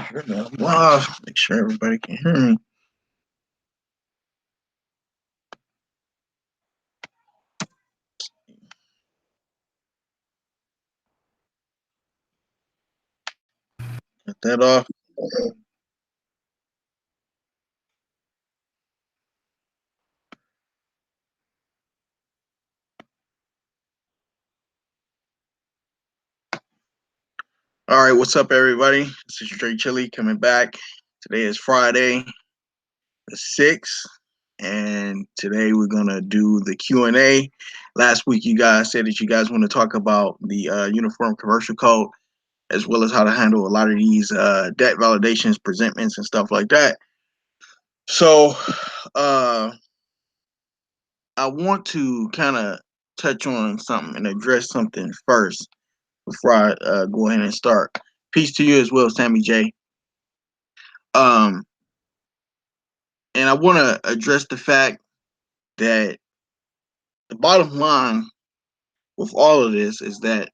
I don't know. Live. Make sure everybody can hear me. Cut that off. All right, what's up, everybody? This is DreChilly coming back. Today is Friday, the 6th, and today we're gonna do the Q&A. Last week, you guys said that you guys want to talk about the Uniform Commercial Code, as well as how to handle a lot of these debt validations, presentments, and stuff like that. So, I want to kind of touch on something and address something first before I go ahead and start. Peace to you as well, Sammy J. Um, and I want to address the fact that the bottom line with all of this is that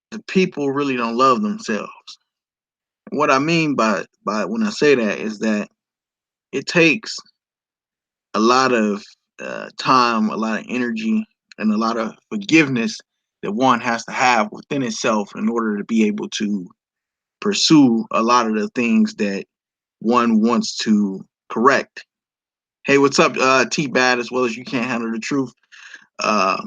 the people really don't love themselves. And what I mean by when I say that is that it takes a lot of time, a lot of energy, and a lot of forgiveness that one has to have within itself in order to be able to pursue a lot of the things that one wants to correct. Hey, what's up, T Bad, as well as You Can't Handle the Truth. Uh,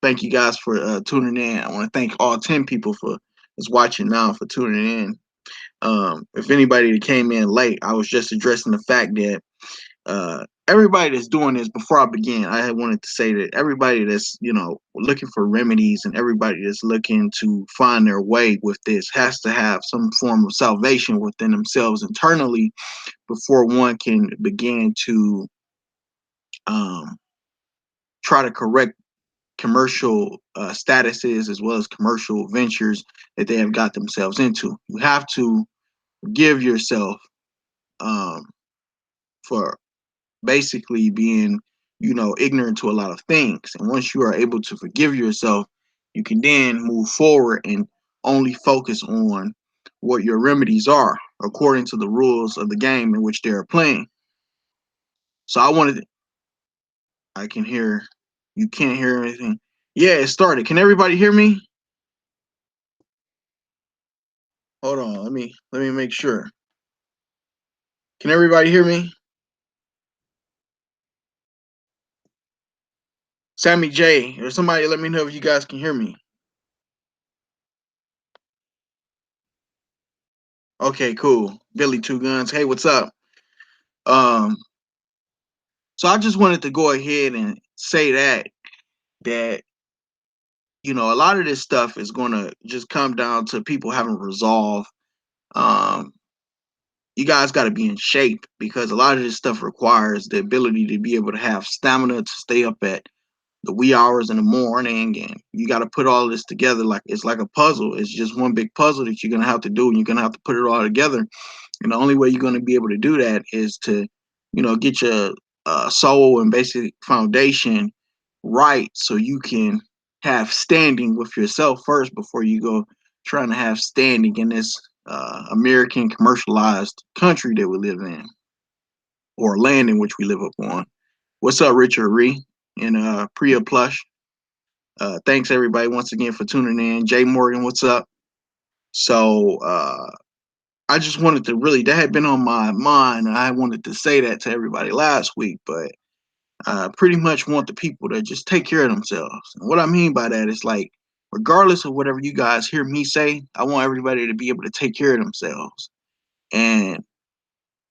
Thank you guys for tuning in. I want to thank all 10 people for that's watching now for tuning in. If anybody that came in late, I was just addressing the fact that everybody that's doing this, before I begin, I had wanted to say that everybody that's, looking for remedies and everybody that's looking to find their way with this has to have some form of salvation within themselves internally before one can begin to um, try to correct commercial statuses as well as commercial ventures that they have got themselves into. You have to give yourself um, for basically being, ignorant to a lot of things. And once you are able to forgive yourself, you can then move forward and only focus on what your remedies are according to the rules of the game in which they are playing. So I can hear, you can't hear anything. Yeah, it started. Can everybody hear me? Hold on, let me make sure. Can everybody hear me? Sammy J, or somebody let me know if you guys can hear me. Okay, cool. Billy Two Guns. Hey, what's up? Um, so I just wanted to go ahead and say that a lot of this stuff is gonna just come down to people having resolve. Um, you guys got to be in shape because a lot of this stuff requires the ability to be able to have stamina to stay up at the wee hours in the morning, and you got to put all this together like it's like a puzzle. It's just one big puzzle that you're gonna have to do, and you're gonna have to put it all together. And the only way you're gonna be able to do that is to, get your soul and basic foundation right, so you can have standing with yourself first before you go trying to have standing in this American commercialized country that we live in, or land in which we live upon. What's up, Richard Ree and Priya Plush? Thanks everybody once again for tuning in. Jay Morgan, what's up? So I just wanted to really, that had been on my mind, and I wanted to say that to everybody last week, but I pretty much want the people to just take care of themselves. And what I mean by that is like, regardless of whatever you guys hear me say, I want everybody to be able to take care of themselves. And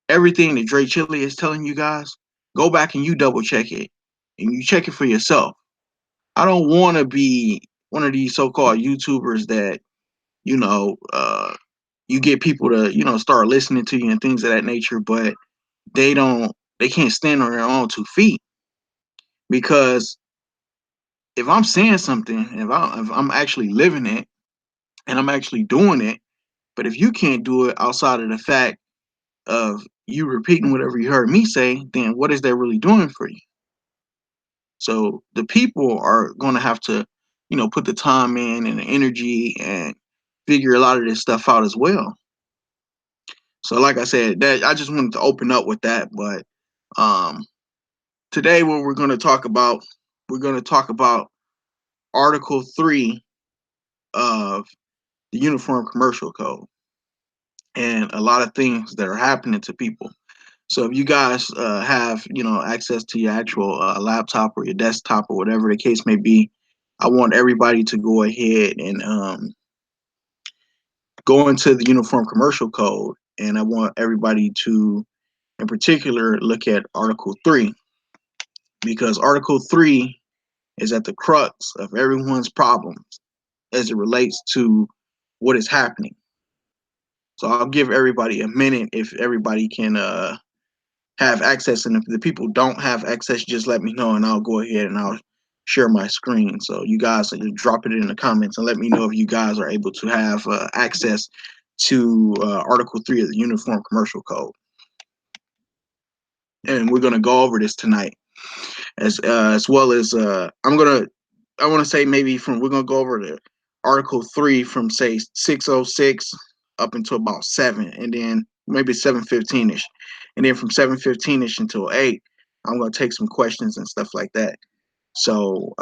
everything that DreChilly is telling you guys, go back and you double check it and you check it for yourself. I don't want to be one of these so-called YouTubers that, you know, you get people to, start listening to you and things of that nature, but they can't stand on their own 2 feet. Because if I'm saying something, if I'm actually living it and I'm actually doing it, but if you can't do it outside of the fact of you repeating whatever you heard me say, then what is that really doing for you? So the people are going to have to, put the time in and the energy and figure a lot of this stuff out as well. So like I said, that I just wanted to open up with that. But today what we're going to talk about Article 3 of the Uniform Commercial Code and a lot of things that are happening to people. So if you guys have, access to your actual laptop or your desktop or whatever the case may be, I want everybody to go ahead and go into the Uniform Commercial Code, and I want everybody to, in particular, look at Article 3, because Article 3 is at the crux of everyone's problems as it relates to what is happening. So I'll give everybody a minute if everybody can have access, and if the people don't have access, just let me know and I'll go ahead and I'll share my screen. So you guys drop it in the comments and let me know if you guys are able to have access to Article 3 of the Uniform Commercial Code. And we're going to go over this tonight, as well as I want to say maybe we're going to go over the Article 3 from say 606 up until about 7, and then maybe 7:15ish, and then from 7:15ish until 8, I'm going to take some questions and stuff like that. So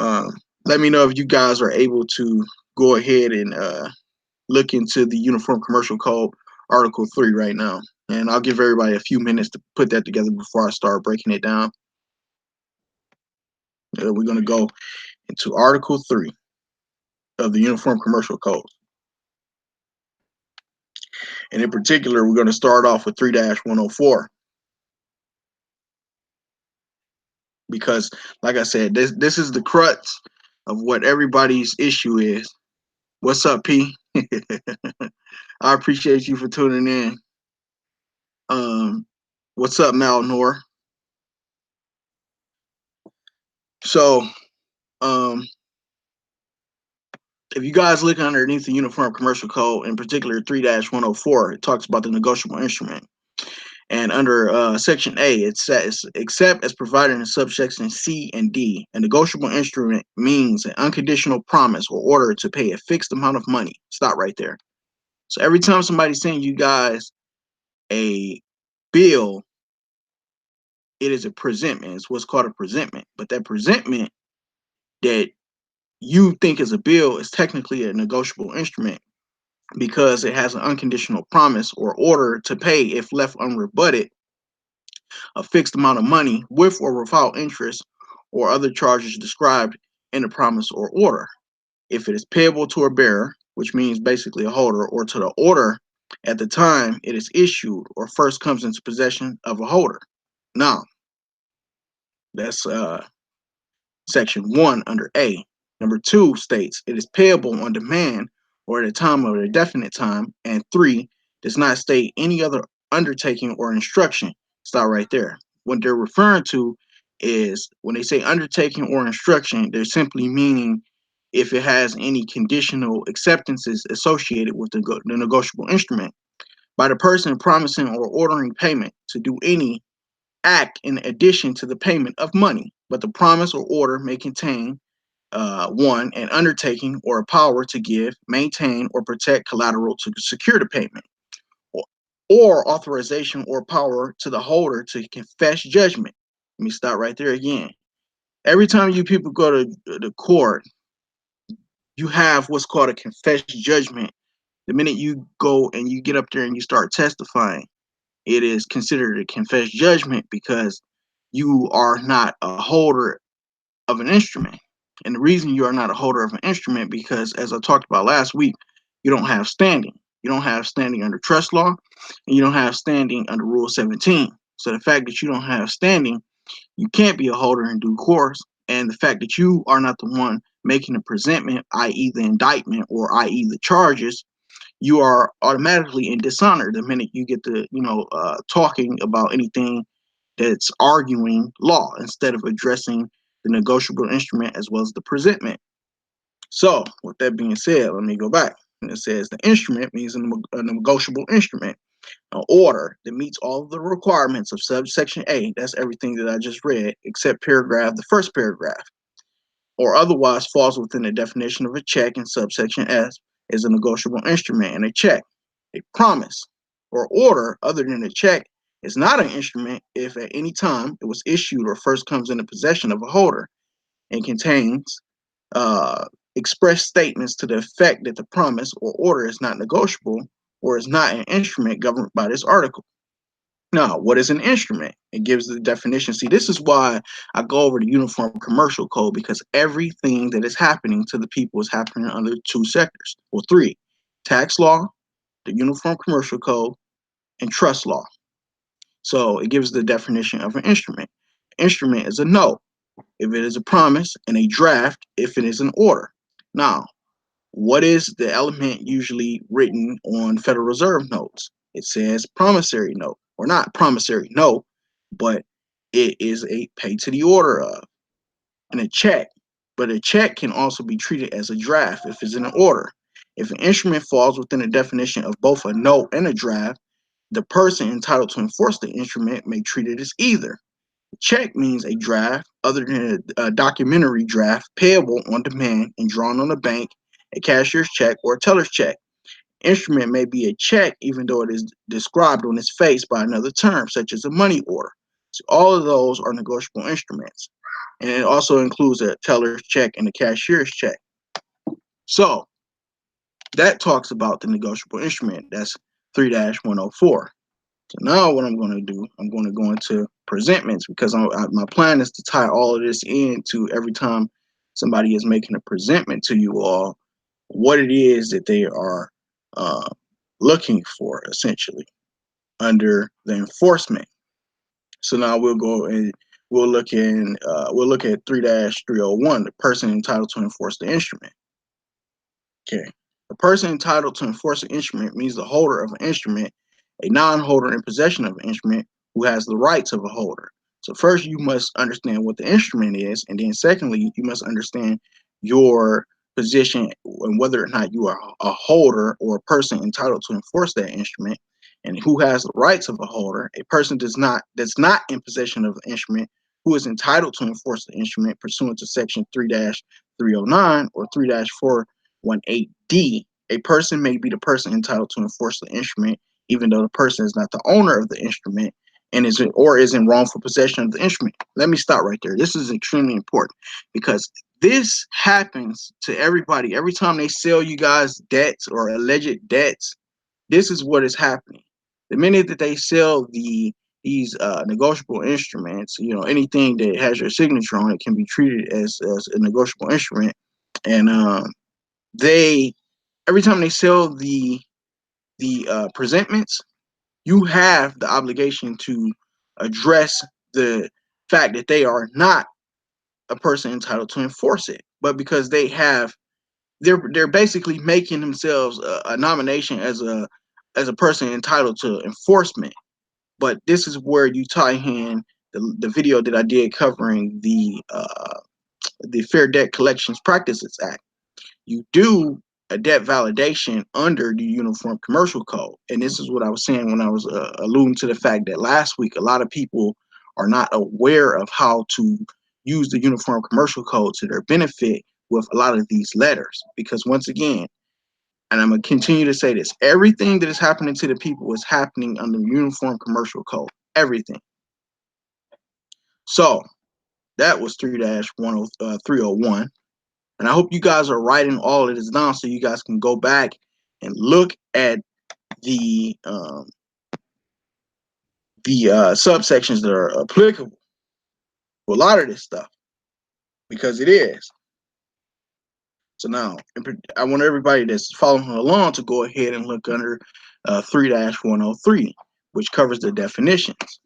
let me know if you guys are able to go ahead and look into the Uniform Commercial Code Article 3 right now. And I'll give everybody a few minutes to put that together before I start breaking it down. We're going to go into Article 3 of the Uniform Commercial Code. And in particular, we're going to start off with 3-104. Because, like I said, this is the crux of what everybody's issue is. What's up, P? I appreciate you for tuning in. What's up, Malnor? So, if you guys look underneath the Uniform Commercial Code, in particular 3-104, it talks about the negotiable instrument. And under Section A, it says, except as provided in subsection C and D, a negotiable instrument means an unconditional promise or order to pay a fixed amount of money. Stop right there. So every time somebody sends you guys a bill, it is a presentment. It's what's called a presentment. But that presentment that you think is a bill is technically a negotiable instrument, because it has an unconditional promise or order to pay, if left unrebutted, a fixed amount of money with or without interest or other charges described in the promise or order. If it is payable to a bearer, which means basically a holder, or to the order at the time it is issued or first comes into possession of a holder. Now, that's Section 1 under A. Number 2 states it is payable on demand or at a time of a definite time. And 3 does not state any other undertaking or instruction. Stop right there. What they're referring to is, when they say undertaking or instruction, they're simply meaning if it has any conditional acceptances associated with the negotiable instrument by the person promising or ordering payment to do any act in addition to the payment of money. But the promise or order may contain 1, an undertaking or a power to give, maintain, or protect collateral to secure the payment, or authorization or power to the holder to confess judgment. Let me stop right there again. Every time you people go to the court, you have what's called a confess judgment. The minute you go and you get up there and you start testifying, it is considered a confess judgment, because you are not a holder of an instrument. And the reason you are not a holder of an instrument, because as I talked about last week, you don't have standing. You don't have standing under trust law, and you don't have standing under Rule 17. So the fact that you don't have standing, you can't be a holder in due course. And the fact that you are not the one making the presentment, i.e. the indictment, or i.e. the charges, you are automatically in dishonor the minute you get to, talking about anything that's arguing law instead of addressing the negotiable instrument as well as the presentment. So, with that being said, let me go back. And it says the instrument means a negotiable instrument, an order that meets all of the requirements of subsection A. That's everything that I just read, except the first paragraph, or otherwise falls within the definition of a check in subsection S, is a negotiable instrument, and a check, a promise, or order other than a check is not an instrument if at any time it was issued or first comes into possession of a holder and contains uh, express statements to the effect that the promise or order is not negotiable or is not an instrument governed by this article. Now, what is an instrument? It gives the definition. See, this is why I go over the Uniform Commercial Code, because everything that is happening to the people is happening under two sectors, or three: tax law, the Uniform Commercial Code, and trust law. So it gives the definition of an instrument. Instrument is a note if it is a promise, and a draft if it is an order. Now, what is the element usually written on Federal Reserve notes? It says promissory note, or not promissory note, but it is a pay to the order of, and a check. But a check can also be treated as a draft if it's in an order. If an instrument falls within the definition of both a note and a draft, the person entitled to enforce the instrument may treat it as either. Check means a draft other than a documentary draft payable on demand and drawn on a bank, a cashier's check, or a teller's check. Instrument may be a check even though it is described on its face by another term, such as a money order. So all of those are negotiable instruments. And it also includes a teller's check and a cashier's check. So that talks about the negotiable instrument. That's 3-104. So now what I'm going to do, I'm going to go into presentments, because my plan is to tie all of this into every time somebody is making a presentment to you all, what it is that they are looking for, essentially, under the enforcement. So now we'll go and we'll look at 3-301, the person entitled to enforce the instrument. Okay. A person entitled to enforce an instrument means the holder of an instrument, a non-holder in possession of an instrument who has the rights of a holder. So first you must understand what the instrument is, and then secondly, you must understand your position and whether or not you are a holder or a person entitled to enforce that instrument, and who has the rights of a holder. A person that's not in possession of an instrument who is entitled to enforce the instrument pursuant to section 3-309 or 3-418D. A person may be the person entitled to enforce the instrument, even though the person is not the owner of the instrument and is in wrongful possession of the instrument. Let me stop right there. This is extremely important, because this happens to everybody. Every time they sell you guys debts or alleged debts, this is what is happening. The minute that they sell these negotiable instruments, anything that has your signature on it can be treated as a negotiable instrument. And they every time they sell the presentments, you have the obligation to address the fact that they are not a person entitled to enforce it, but because they're basically making themselves a nomination as a person entitled to enforcement. But this is where you tie in the video that I did covering the Fair Debt Collections Practices Act. You do a debt validation under the Uniform Commercial Code. And this is what I was saying when I was alluding to the fact that last week, a lot of people are not aware of how to use the Uniform Commercial Code to their benefit with a lot of these letters. Because once again, and I'm going to continue to say this, everything that is happening to the people is happening under the Uniform Commercial Code. Everything. So that was 3-301. And I hope you guys are writing all of this down so you guys can go back and look at the subsections that are applicable to a lot of this stuff, because it is. So now I want everybody that's following along to go ahead and look under 3-103, which covers the definitions.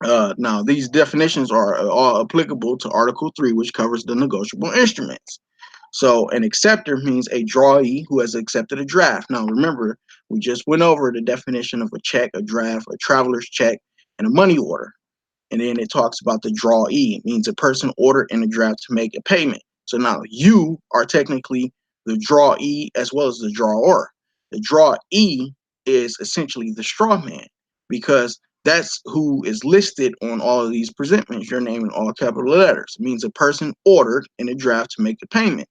Now, these definitions are all applicable to Article 3, which covers the negotiable instruments. So an acceptor means a drawee who has accepted a draft. Now, remember, we just went over the definition of a check, a draft, a traveler's check, and a money order. And then it talks about the drawee. It means a person ordered in a draft to make a payment. So now you are technically the drawee as well as the drawer. The drawee is essentially the straw man, because that's who is listed on all of these presentments. Your name in all capital letters. It means a person ordered in a draft to make the payment.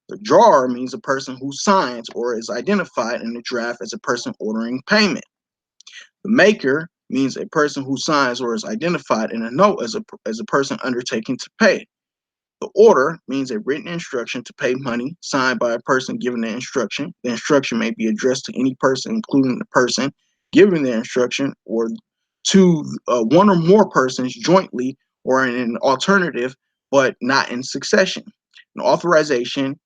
The drawer means a person who signs or is identified in the draft as a person ordering payment. The maker means a person who signs or is identified in a note as a person undertaking to pay. The order means a written instruction to pay money signed by a person giving the instruction. The instruction may be addressed to any person, including the person giving the instruction, or to one or more persons jointly, or in an alternative, but not in succession. An authorization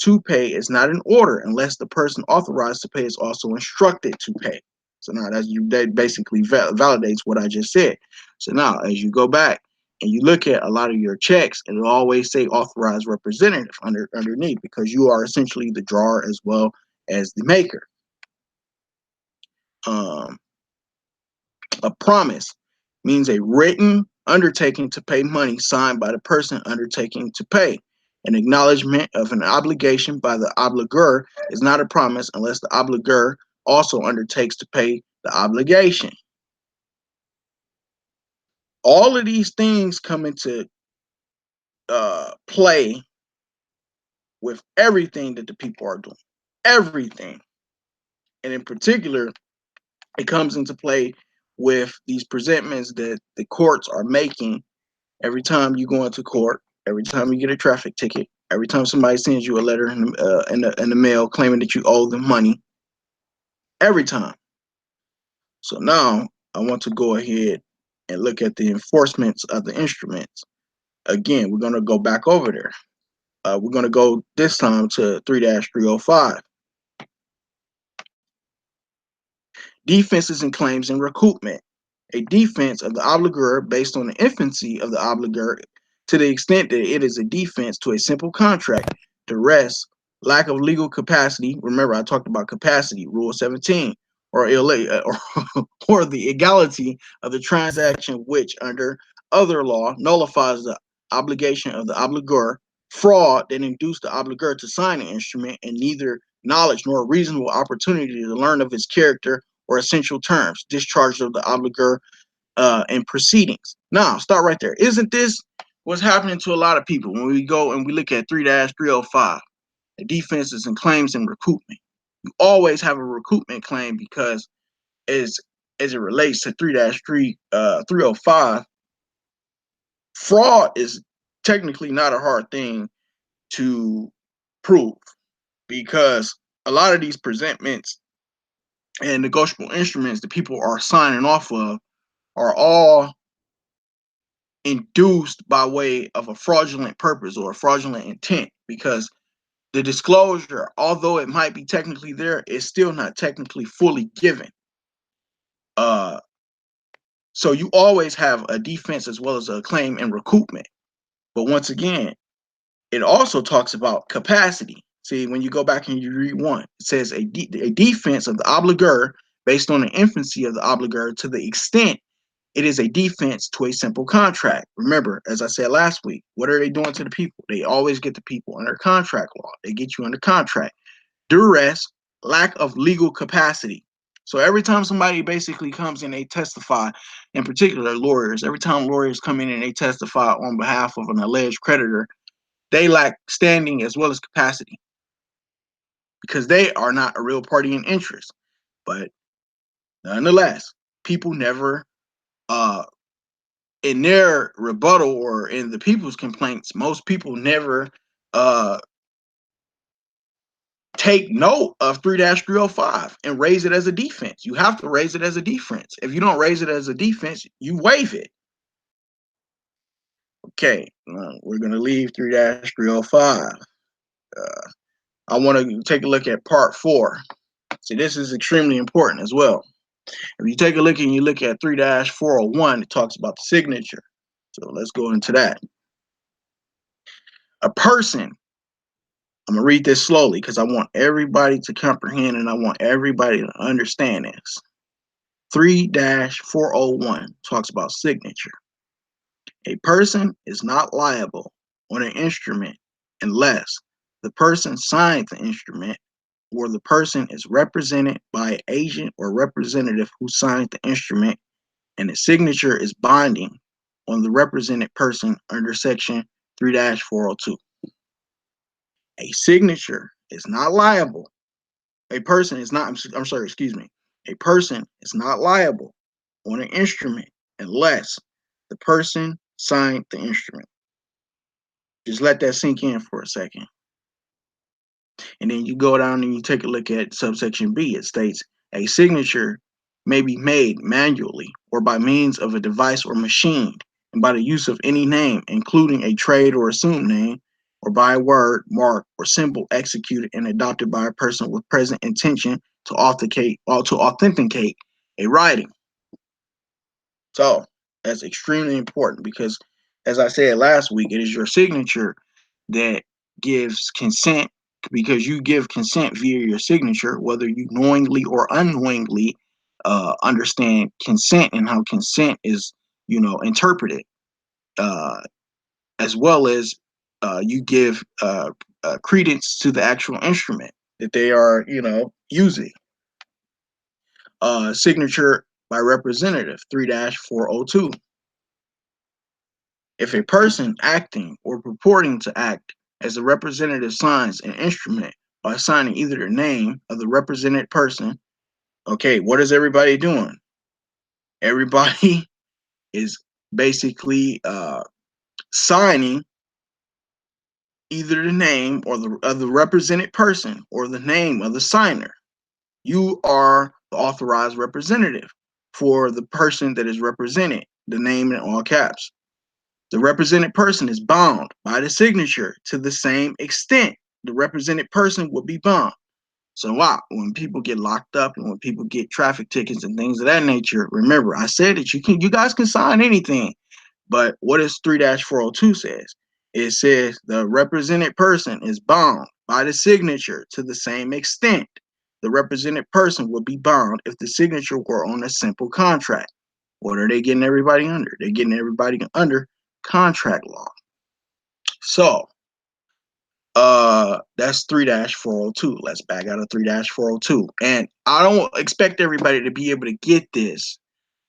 to pay is not an order unless the person authorized to pay is also instructed to pay. So now that basically validates what I just said. So now as you go back and you look at a lot of your checks, it'll always say authorized representative underneath, because you are essentially the drawer as well as the maker. A promise means a written undertaking to pay money signed by the person undertaking to pay. An acknowledgement of an obligation by the obligor is not a promise unless the obligor also undertakes to pay the obligation. All of these things come into play with everything that the people are doing. Everything. And in particular, it comes into play with these presentments that the courts are making every time you go into court, every time you get a traffic ticket, every time somebody sends you a letter in the mail claiming that you owe them money, every time. So now I want to go ahead and look at the enforcements of the instruments. Again, we're going to go back over there. We're going to go this time to 3-305. Defenses and claims and recoupment. A defense of the obligor based on the infancy of the obligor to the extent that it is a defense to a simple contract, duress, lack of legal capacity. Remember, I talked about capacity, Rule 17, or the illegality of the transaction which, under other law, nullifies the obligation of the obligor, fraud that induced the obligor to sign the instrument, and neither knowledge nor reasonable opportunity to learn of its character or essential terms, discharge of the obligor and proceedings. Now, start right there. Isn't this what's happening to a lot of people when we go and we look at 3-305, the defenses and claims and recoupment? You always have a recoupment claim because as it relates to 3-305, fraud is technically not a hard thing to prove, because a lot of these presentments and negotiable instruments that people are signing off of are all induced by way of a fraudulent purpose or a fraudulent intent, because the disclosure, although it might be technically there, is still not technically fully given. So you always have a defense as well as a claim and recoupment. But once again, it also talks about capacity. See, when you go back and you read one, it says a defense of the obligor based on the infancy of the obligor to the extent it is a defense to a simple contract. Remember, as I said last week, what are they doing to the people? They always get the people under contract law. They get you under contract. Duress, lack of legal capacity. So every time somebody basically comes in, they testify, in particular lawyers, every time lawyers come in and they testify on behalf of an alleged creditor, they lack standing as well as capacity because they are not a real party in interest. But nonetheless, people never in their rebuttal or in the people's complaints, most people never take note of 3-305 and raise it as a defense. You have to raise it as a defense. If you don't raise it as a defense, you waive it. Okay, we're going to leave 3-305. I want to take a look at part 4. See, this is extremely important as well. If you take a look and you look at 3-401, it talks about the signature. So let's go into that. A person, I'm going to read this slowly because I want everybody to comprehend and I want everybody to understand this. 3-401 talks about signature. A person is not liable on an instrument unless the person signs the instrument or the person is represented by an agent or representative who signed the instrument and the signature is binding on the represented person under section 3-402. A signature is not liable. A person is not, I'm sorry, excuse me. A person is not liable on an instrument unless the person signed the instrument. Just let that sink in for a second. And then you go down and you take a look at subsection B. It states a signature may be made manually or by means of a device or machine, and by the use of any name, including a trade or assumed name, or by a word, mark, or symbol executed and adopted by a person with present intention to authenticate a writing. So that's extremely important because, as I said last week, it is your signature that gives consent, because you give consent via your signature, whether you knowingly or unknowingly understand consent and how consent is, interpreted, uh, as well as you give credence to the actual instrument that they are, using. Signature by representative 3-402. If a person acting or purporting to act as a representative signs an instrument by signing either the name of the represented person, okay, what is everybody doing? Everybody is basically signing either the name or of the represented person or the name of the signer. You are the authorized representative for the person that is represented, the name in all caps. The represented person is bound by the signature to the same extent the represented person will be bound. So when people get locked up and when people get traffic tickets and things of that nature, remember I said that you guys can sign anything, but what does 3-402 says? It says the represented person is bound by the signature to the same extent the represented person would be bound if the signature were on a simple contract. What are they getting everybody under? They're getting everybody under contract law. So that's 3-402. Let's back out of 3-402. And I don't expect everybody to be able to get this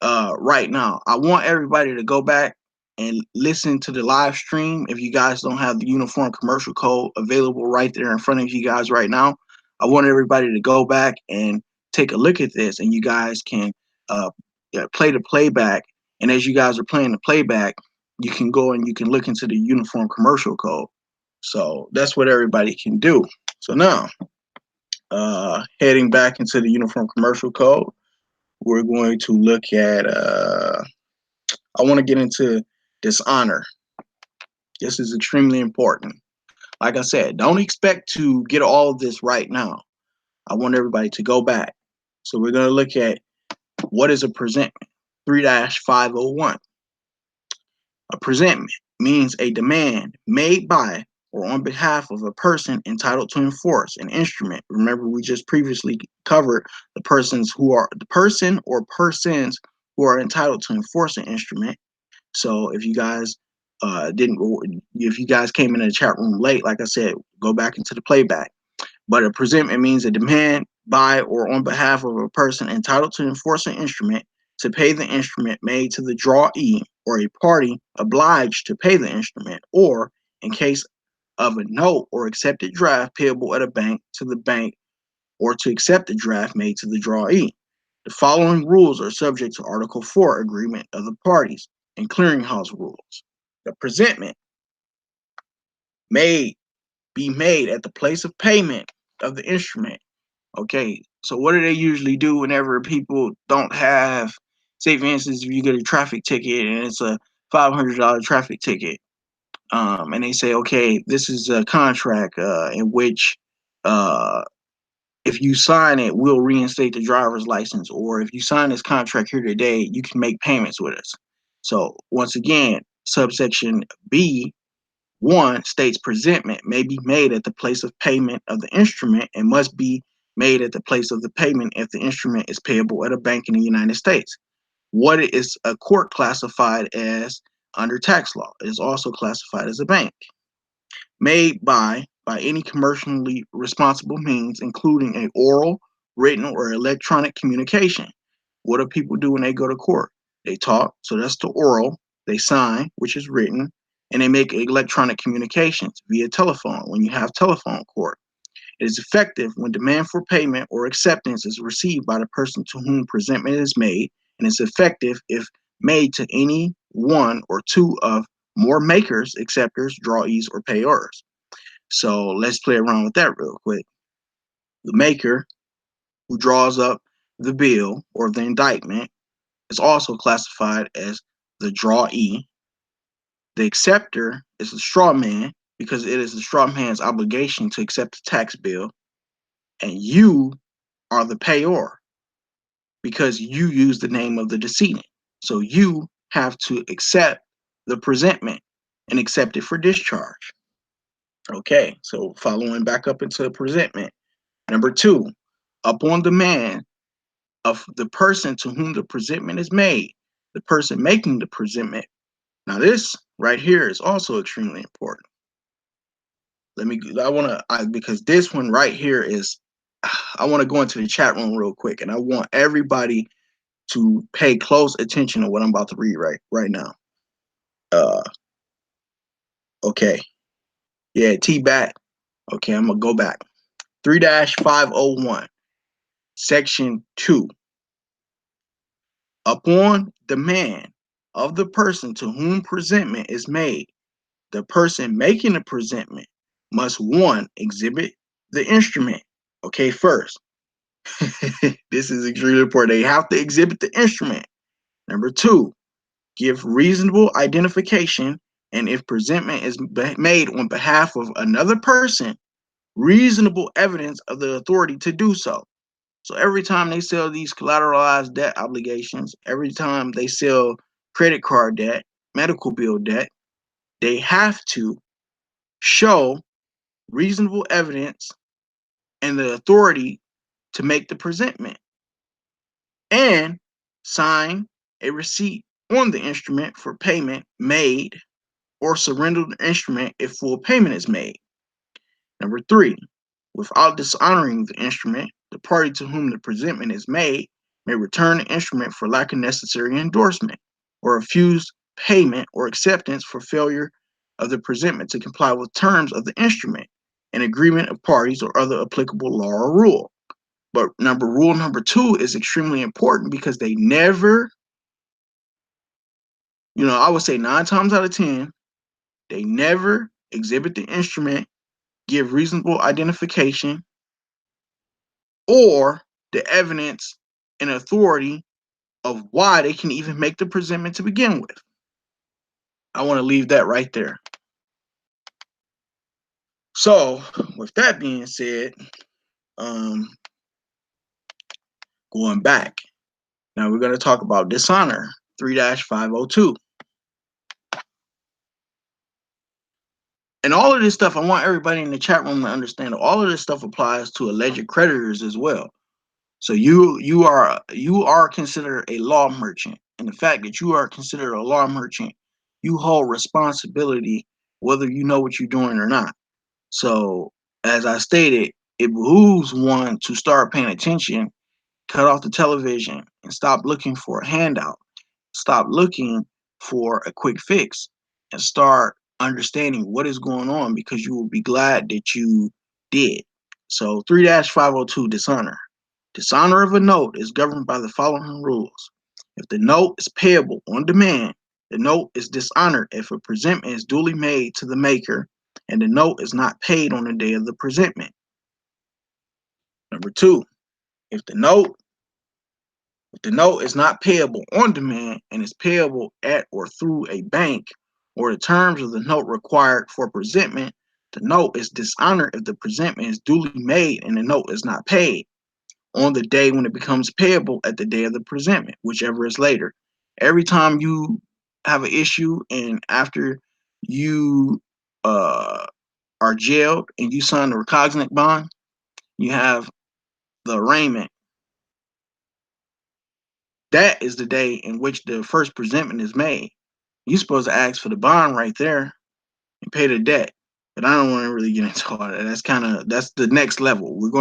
right now. I want everybody to go back and listen to the live stream. If you guys don't have the uniform commercial code available right there in front of you guys right now, I want everybody to go back and take a look at this, and you guys can play the playback. And as you guys are playing the playback, you can go and you can look into the uniform commercial code. So that's what everybody can do. So now, heading back into the uniform commercial code, we're going to look at, I want to get into dishonor. This is extremely important. Like I said, don't expect to get all of this right now. I want everybody to go back. So we're going to look at what is a presentment. 3-501. A presentment means a demand made by or on behalf of a person entitled to enforce an instrument. Remember, we just previously covered the person or persons who are entitled to enforce an instrument. So if you guys if you guys came into the chat room late, like I said, go back into the playback. But a presentment means a demand by or on behalf of a person entitled to enforce an instrument to pay the instrument made to the drawee or a party obliged to pay the instrument, or in case of a note or accepted draft payable at a bank to the bank, or to accept the draft made to the drawee. The following rules are subject to Article 4 agreement of the parties and clearinghouse rules. The presentment may be made at the place of payment of the instrument. Okay, so what do they usually do whenever people don't have, say for instance, if you get a traffic ticket and it's a $500 traffic ticket, and they say, okay, this is a contract in which if you sign it, we'll reinstate the driver's license, or if you sign this contract here today, you can make payments with us. So once again, subsection B1 states presentment may be made at the place of payment of the instrument and must be made at the place of the payment if the instrument is payable at a bank in the United States. What is a court classified as under tax law is also classified as a bank. Made by any commercially responsible means, including an oral, written, or electronic communication. What do people do when they go to court? They talk, so that's the oral. They sign, which is written, and they make electronic communications via telephone when you have telephone court. It is effective when demand for payment or acceptance is received by the person to whom presentment is made and is effective if made to any one or two of more makers, acceptors, drawees, or payors. So let's play around with that real quick. The maker, who draws up the bill or the indictment, is also classified as the drawee. The acceptor is the straw man because it is the straw man's obligation to accept the tax bill. And you are the payor because you use the name of the decedent. So you have to accept the presentment and accept it for discharge. Okay, so following back up into presentment. Number 2, upon demand of the person to whom the presentment is made, the person making the presentment. Now this right here is also extremely important. Because this one right here is, I want to go into the chat room real quick, and I want everybody to pay close attention to what I'm about to read right now. Okay. Yeah, T-back. Okay, I'm going to go back. 3-501, Section 2. Upon demand of the person to whom presentment is made, the person making the presentment must, 1, exhibit the instrument. Okay, first. This is extremely important. They have to exhibit the instrument. Number 2, give reasonable identification, and if presentment is made on behalf of another person, reasonable evidence of the authority to do so. So every time they sell these collateralized debt obligations, every time they sell credit card debt, medical bill debt, they have to show reasonable evidence and the authority to make the presentment, and sign a receipt on the instrument for payment made, or surrender the instrument if full payment is made. Number 3, without dishonoring the instrument, the party to whom the presentment is made may return the instrument for lack of necessary endorsement, or refuse payment or acceptance for failure of the presentment to comply with terms of the instrument, an agreement of parties, or other applicable law or rule. But rule number 2 is extremely important because they never, I would say 9 times out of 10, they never exhibit the instrument, give reasonable identification, or the evidence and authority of why they can even make the presentment to begin with. I want to leave that right there. So, with that being said, going back, now we're going to talk about dishonor, 3-502. And all of this stuff, I want everybody in the chat room to understand, all of this stuff applies to alleged creditors as well. So you are considered a law merchant, and the fact that you are considered a law merchant, you hold responsibility whether you know what you're doing or not. So as I stated, it behooves one to start paying attention, cut off the television, and stop looking for a handout. Stop looking for a quick fix and start understanding what is going on, because you will be glad that you did. So 3-502, dishonor. Dishonor of a note is governed by the following rules. If the note is payable on demand, the note is dishonored if a presentment is duly made to the maker and the note is not paid on the day of the presentment. Number 2, if the note is not payable on demand and is payable at or through a bank, or the terms of the note required for presentment, the note is dishonored if the presentment is duly made and the note is not paid on the day when it becomes payable at the day of the presentment, whichever is later. Every time you have an issue and after you are jailed and you sign the recognizant bond, you have the arraignment. That is the day in which the first presentment is made. You're supposed to ask for the bond right there and pay the debt. But I don't want to really get into all that. That's the next level. We're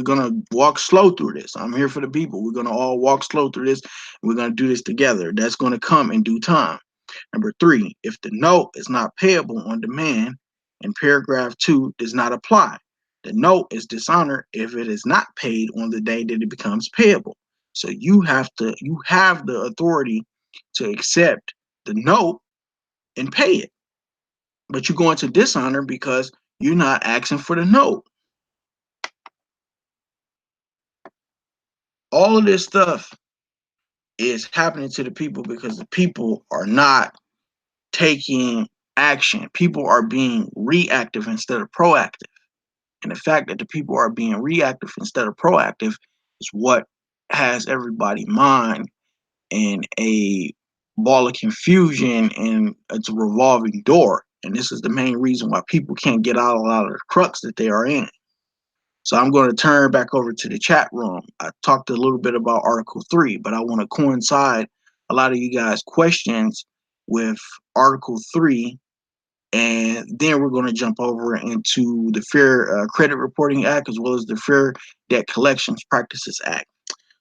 gonna walk slow through this. I'm here for the people. We're gonna all walk slow through this. We're gonna do this together. That's gonna come in due time. Number 3, if the note is not payable on demand and paragraph 2 does not apply, the note is dishonored if it is not paid on the day that it becomes payable. So you have the authority to accept the note and pay it. But you go into dishonor because you're not asking for the note. All of this stuff is happening to the people because the people are not taking action. People are being reactive instead of proactive. And the fact that the people are being reactive instead of proactive is what has everybody mind in a ball of confusion, and it's a revolving door. And this is the main reason why people can't get out of a lot of the crux that they are in. So I'm going to turn back over to the chat room. I talked a little bit about Article 3, but I want to coincide a lot of you guys' questions with Article 3, and then we're going to jump over into the Fair Credit Reporting Act as well as the Fair Debt Collections Practices Act.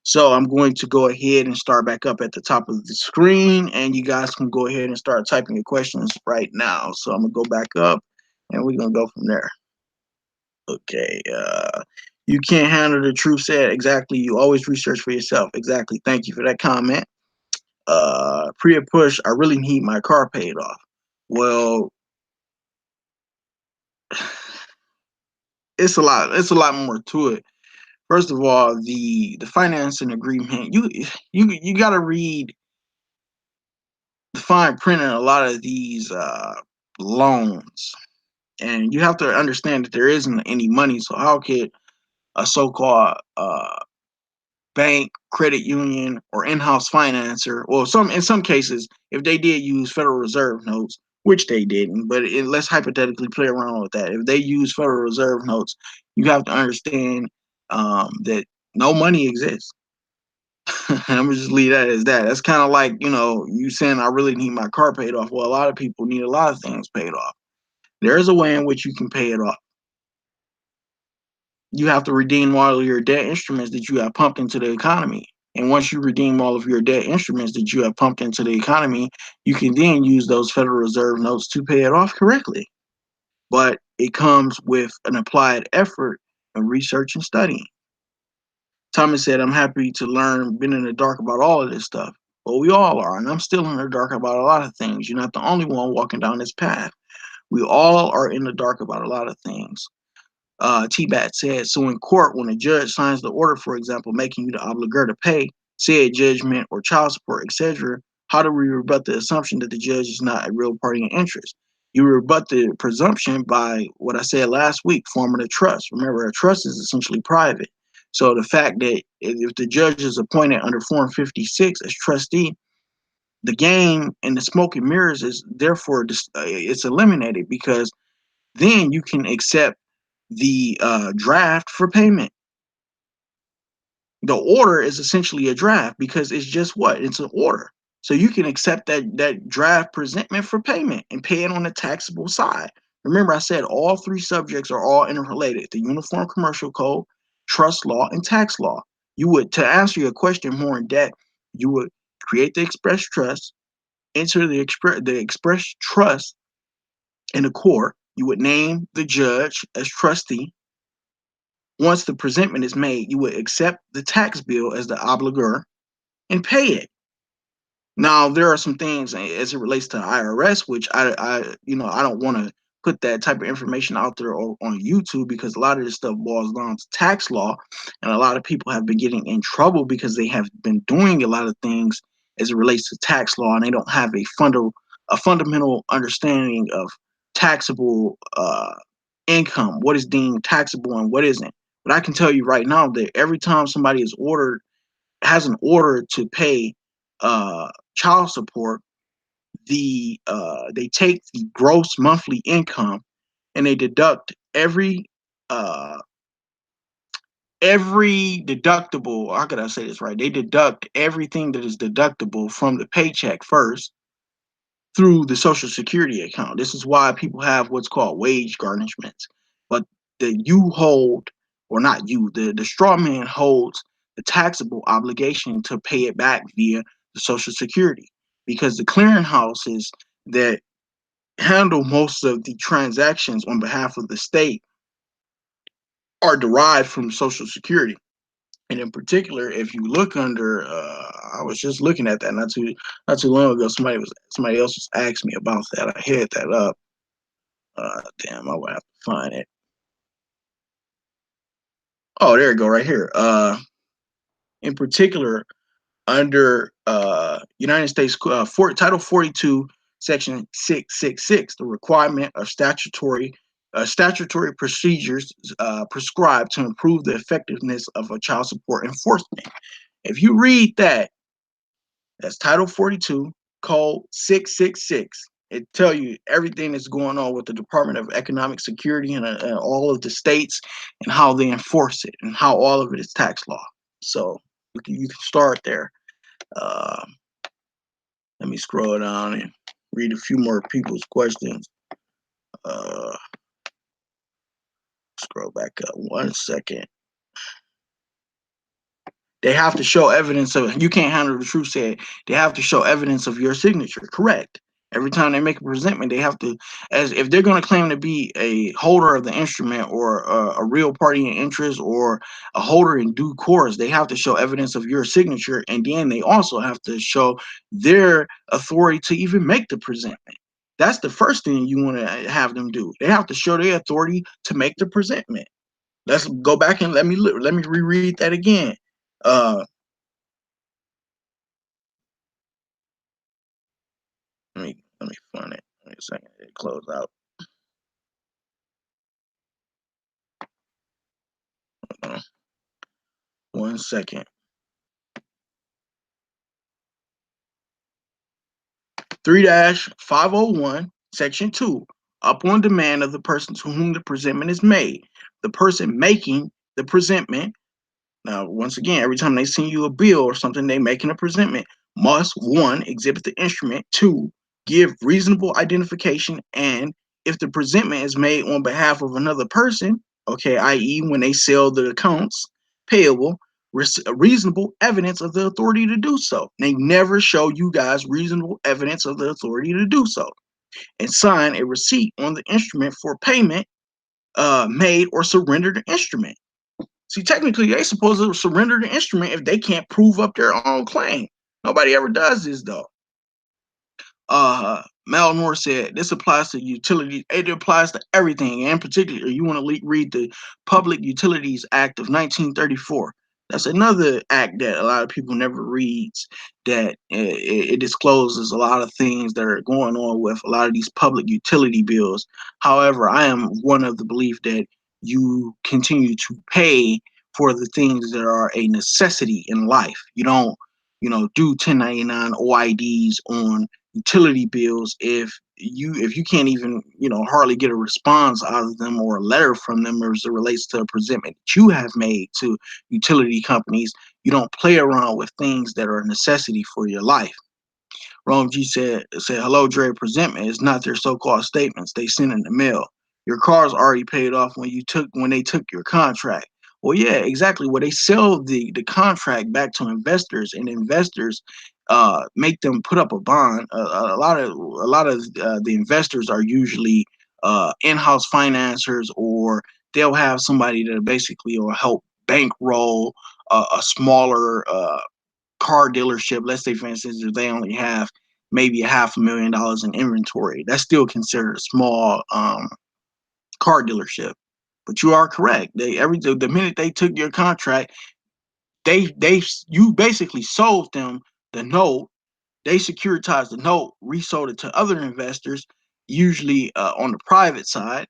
So I'm going to go ahead and start back up at the top of the screen, and you guys can go ahead and start typing your questions right now. So I'm going to go back up, and we're going to go from there. Okay. You can't handle the truth said. Exactly. You always research for yourself. Exactly. Thank you for that comment. Priya Push, I really need my car paid off. Well, it's a lot more to it. First of all, the financing agreement, you got to read the fine print in a lot of these loans, and you have to understand that there isn't any money. So how could a so-called bank, credit union, or in-house financer, well, in some cases, if they did use Federal Reserve notes, which they didn't, but let's hypothetically play around with that. If they use Federal Reserve notes, you have to understand that no money exists. I'm gonna just leave that as that. That's kind of like, you saying I really need my car paid off. Well, a lot of people need a lot of things paid off. There is a way in which you can pay it off. You have to redeem all of your debt instruments that you have pumped into the economy. And once you redeem all of your debt instruments that you have pumped into the economy, you can then use those Federal Reserve notes to pay it off correctly. But it comes with an applied effort and research and studying. Thomas said, I'm happy to learn, been in the dark about all of this stuff. Well, we all are, and I'm still in the dark about a lot of things. You're not the only one walking down this path. We all are in the dark about a lot of things. T-Bat said, so in court, when a judge signs the order, for example, making you the obligor to pay, said judgment or child support, etc., how do we rebut the assumption that the judge is not a real party in interest? You rebut the presumption by what I said last week, forming a trust. Remember, a trust is essentially private. So the fact that if the judge is appointed under Form 56 as trustee, the game and the smoke and mirrors is therefore it's eliminated, because then you can accept the draft for payment. The order is essentially a draft because it's just what? It's an order. So you can accept that draft presentment for payment and pay it on the taxable side. Remember, I said all three subjects are all interrelated: the Uniform Commercial Code, trust law, and tax law. You would, to answer your question more in depth, you would create the express trust, enter the express trust in the court. You would name the judge as trustee. Once the presentment is made, you would accept the tax bill as the obligor and pay it. Now, there are some things as it relates to the IRS, which I don't want to put that type of information out there on YouTube, because a lot of this stuff boils down to tax law, and a lot of people have been getting in trouble because they have been doing a lot of things as it relates to tax law, and they don't have a fundamental understanding of taxable income, what is deemed taxable and what isn't. But I can tell you right now that every time somebody has an order to pay child support, they take the gross monthly income and they deduct every deductible. How could I say this right? They deduct everything that is deductible from the paycheck first through the Social Security account. This is why people have what's called wage garnishments. But you hold, or not you, the straw man holds the taxable obligation to pay it back via the Social Security, because the clearinghouses that handle most of the transactions on behalf of the state are derived from Social Security. And in particular, if you look under, I was just looking at that not too long ago. Somebody else was asking me about that. I had that up. Damn, I would have to find it. Oh, there you go, right here. In particular, under United States Title 42, Section 666, the requirement of statutory procedures prescribed to improve the effectiveness of a child support enforcement. If you read that, that's Title 42, Code 666. It tell you everything that's going on with the Department of Economic Security and all of the states and how they enforce it and how all of it is tax law. So you can start there. Uh, Let me scroll down and read a few more people's questions. Uh, Scroll back up 1 second. They have to show evidence of, you can't handle the truth, said they have to show evidence of your signature. Correct. Every time they make a presentment, they have to, as if they're going to claim to be a holder of the instrument or a real party in interest or a holder in due course, they have to show evidence of your signature. And then they also have to show their authority to even make the presentment. That's the first thing you want to have them do. They have to show their authority to make the presentment. Let's go back and let me reread that again. Uh, let me find it. Wait a second. It closed out. 1 second. 3-501, Section 2. Upon demand of the person to whom the presentment is made, the person making the presentment. Now, once again, every time they send you a bill or something, they making a presentment, must 1, exhibit the instrument, 2, give reasonable identification, and if the presentment is made on behalf of another person, okay, i.e. when they sell the accounts payable, reasonable evidence of the authority to do so. They never show you guys reasonable evidence of the authority to do so. And sign a receipt on the instrument for payment made or surrender the instrument. See, technically, they supposed to surrender the instrument if they can't prove up their own claim. Nobody ever does this, though. Malnor said this applies to utilities. It applies to everything. And in particular, you want to read the Public Utilities Act of 1934. That's another act that a lot of people never reads. That it discloses a lot of things that are going on with a lot of these public utility bills. However, I am one of the belief that you continue to pay for the things that are a necessity in life. You don't, do 1099 OIDs on utility bills if you can't even hardly get a response out of them or a letter from them as it relates to a presentment that you have made to utility companies. You don't play around with things that are a necessity for your life. Rome G said hello, Dre. Presentment is not their so-called statements they send in the mail. Your car's already paid off when they took your contract. Well, yeah, exactly. Well, they sell the contract back to investors, and investors make them put up a bond. A lot of the investors are usually in-house financiers, or they'll have somebody that basically will help bankroll a smaller car dealership. Let's say, for instance, if they only have maybe $500,000 in inventory, that's still considered a small car dealership. But you are correct. The minute they took your contract, you basically sold them the note. They securitized the note, resold it to other investors, usually on the private side,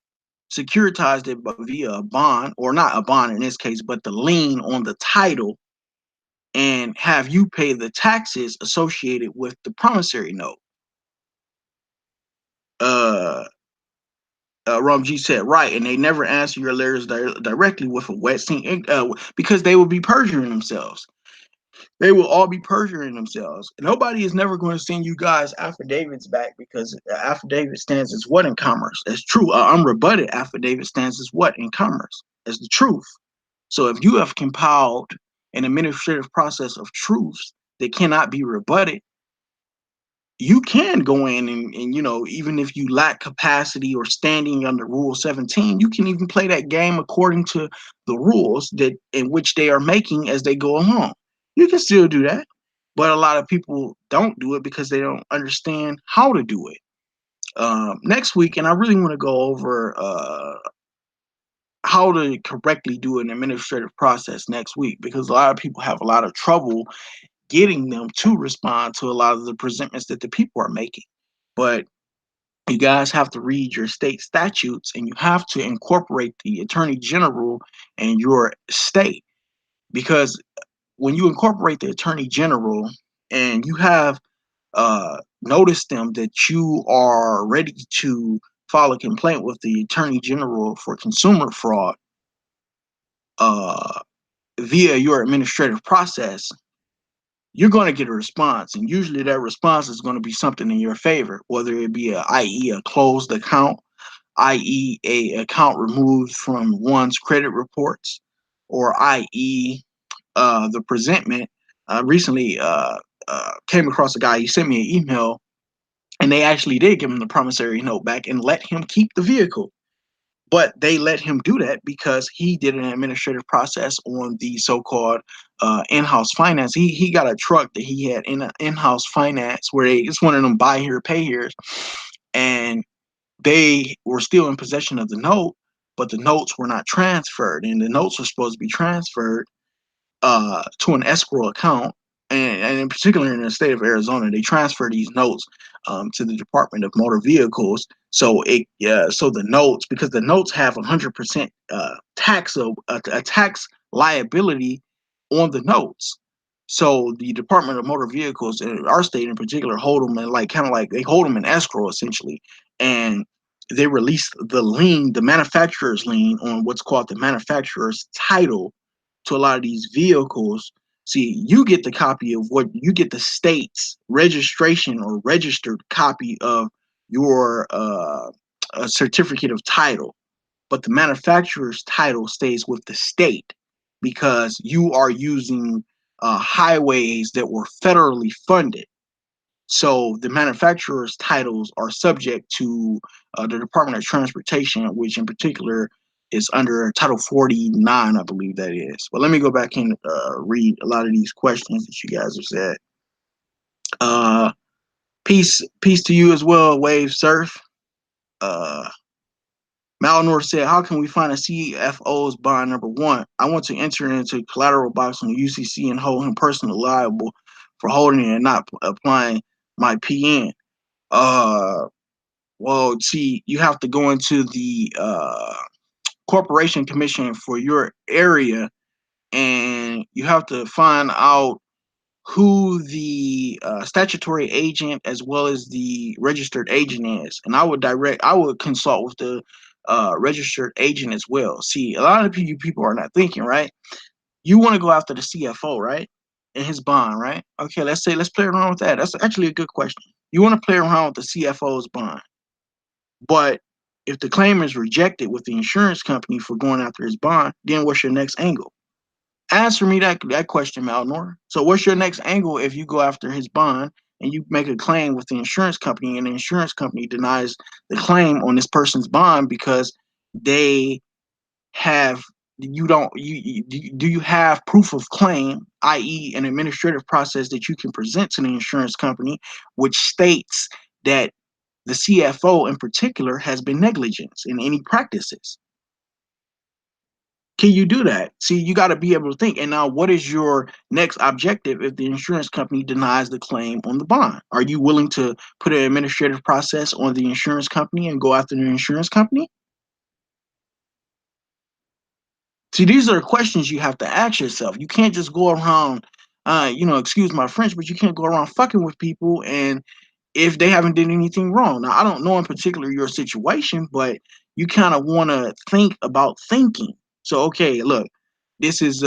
securitized it via a bond, or not a bond in this case, but the lien on the title, and have you pay the taxes associated with the promissory note. Rom G said, right, and they never answer your letters directly with a wet sink because they will be perjuring themselves. They will all be perjuring themselves. Nobody is never going to send you guys affidavits back, because the affidavit stands as what in commerce? As true. Unrebutted affidavit stands as what in commerce? As the truth. So if you have compiled an administrative process of truths that cannot be rebutted, you can go in and even if you lack capacity or standing under Rule 17, you can even play that game according to the rules that in which they are making as they go along. You can still do that, but a lot of people don't do it because they don't understand how to do it. Next week, and I really want to go over how to correctly do an administrative process next week, because a lot of people have a lot of trouble getting them to respond to a lot of the presentments that the people are making. But you guys have to read your state statutes, and you have to incorporate the attorney general in your state, because when you incorporate the attorney general and you have noticed them that you are ready to file a complaint with the attorney general for consumer fraud uh, via your administrative process, you're going to get a response, and usually that response is going to be something in your favor, whether it be i.e. a closed account, i.e. a account removed from one's credit reports, or i.e. The presentment. Recently came across a guy. He sent me an email, and they actually did give him the promissory note back and let him keep the vehicle. But they let him do that because he did an administrative process on the so-called in-house finance. He got a truck that he had in-house finance where it's one of them buy here, pay here's, and they were still in possession of the note, but the notes were not transferred, and the notes were supposed to be transferred to an escrow account. And in particular, in the state of Arizona, they transfer these notes to the Department of Motor Vehicles. So so the notes, because the notes have 100% tax a tax liability on the notes. So the Department of Motor Vehicles in our state in particular hold them in they hold them in escrow essentially, and they release the lien, the manufacturer's lien on what's called the manufacturer's title to a lot of these vehicles. See, you get the copy of what you get, the state's registration or registered copy of your certificate of title, but the manufacturer's title stays with the state because you are using highways that were federally funded. So the manufacturer's titles are subject to the Department of Transportation, which in particular is under Title 49, I believe that is. But let me go back and read a lot of these questions that you guys have said. Peace to you as well, Wave Surf. Malnor said, how can we find a CFO's bond? Number one, I want to enter into collateral box on UCC and hold him personally liable for holding it and not applying my PN. Well, see, you have to go into the corporation commission for your area, and you have to find out who the statutory agent as well as the registered agent is. And I would consult with the registered agent as well. See, a lot of people are not thinking, right? You want to go after the CFO, right? And his bond, right? Okay, let's play around with that. That's actually a good question. You want to play around with the CFO's bond. But if the claim is rejected with the insurance company for going after his bond, then what's your next angle? Answer me that question, Malnor. So what's your next angle if you go after his bond and you make a claim with the insurance company and the insurance company denies the claim on this person's bond because they have do you have proof of claim, i.e. an administrative process that you can present to the insurance company which states that the CFO in particular has been negligent in any practices? Can you do that? See, you got to be able to think. And now, what is your next objective if the insurance company denies the claim on the bond? Are you willing to put an administrative process on the insurance company and go after the insurance company? See, these are questions you have to ask yourself. You can't just go around, excuse my French, but you can't go around fucking with people and if they haven't done anything wrong. Now, I don't know in particular your situation, but you kind of want to think about thinking. So, okay, look, this is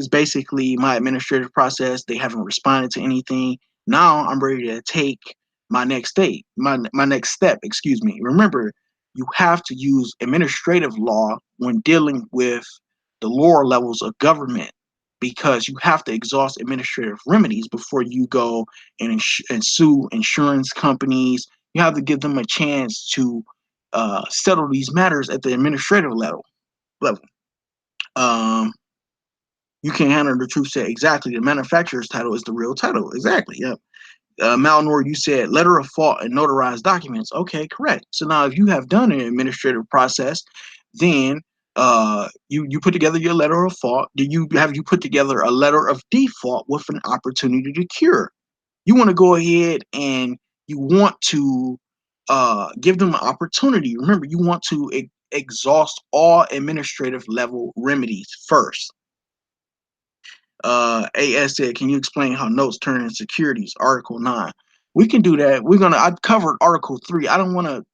basically my administrative process. They haven't responded to anything. Now I'm ready to take my next state, my next step, excuse me. Remember, you have to use administrative law when dealing with the lower levels of government. because you have to exhaust administrative remedies before you go and sue insurance companies. You have to give them a chance to settle these matters at the administrative level. Um, you can't handle the truth. Say exactly. The manufacturer's title is the real title. Exactly. Yep. Malnor, you said letter of fault and notarized documents. Okay, correct. So now, if you have done an administrative process, then you put together your letter of fault. You put together a letter of default with an opportunity to cure? You want to go ahead and you want to give them an opportunity. Remember, you want to exhaust all administrative level remedies first. AS said, can you explain how notes turn into securities? Article 9. We can do that. I covered Article 3. I don't want to,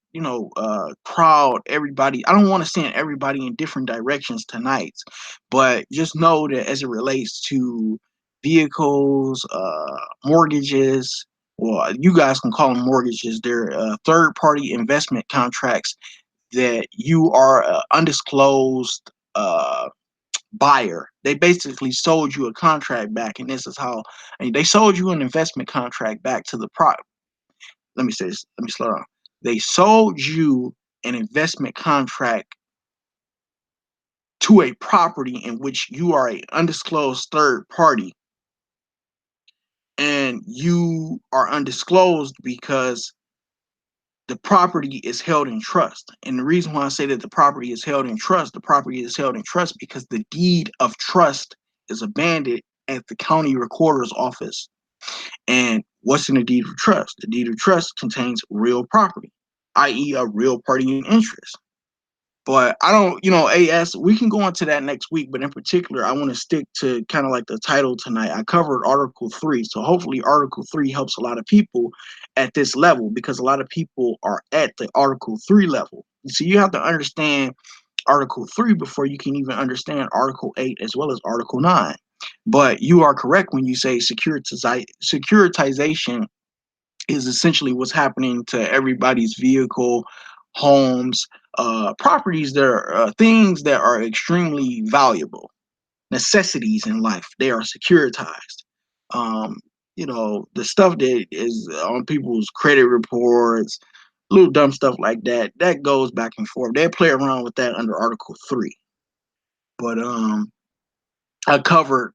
crowd everybody. I don't want to send everybody in different directions tonight. But just know that as it relates to vehicles, mortgages, well, you guys can call them mortgages. They're third-party investment contracts that you are undisclosed buyer. They basically sold you a contract back, and this is how they sold you an investment contract back to the let me say this, let me slow down. They sold you an investment contract to a property in which you are an undisclosed third party, and you are undisclosed because the property is held in trust. And the reason why I say that the property is held in trust because the deed of trust is abandoned at the county recorder's office. And what's in the deed of trust? The deed of trust contains real property, i.e. a real party in interest. But I don't, AS, we can go into that next week. But in particular, I want to stick to kind of like the title tonight. I covered Article 3. So hopefully Article 3 helps a lot of people at this level, because a lot of people are at the Article 3 level. So you have to understand Article 3 before you can even understand Article 8 as well as Article 9. But you are correct when you say securitization is essentially what's happening to everybody's vehicle, homes, properties that are things that are extremely valuable, necessities in life. They are securitized. The stuff that is on people's credit reports, little dumb stuff like that, that goes back and forth. They play around with that under Article 3. But I covered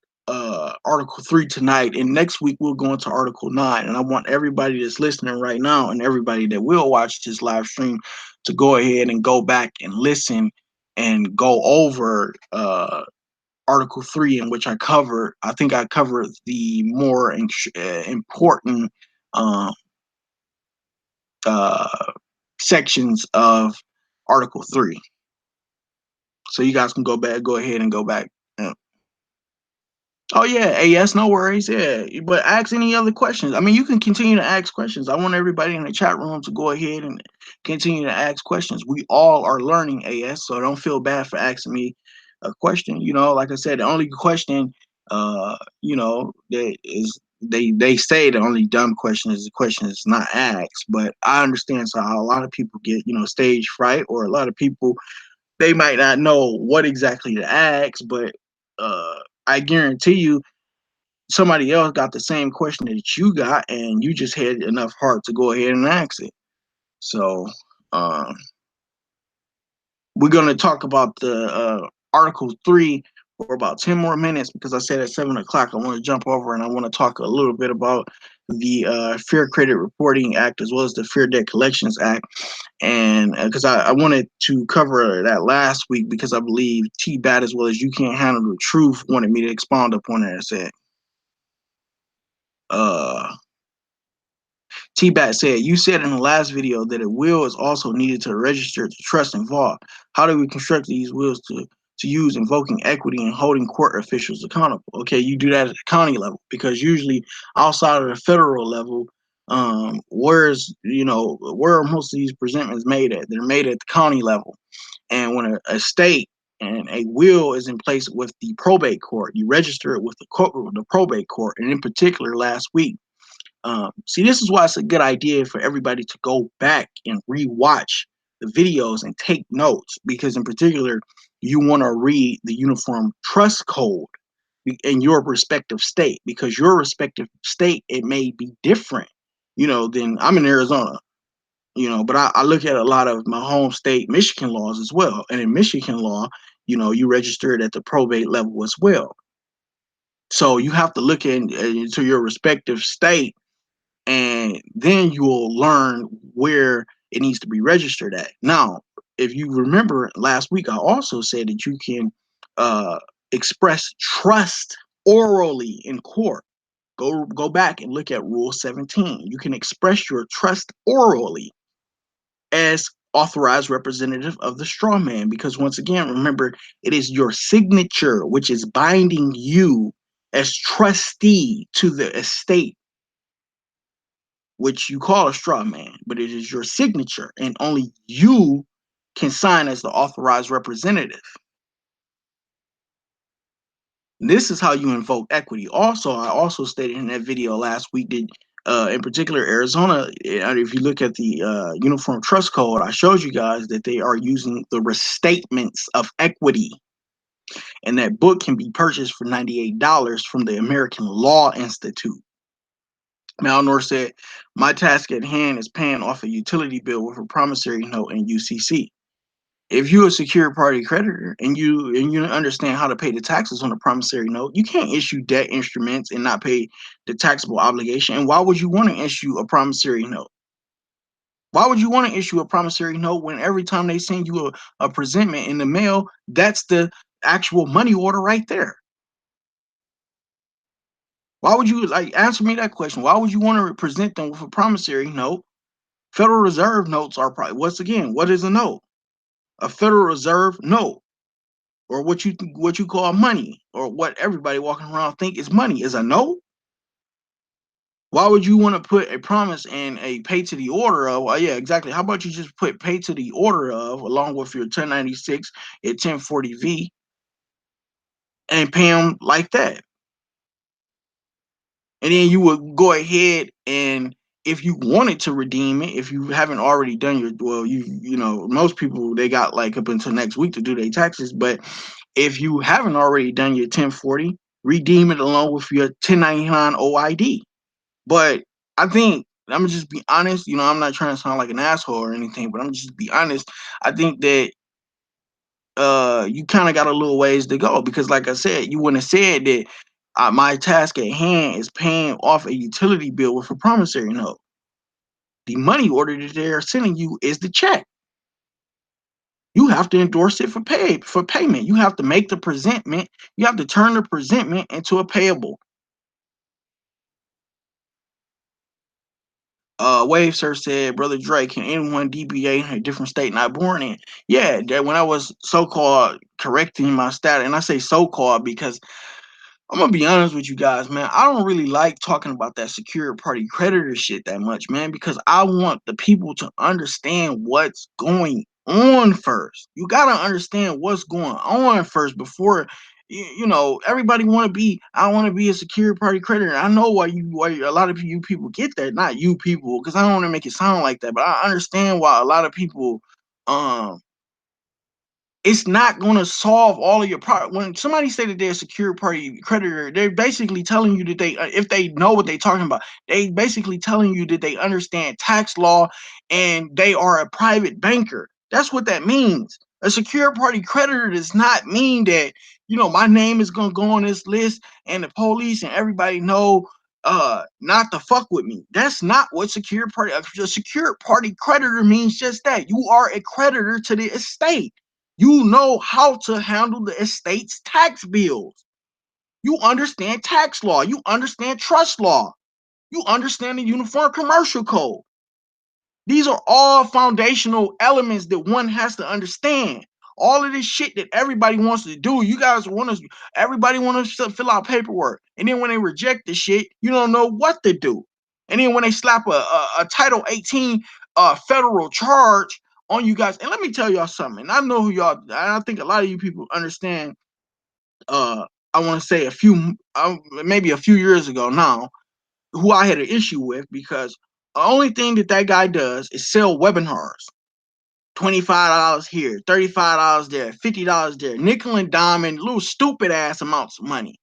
Article 3 tonight, and next week we'll go into Article 9. And I want everybody that's listening right now and everybody that will watch this live stream to go ahead and go back and listen and go over Article 3, in which I think I covered the more important sections of Article 3. So you guys can go ahead and go back. Oh yeah, hey, yes, no worries. Yeah, but ask any other questions. I mean, you can continue to ask questions. I want everybody in the chat room to go ahead and continue to ask questions. We all are learning AS, so don't feel bad for asking me a question. Like I said, the only question, that is they say the only dumb question is the question that's not asked. But I understand so how a lot of people get stage fright, or a lot of people, they might not know what exactly to ask, but I guarantee you somebody else got the same question that you got, and you just had enough heart to go ahead and ask it. So we're going to talk about the Article 3 for about 10 more minutes, because I said at 7 o'clock I want to jump over and I want to talk a little bit about the Fair Credit Reporting Act as well as the Fair Debt Collections Act. And because I wanted to cover that last week, because I believe T-Bat as well as You Can't Handle the Truth wanted me to expound upon it. I said, T-Bat said, you said in the last video that a will is also needed to register the trust involved. How do we construct these wills to use invoking equity and holding court officials accountable? Okay, you do that at the county level, because usually outside of the federal level, where are most of these presentments made at? They're made at the county level. And when a estate and a will is in place with the probate court, you register it with the probate court. And in particular, last week, see, this is why it's a good idea for everybody to go back and rewatch the videos and take notes, because in particular, you want to read the Uniform Trust Code, in your respective state, because your respective state, it may be different, than I'm in Arizona, but I look at a lot of my home state, Michigan laws as well. And in Michigan law, you registered at the probate level as well. So you have to look into your respective state, and then you will learn where it needs to be registered at. Now, if you remember last week, I also said that you can express trust orally in court. Go back and look at Rule 17. You can express your trust orally as authorized representative of the straw man, because once again, remember, it is your signature which is binding you as trustee to the estate, which you call a straw man, but it is your signature, and only you can sign as the authorized representative. This is how you invoke equity. Also, I also stated in that video last week that, in particular, Arizona, if you look at the Uniform Trust Code, I showed you guys that they are using the restatements of equity. And that book can be purchased for $98 from the American Law Institute. Malnor said, my task at hand is paying off a utility bill with a promissory note in UCC. If you're a secured party creditor and you understand how to pay the taxes on a promissory note, you can't issue debt instruments and not pay the taxable obligation. And why would you want to issue a promissory note? Why would you want to issue a promissory note when every time they send you a presentment in the mail, that's the actual money order right there? Why would you, answer me that question? Why would you want to present them with a promissory note? Federal Reserve notes are probably, once again, what is a note? A Federal Reserve note, or what you call money, or what everybody walking around think is money, is a note. Why would you want to put a promise and a pay to the order of? Well, yeah, exactly. How about you just put pay to the order of along with your 1096 at 1040V and pay them like that? And then you would go ahead, and if you wanted to redeem it, if you haven't already done your, well, most people, they got like up until next week to do their taxes. But if you haven't already done your 1040, redeem it along with your 1099 OID. But I think, I'm gonna just be honest, I'm not trying to sound like an asshole or anything, but I'm just be honest. I think that you kind of got a little ways to go, because like I said, you wouldn't have said that my task at hand is paying off a utility bill with a promissory note. The money order that they're sending you is the check. You have to endorse it for payment. You have to make the presentment. You have to turn the presentment into a payable. Wave Sir said, Brother Dre, can anyone DBA in a different state not born in? Yeah, that when I was so-called correcting my stat, and I say so-called because I'm gonna be honest with you guys, man. I don't really like talking about that secured party creditor shit that much, man, because I want the people to understand what's going on first. You gotta understand what's going on first before everybody want to be. I want to be a secured party creditor. I know why a lot of you people get that, not you people, because I don't want to make it sound like that, but I understand why a lot of people it's not going to solve all of your problems. When somebody say that they're a secure party creditor, they're basically telling you that they, if they know what they're talking about, they basically telling you that they understand tax law and they are a private banker. That's what that means. A secure party creditor does not mean that, my name is going to go on this list and the police and everybody know not to fuck with me. That's not what secure party, a secure party creditor means. Just that you are a creditor to the estate. You know how to handle the estate's tax bills. You understand tax law. You understand trust law. You understand the Uniform Commercial Code. These are all foundational elements that one has to understand. All of this shit that everybody wants to do, everybody wants to fill out paperwork. And then when they reject the shit, you don't know what to do. And then when they slap a Title 18 federal charge on you guys, and let me tell y'all something. And I know who y'all, I think a lot of you people understand. I want to say maybe a few years ago now, who I had an issue with, because the only thing that guy does is sell webinars. $25 here, $35 there, $50 there, nickel and dime, little stupid ass amounts of money.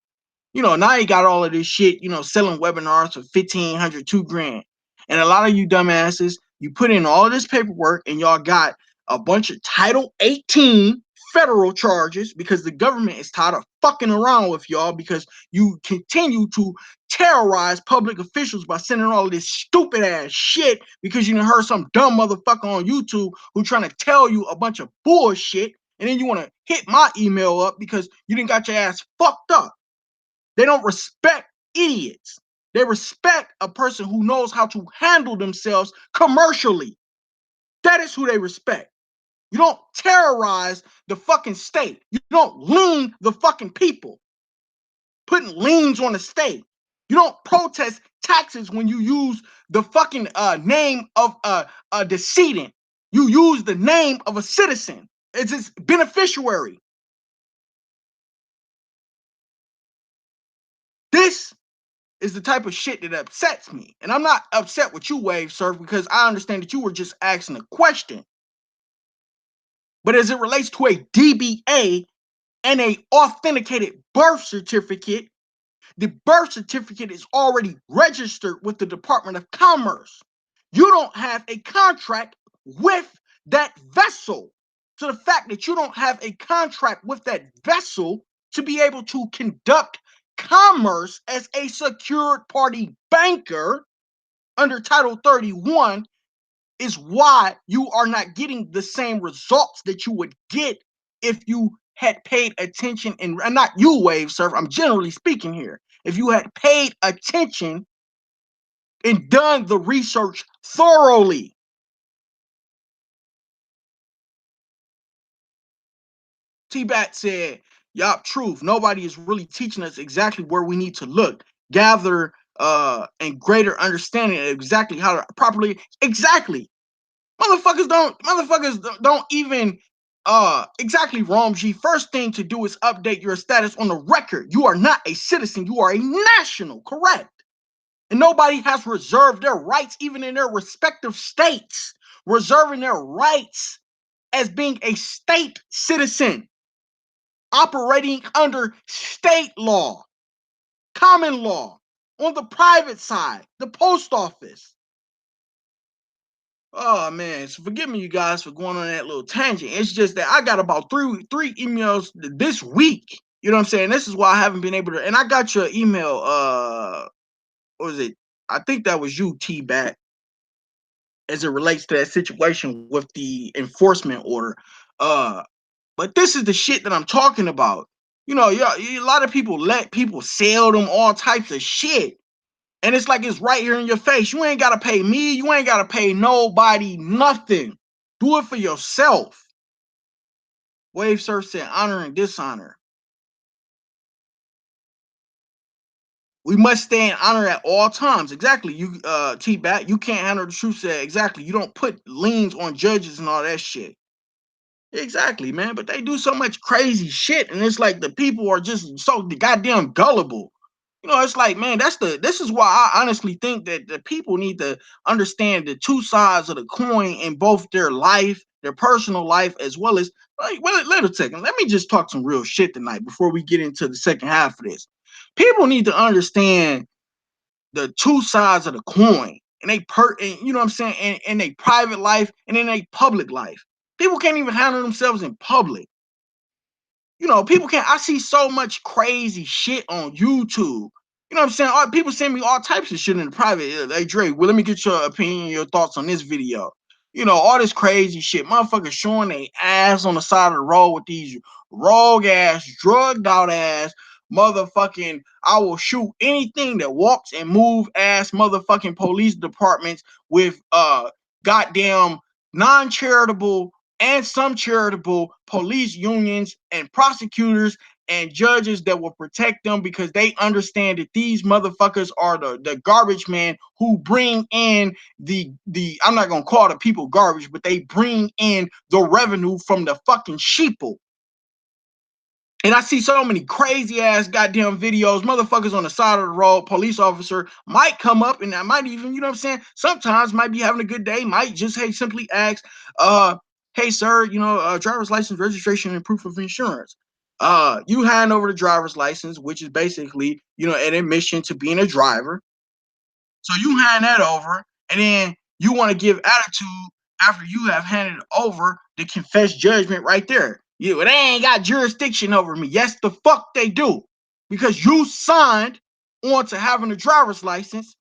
You know, now you got all of this shit, you know, selling webinars for 1,500, 2 grand. And a lot of you dumbasses, you put in all of this paperwork and y'all got a bunch of Title 18 federal charges because the government is tired of fucking around with y'all because you continue to terrorize public officials by sending all of this stupid ass shit because you heard some dumb motherfucker on YouTube who trying to tell you a bunch of bullshit, and then you want to hit my email up because you didn't got your ass fucked up. They don't respect idiots. They respect a person who knows how to handle themselves commercially. That is who they respect. You don't terrorize the fucking state. You don't lean the fucking people, putting liens on the state. You don't protest taxes when you use the fucking name of a decedent. You use the name of a citizen. It's its beneficiary. This is the type of shit that upsets me. And I'm not upset with you, Wave Surf, because I understand that you were just asking a question. But as it relates to a DBA and a authenticated birth certificate, the birth certificate is already registered with the Department of Commerce. You don't have a contract with that vessel. So the fact that you don't have a contract with that vessel to be able to conduct commerce as a secured party banker under Title 31 is why you are not getting the same results that you would get if you had paid attention, and not you, Wave Surf, I'm generally speaking here. If you had paid attention and done the research thoroughly. T-Bat said, yup, truth. Nobody is really teaching us exactly where we need to look, gather, and greater understanding of exactly how to properly, exactly. Motherfuckers don't even exactly, Rom G. First thing to do is update your status on the record. You are not a citizen, you are a national, correct? And nobody has reserved their rights, even in their respective states, reserving their rights as being a state citizen, operating under state law, common law, on the private side, the post office. Oh man, so forgive me, you guys, for going on that little tangent. It's just that I got about three emails this week. You know what I'm saying? This is why I haven't been able to. And I got your email. What was it? I think that was you, T-Bat, as it relates to that situation with the enforcement order. But this is the shit that I'm talking about. You know, a lot of people let people sell them all types of shit. And it's like it's right here in your face. You ain't got to pay me. You ain't got to pay nobody nothing. Do it for yourself. Wave Surf said honor and dishonor. We must stay in honor at all times. Exactly. You T-Bat, you can't handle the truth. Said exactly. You don't put liens on judges and all that shit. Exactly, man. But they do so much crazy shit, and it's like the people are just so goddamn gullible. You know, it's like, man, this is why I honestly think that the people need to understand the two sides of the coin in both their life, their personal life, as well as, like, wait a second. Let me just talk some real shit tonight before we get into the second half of this. People need to understand the two sides of the coin, and and, you know what I'm saying, in a private life and in a public life. People can't even handle themselves in public. You know, people can't. I see so much crazy shit on YouTube. You know what I'm saying? People send me all types of shit in the private. Hey, Dre, well, let me get your opinion, your thoughts on this video. You know, all this crazy shit. Motherfuckers showing their ass on the side of the road with these rogue ass, drugged out ass, motherfucking, I will shoot anything that walks and move ass motherfucking police departments with goddamn non-charitable and some charitable police unions and prosecutors and judges that will protect them because they understand that these motherfuckers are the garbage man who bring in the I'm not gonna call the people garbage, but they bring in the revenue from the fucking sheeple. And I see so many crazy ass goddamn videos, motherfuckers on the side of the road, police officer might come up, and I might even, you know what I'm saying, sometimes might be having a good day, might just, hey, simply ask, hey, sir, you know, driver's license, registration, and proof of insurance. You hand over the driver's license, which is basically, an admission to being a driver. So you hand that over, and then you want to give attitude after you have handed over the confessed judgment right there. They ain't got jurisdiction over me. Yes, the fuck they do. Because you signed on to having a driver's license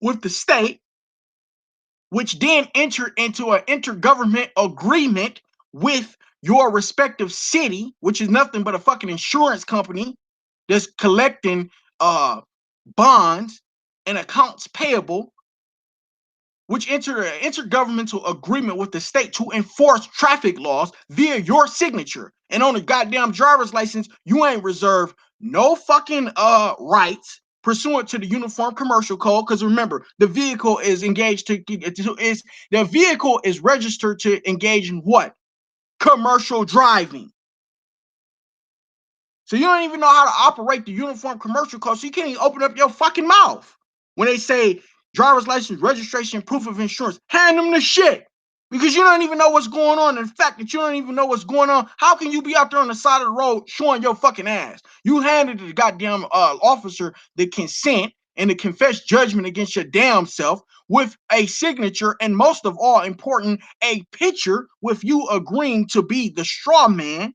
with the state, which then entered into an intergovernment agreement with your respective city, which is nothing but a fucking insurance company that's collecting bonds and accounts payable, which entered an intergovernmental agreement with the state to enforce traffic laws via your signature. And on the goddamn driver's license, you ain't reserved no fucking rights pursuant to the Uniform Commercial Code. Because remember, the vehicle is registered to engage in what? Commercial driving. So you don't even know how to operate the Uniform Commercial Code, so you can't even open up your fucking mouth when they say driver's license, registration, proof of insurance. Hand them the shit, because you don't even know what's going on. And the fact that you don't even know what's going on, how can you be out there on the side of the road showing your fucking ass? You handed the goddamn officer the consent and the confessed judgment against your damn self with a signature, and most of all important, a picture with you agreeing to be the straw man.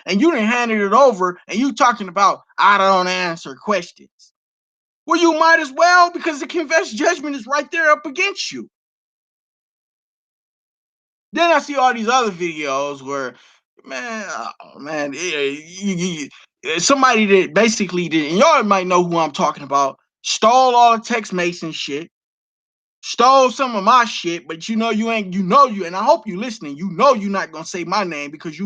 And you done handed it over, and you talking about, I don't answer questions. Well, you might as well, because the confessed judgment is right there up against you. Then I see all these other videos where, somebody that basically did, and y'all might know who I'm talking about, stole all the Tex Mason shit, stole some of my shit, but and I hope you listening, you're not gonna say my name, because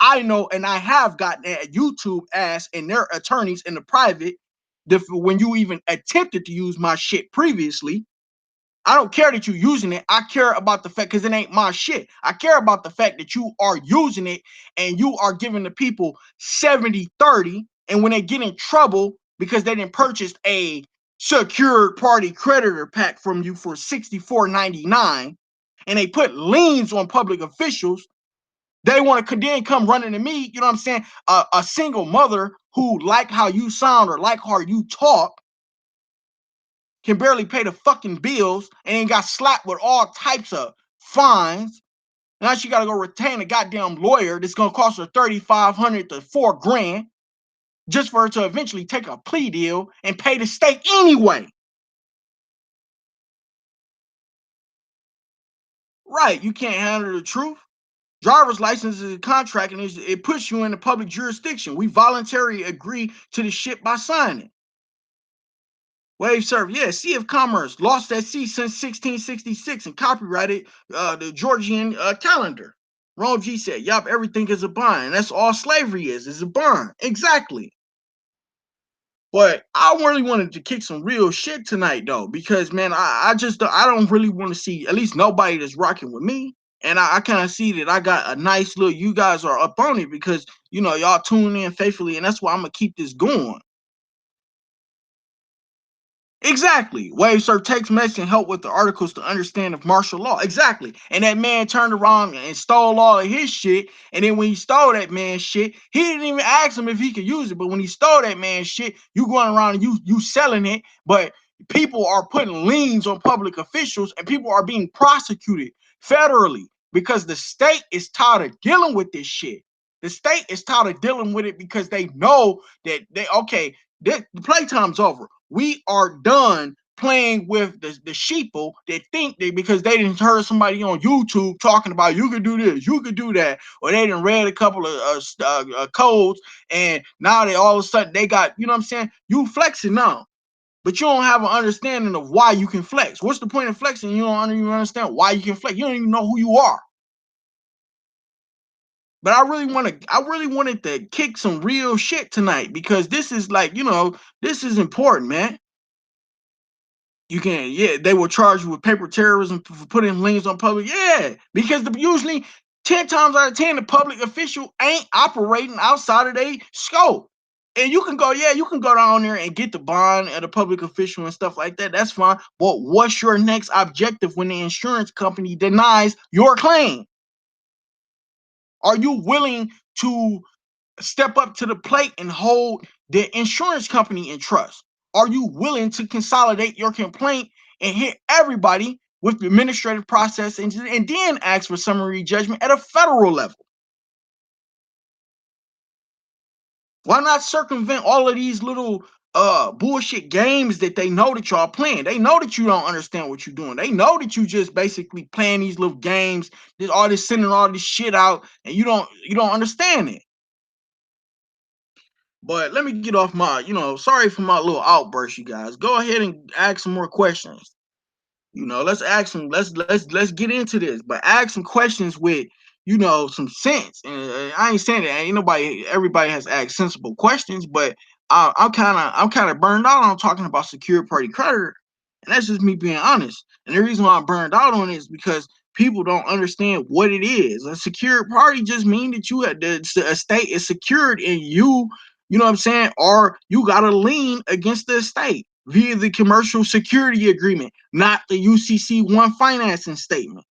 I know, and I have gotten at YouTube ass and their attorneys in the private, when you even attempted to use my shit previously. I don't care that you're using it. I care about the fact, because it ain't my shit. I care about the fact that you are using it and you are giving the people 70-30, and when they get in trouble because they didn't purchase a secured party creditor pack from you for $64.99, and they put liens on public officials, they want to then come running to me. You know what I'm saying? A single mother who like how you sound or like how you talk can barely pay the fucking bills and ain't got slapped with all types of fines. Now she got to go retain a goddamn lawyer that's going to cost her $3,500 to $4,000 just for her to eventually take a plea deal and pay the state anyway. Right, you can't handle the truth. Driver's license is a contract, and it puts you in the public jurisdiction. We voluntarily agree to the shit by signing. Wave serve, yeah, Sea of Commerce, lost at sea since 1666 and copyrighted the Georgian calendar. Rome G said, yup, everything is a bond. And that's all slavery is a bond. Exactly. But I really wanted to kick some real shit tonight, though, because, man, I don't really want to see at least nobody that's rocking with me. And I kind of see that I got a nice little, you guys are up on it because, y'all tune in faithfully. And that's why I'm going to keep this going. Exactly. Wave serve text message and help with the articles to understand of martial law. Exactly. And that man turned around and stole all of his shit. And then when he stole that man's shit, he didn't even ask him if he could use it. But when he stole that man's shit, you going around and you selling it. But people are putting liens on public officials, and people are being prosecuted federally because the state is tired of dealing with this shit. The state is tired of dealing with it because they know that the playtime's over. We are done playing with the sheeple that think that because they didn't heard somebody on YouTube talking about you could do this, you could do that, or they didn't read a couple of codes, and now they all of a sudden they got, you know what I'm saying? You flexing now, but you don't have an understanding of why you can flex. What's the point of flexing? You don't even understand why you can flex. You don't even know who you are. But I really wanted to kick some real shit tonight, because this is like, this is important, man. They will charge you with paper terrorism for putting liens on public. Yeah, because usually 10 times out of 10, the public official ain't operating outside of their scope. And you can go down there and get the bond at a public official and stuff like that. That's fine. But what's your next objective when the insurance company denies your claim? Are you willing to step up to the plate and hold the insurance company in trust? Are you willing to consolidate your complaint and hit everybody with the administrative process and then ask for summary judgment at a federal level? Why not circumvent all of these little bullshit games that they know that y'all playing? They know that you don't understand what you're doing. They know that you just basically playing these little games, all this sending all this shit out, and you don't understand it. But let me get off my, sorry for my little outburst, you guys. Go ahead and ask some more questions. Let's ask some, let's get into this, but ask some questions with, some sense. And I ain't saying that everybody has asked sensible questions, but I'm kind of burned out on talking about secured party creditor, and that's just me being honest. And the reason why I'm burned out on it is because people don't understand what it is. A secured party just means that you had the estate is secured in you. You know what I'm saying? Or you got a lien against the estate via the commercial security agreement, not the UCC1 financing statement.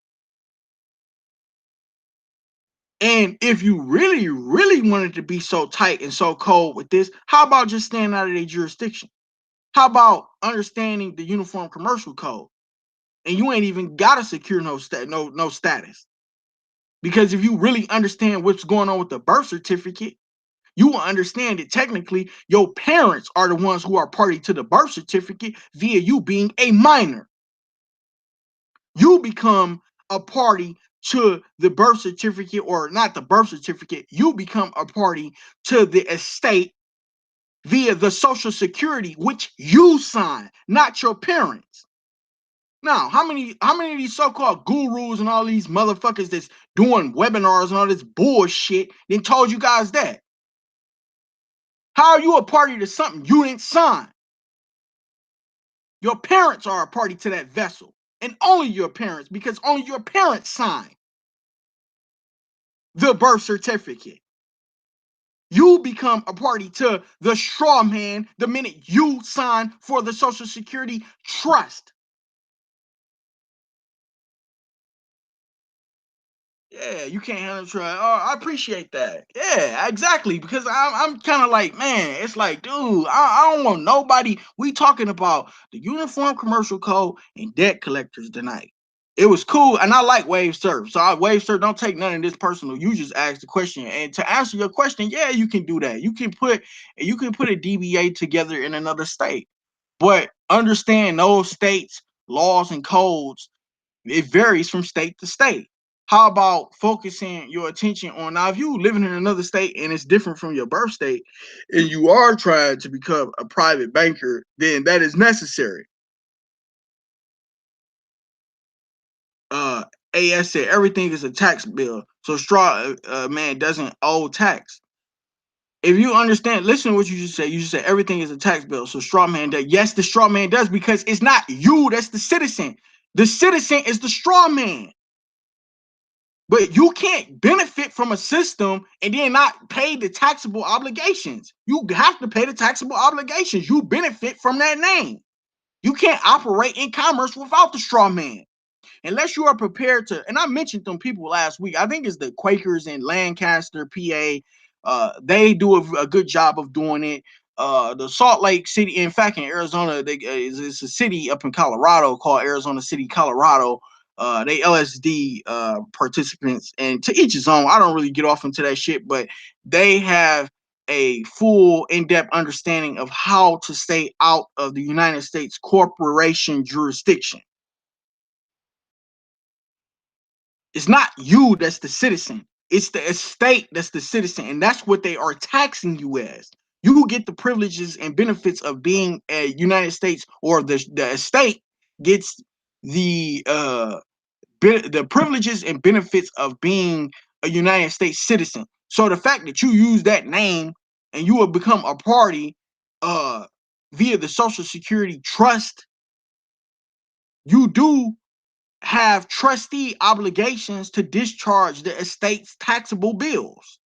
And if you really, really wanted to be so tight and so cold with this, how about just staying out of their jurisdiction? How about understanding the Uniform Commercial Code? And you ain't even got to secure no status. Because if you really understand what's going on with the birth certificate, you will understand that technically your parents are the ones who are party to the birth certificate via you being a minor. You become a party to the birth certificate, or not the birth certificate, you become a party to the estate via the Social Security, which you sign, not your parents. Now, how many of these so-called gurus and all these motherfuckers that's doing webinars and all this bullshit then told you guys that? How are you a party to something you didn't sign? Your parents are a party to that vessel, and only your parents, because only your parents sign the birth certificate. You become a party to the straw man the minute you sign for the Social Security trust. Yeah, you can't handle try. Oh, I appreciate that. Yeah, exactly. Because I'm kind of like, man, it's like, dude, I don't want nobody. We talking about the Uniform Commercial Code and debt collectors tonight. It was cool, and I like Wave Surf. So Wave Surf, don't take none of this personal. You just ask the question, and to answer your question, yeah, you can do that. You can put a DBA together in another state, but understand those states' laws and codes. It varies from state to state. How about focusing your attention on, now, if you living in another state and it's different from your birth state, and you are trying to become a private banker, then that is necessary. AS said everything is a tax bill, so straw man doesn't owe tax. If you understand, listen to what you just said. You just said everything is a tax bill, so straw man does. Yes, the straw man does, because it's not you, that's the citizen. The citizen is the straw man. But you can't benefit from a system and then not pay the taxable obligations. You have to pay the taxable obligations. You benefit from that name. You can't operate in commerce without the straw man. Unless you are prepared to, and I mentioned them people last week. I think it's the Quakers in Lancaster, PA. They do a good job of doing it. The Salt Lake City, in fact, in Arizona, it's a city up in Colorado called Arizona City, Colorado. They LSD participants, and to each his own. I don't really get off into that shit, but they have a full in-depth understanding of how to stay out of the United States corporation jurisdiction. It's not you that's the citizen. It's the estate that's the citizen. And that's what they are taxing you as. You get the privileges and benefits of being a United States, or the estate gets the the privileges and benefits of being a United States citizen. So the fact that you use that name and you will become a party via the Social Security trust, you do have trustee obligations to discharge the estate's taxable bills.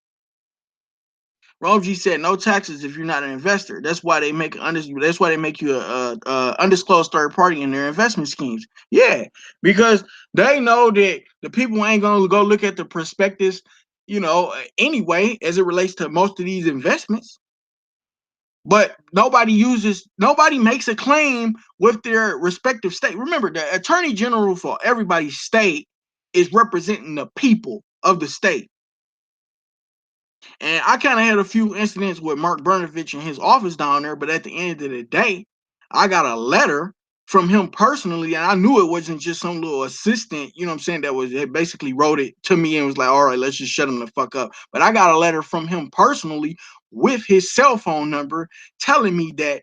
Romji said no taxes if you're not an investor. That's why they make that's why they make you a undisclosed third party in their investment schemes. Yeah, because they know that the people ain't gonna go look at the prospectus anyway, as it relates to most of these investments. But nobody makes a claim with their respective state. Remember, the attorney general for everybody's state is representing the people of the state. And I kind of had a few incidents with Mark Bernovich in his office down there, but at the end of the day, I got a letter from him personally, and I knew it wasn't just some little assistant, you know what I'm saying, that basically wrote it to me and was like, all right, let's just shut him the fuck up. But I got a letter from him personally with his cell phone number telling me that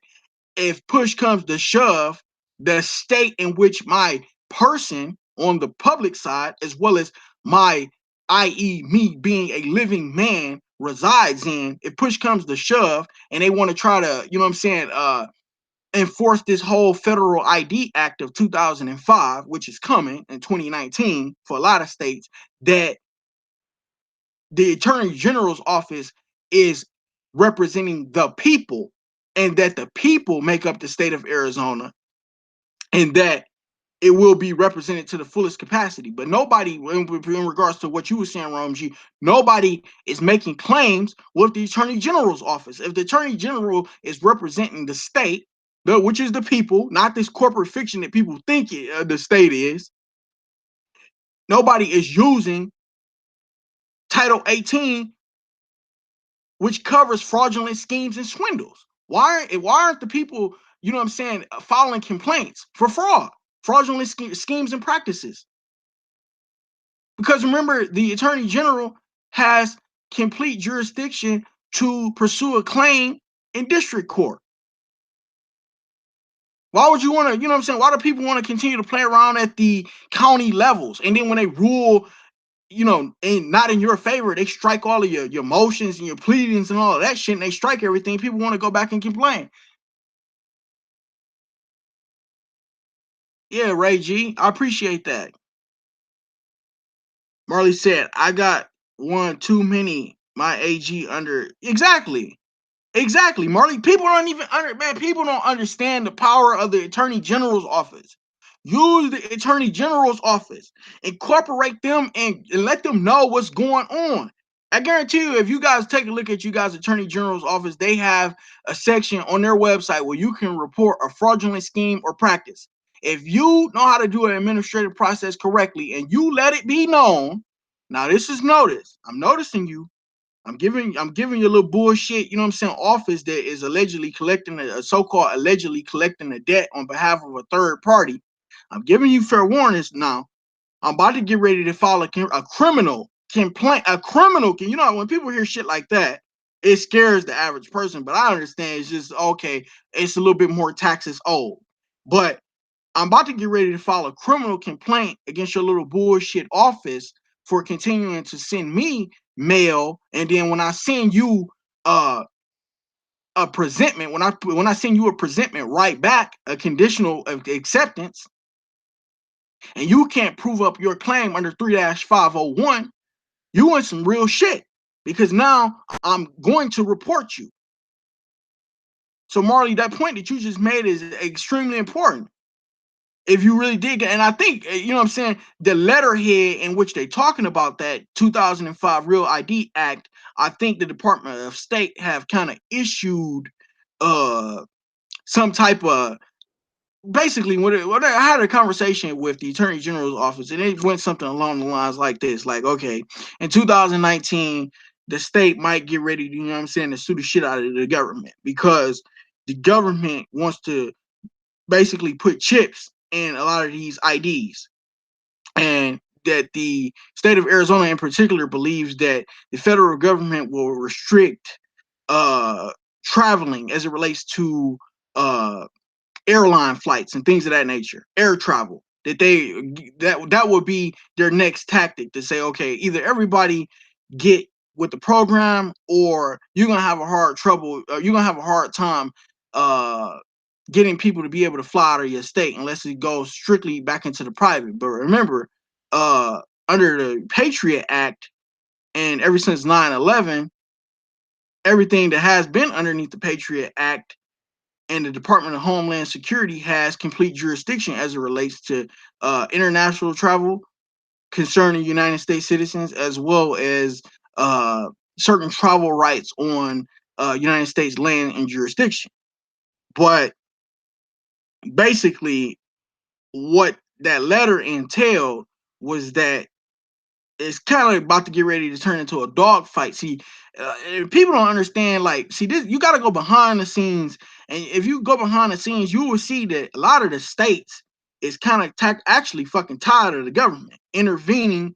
if push comes to shove, the state in which my person on the public side, as well as my, i.e., me being a living man, resides in, if push comes to shove, and they want to try to, enforce this whole Federal ID Act of 2005, which is coming in 2019 for a lot of states, that the Attorney General's office is representing the people, and that the people make up the state of Arizona, and that it will be represented to the fullest capacity. But nobody, in regards to what you were saying, Ramji, nobody is making claims with the Attorney General's office. If the Attorney General is representing the state, which is the people, not this corporate fiction that people think the state is, nobody is using Title 18, which covers fraudulent schemes and swindles. Why aren't the people, filing complaints for fraudulent schemes and practices? Because remember, the Attorney General has complete jurisdiction to pursue a claim in district court. Why would you want to, why do people want to continue to play around at the county levels? And then when they rule, and not in your favor, they strike all of your motions and your pleadings and all of that shit, and they strike everything. People want to go back and complain. Yeah, Ray G, I appreciate that. Marley said, I got one too many. My AG under. Exactly, Marley. People don't understand the power of the Attorney General's office. Use the Attorney General's office, incorporate them, and let them know what's going on. I guarantee you, if you guys take a look at you guys' Attorney General's office, they have a section on their website where you can report a fraudulent scheme or practice. If you know how to do an administrative process correctly and you let it be known, now this is notice. I'm noticing you. I'm giving you a little bullshit, office that is allegedly collecting a so-called allegedly collecting a debt on behalf of a third party. I'm giving you fair warnings now. I'm about to get ready to file a criminal complaint. When people hear shit like that, it scares the average person. But I understand it's just okay. It's a little bit more taxes owed. But I'm about to get ready to file a criminal complaint against your little bullshit office for continuing to send me mail, and then when I send you a presentment, when I send you a presentment right back, a conditional acceptance, and you can't prove up your claim under 3-501, you want some real shit, because now I'm going to report you. So Marley, that point that you just made is extremely important. If you really dig it, and I think, the letterhead in which they're talking about that 2005 Real ID Act, I think the Department of State have kind of issued some type of, basically, when I had a conversation with the Attorney General's office, and it went something along the lines like this, like, okay, in 2019, the state might get ready to, to sue the shit out of the government, because the government wants to basically put chips in a lot of these IDs, and that the state of Arizona in particular believes that the federal government will restrict traveling as it relates to airline flights and things of that nature, air travel. That would be their next tactic, to say, okay, either everybody get with the program, or you're gonna have a hard time getting people to be able to fly out of your state unless it goes strictly back into the private. But remember, under the Patriot Act, and ever since 9/11, everything that has been underneath the Patriot Act and the Department of Homeland Security has complete jurisdiction as it relates to international travel concerning United States citizens, as well as certain travel rights on United States land and jurisdiction. But basically, what that letter entailed was that it's kind of about to get ready to turn into a dogfight. See, people don't understand. Like, see, this you got to go behind the scenes, and if you go behind the scenes, you will see that a lot of the states is kind of actually fucking tired of the government intervening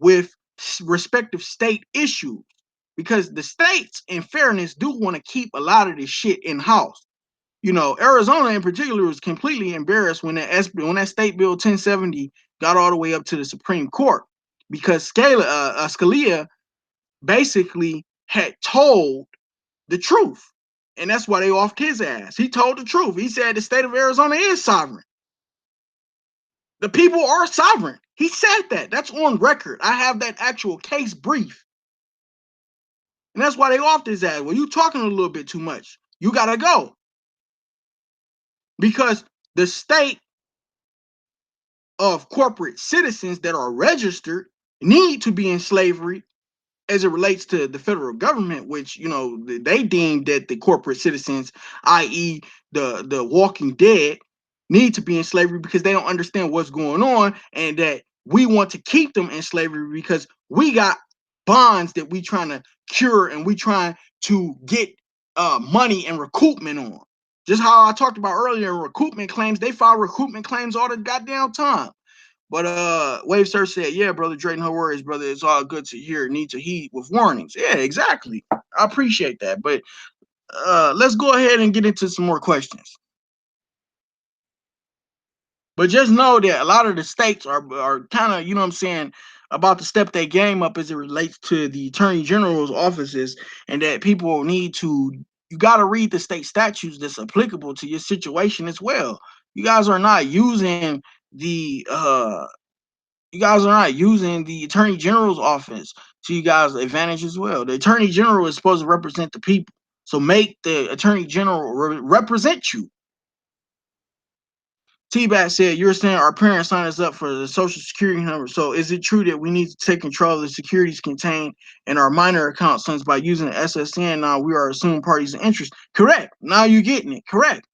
with respective state issues, because the states, in fairness, do want to keep a lot of this shit in house. You know, Arizona in particular was completely embarrassed when that State Bill 1070 got all the way up to the Supreme Court, because Scalia basically had told the truth, and that's why they offed his ass. He told the truth. He said the state of Arizona is sovereign. The people are sovereign. He said that. That's on record. I have that actual case brief, and that's why they offed his ass. Well, you talking a little bit too much. You gotta go, because the state of corporate citizens that are registered need to be in slavery as it relates to the federal government, which, you know, they deem that the corporate citizens, i.e. the Walking Dead, need to be in slavery because they don't understand what's going on, and that we want to keep them in slavery because we got bonds that we trying to cure, and we trying to get money and recoupment on. Just how I talked about earlier, recoupment claims, they file recoupment claims all the goddamn time. But Wave Search said, yeah, brother Drake, no worries, brother. It's all good to hear, need to heed with warnings. Yeah, exactly. I appreciate that. But let's go ahead and get into some more questions. But just know that a lot of the states are kind of, you know what I'm saying, about to step their game up as it relates to the attorney general's offices, and that people need to, you got to read the state statutes that's applicable to your situation as well. You guys are not using the attorney general's office to you guys' advantage as well. The attorney general is supposed to represent the people, so make the attorney general represent you. T-Bat said, you're saying our parents signed us up for the social security number. So is it true that we need to take control of the securities contained in our minor account since by using the SSN now we are assuming parties in interest? Correct. Now you're getting it. Correct.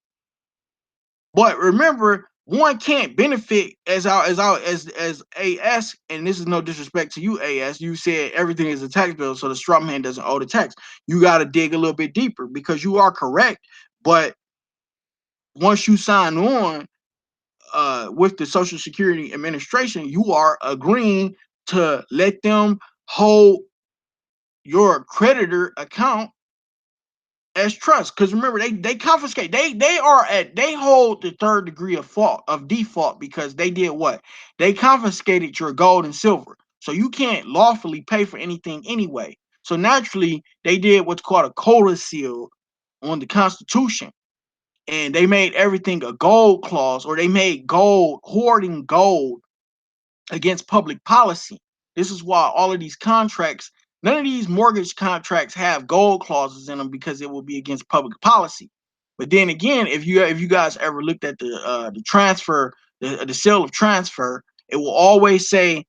But remember, one can't benefit as AS, and this is no disrespect to you, AS. You said everything is a tax bill, so the straw man doesn't owe the tax. You got to dig a little bit deeper, because you are correct. But once you sign on with the Social Security Administration, you are agreeing to let them hold your creditor account as trust. Because remember, they confiscate, they hold the third degree of default, because they did what? They confiscated your gold and silver, so you can't lawfully pay for anything anyway. So naturally, they did what's called a codicil on the Constitution, and they made everything a gold clause, or they made gold, hoarding gold against public policy. This is why all of these contracts, none of these mortgage contracts have gold clauses in them, because it will be against public policy. But then again, if you guys ever looked at the transfer, the sale of transfer, it will always say